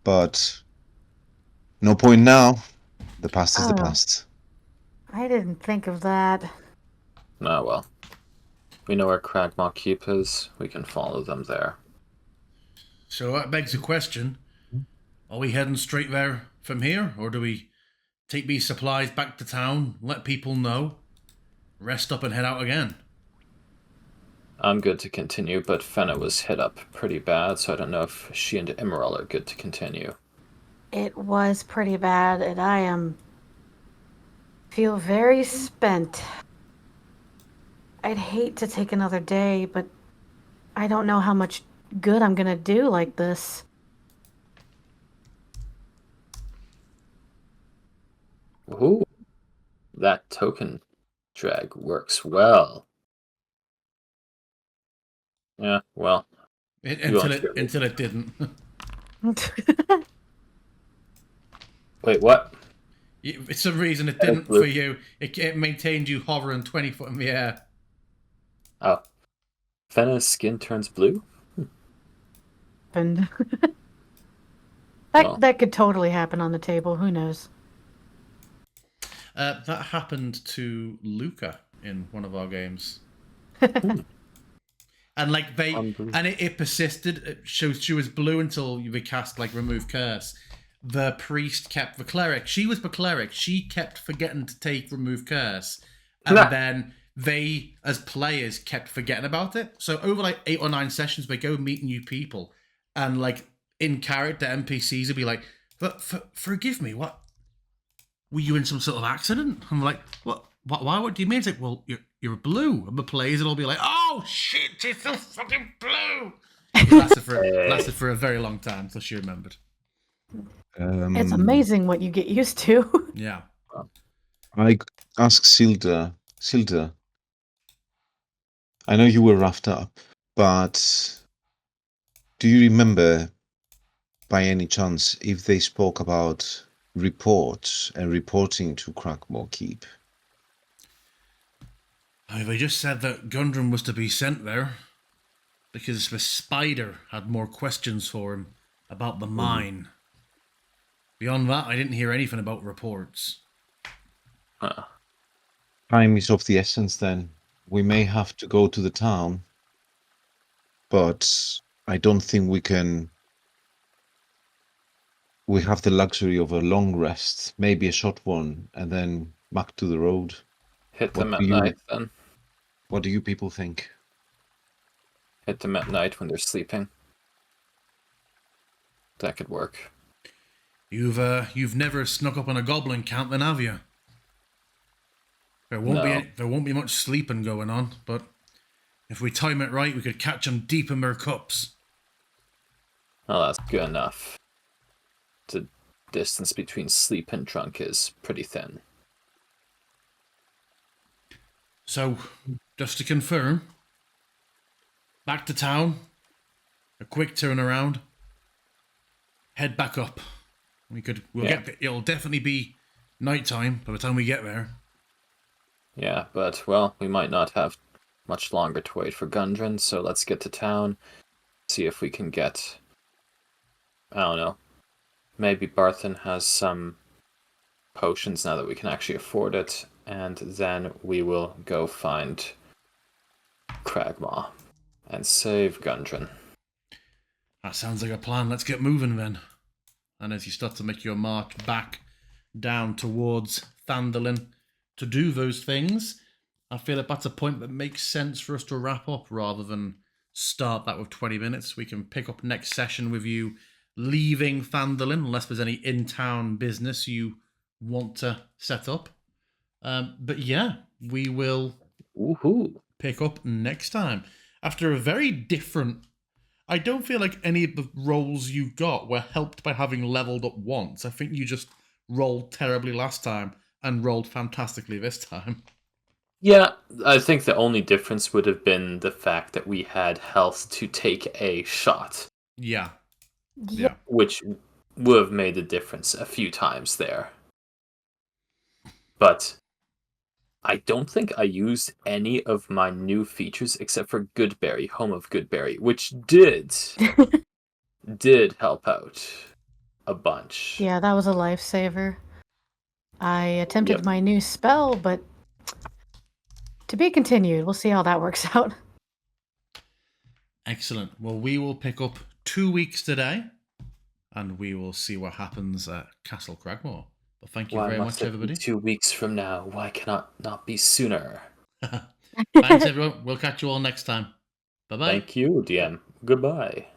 but no point now. The past is the Oh. past. I didn't think of that. Ah, well. We know where Cragmaw Keep is. We can follow them there. So that begs the question: are we heading straight there from here, or do we take these supplies back to town, let people know, rest up, and head out again? I'm good to continue, but Fenna was hit up pretty bad, so I don't know if she and Emerald are good to continue. It was pretty bad, and I feel very spent. I'd hate to take another day, but I don't know how much good I'm gonna do like this. Ooh, that token drag works well. Yeah, well, Until it didn't. wait, what? It's the reason it didn't for you. It maintained you hovering 20 foot in the air. Oh, Fenna's skin turns blue? And Well. that could totally happen on the table. Who knows? That happened to Luca in one of our games. And like it persisted. She was blue until you cast like remove curse. The priest kept the cleric. She was the cleric. She kept forgetting to take remove curse, and then they, as players, kept forgetting about it. So over like 8 or 9 sessions, they go meet new people, and like in character NPCs would be like, "Forgive me, what? Were you in some sort of accident?" I'm like, "What? Why? What do you mean?" It's like, "Well, you're blue." And the players will be like, "Oh shit, she's so fucking blue." It lasted for a very long time until she remembered. It's amazing what you get used to. Yeah. I asked Silda, I know you were roughed up, but do you remember by any chance if they spoke about reports and reporting to Crackmore Keep? They just said that Gundren was to be sent there because the spider had more questions for him about the mine. Beyond that, I didn't hear anything about reports. Time is of the essence then. We may have to go to the town, but I don't think we have the luxury of a long rest, maybe a short one, and then back to the road. Hit them at night then. What do you people think? Hit them at night when they're sleeping. That could work. You've never snuck up on a goblin camp, then, have you? There won't be much sleeping going on, but if we time it right, we could catch them deep in their cups. Well, that's good enough. The distance between sleep and drunk is pretty thin. So, just to confirm, back to town, a quick turnaround, head back up. It'll definitely be nighttime by the time we get there. Yeah, but, well, we might not have much longer to wait for Gundren, so let's get to town, see if we can get, I don't know, maybe Barthen has some potions now that we can actually afford it, and then we will go find Cragmaw and save Gundren. That sounds like a plan. Let's get moving then. And as you start to make your march back down towards Phandalin, to do those things, I feel like that's a point that makes sense for us to wrap up rather than start that with 20 minutes. We can pick up next session with you leaving Phandalin, unless there's any in-town business you want to set up. But yeah, we will pick up next time. After a very different... I don't feel like any of the rolls you got were helped by having leveled up once. I think you just rolled terribly last time and rolled fantastically this time. Yeah, I think the only difference would have been the fact that we had health to take a shot. Yeah. Yeah. Which would have made the difference a few times there. But I don't think I used any of my new features except for Goodberry, Home of Goodberry, which did help out a bunch. Yeah, that was a lifesaver. I attempted my new spell, but to be continued. We'll see how that works out. Excellent. Well, we will pick up 2 weeks today, and we will see what happens at Castle Cragmore. But thank you very much, everybody. 2 weeks from now. Why cannot not be sooner? Thanks, everyone. We'll catch you all next time. Bye-bye. Thank you, DM. Goodbye.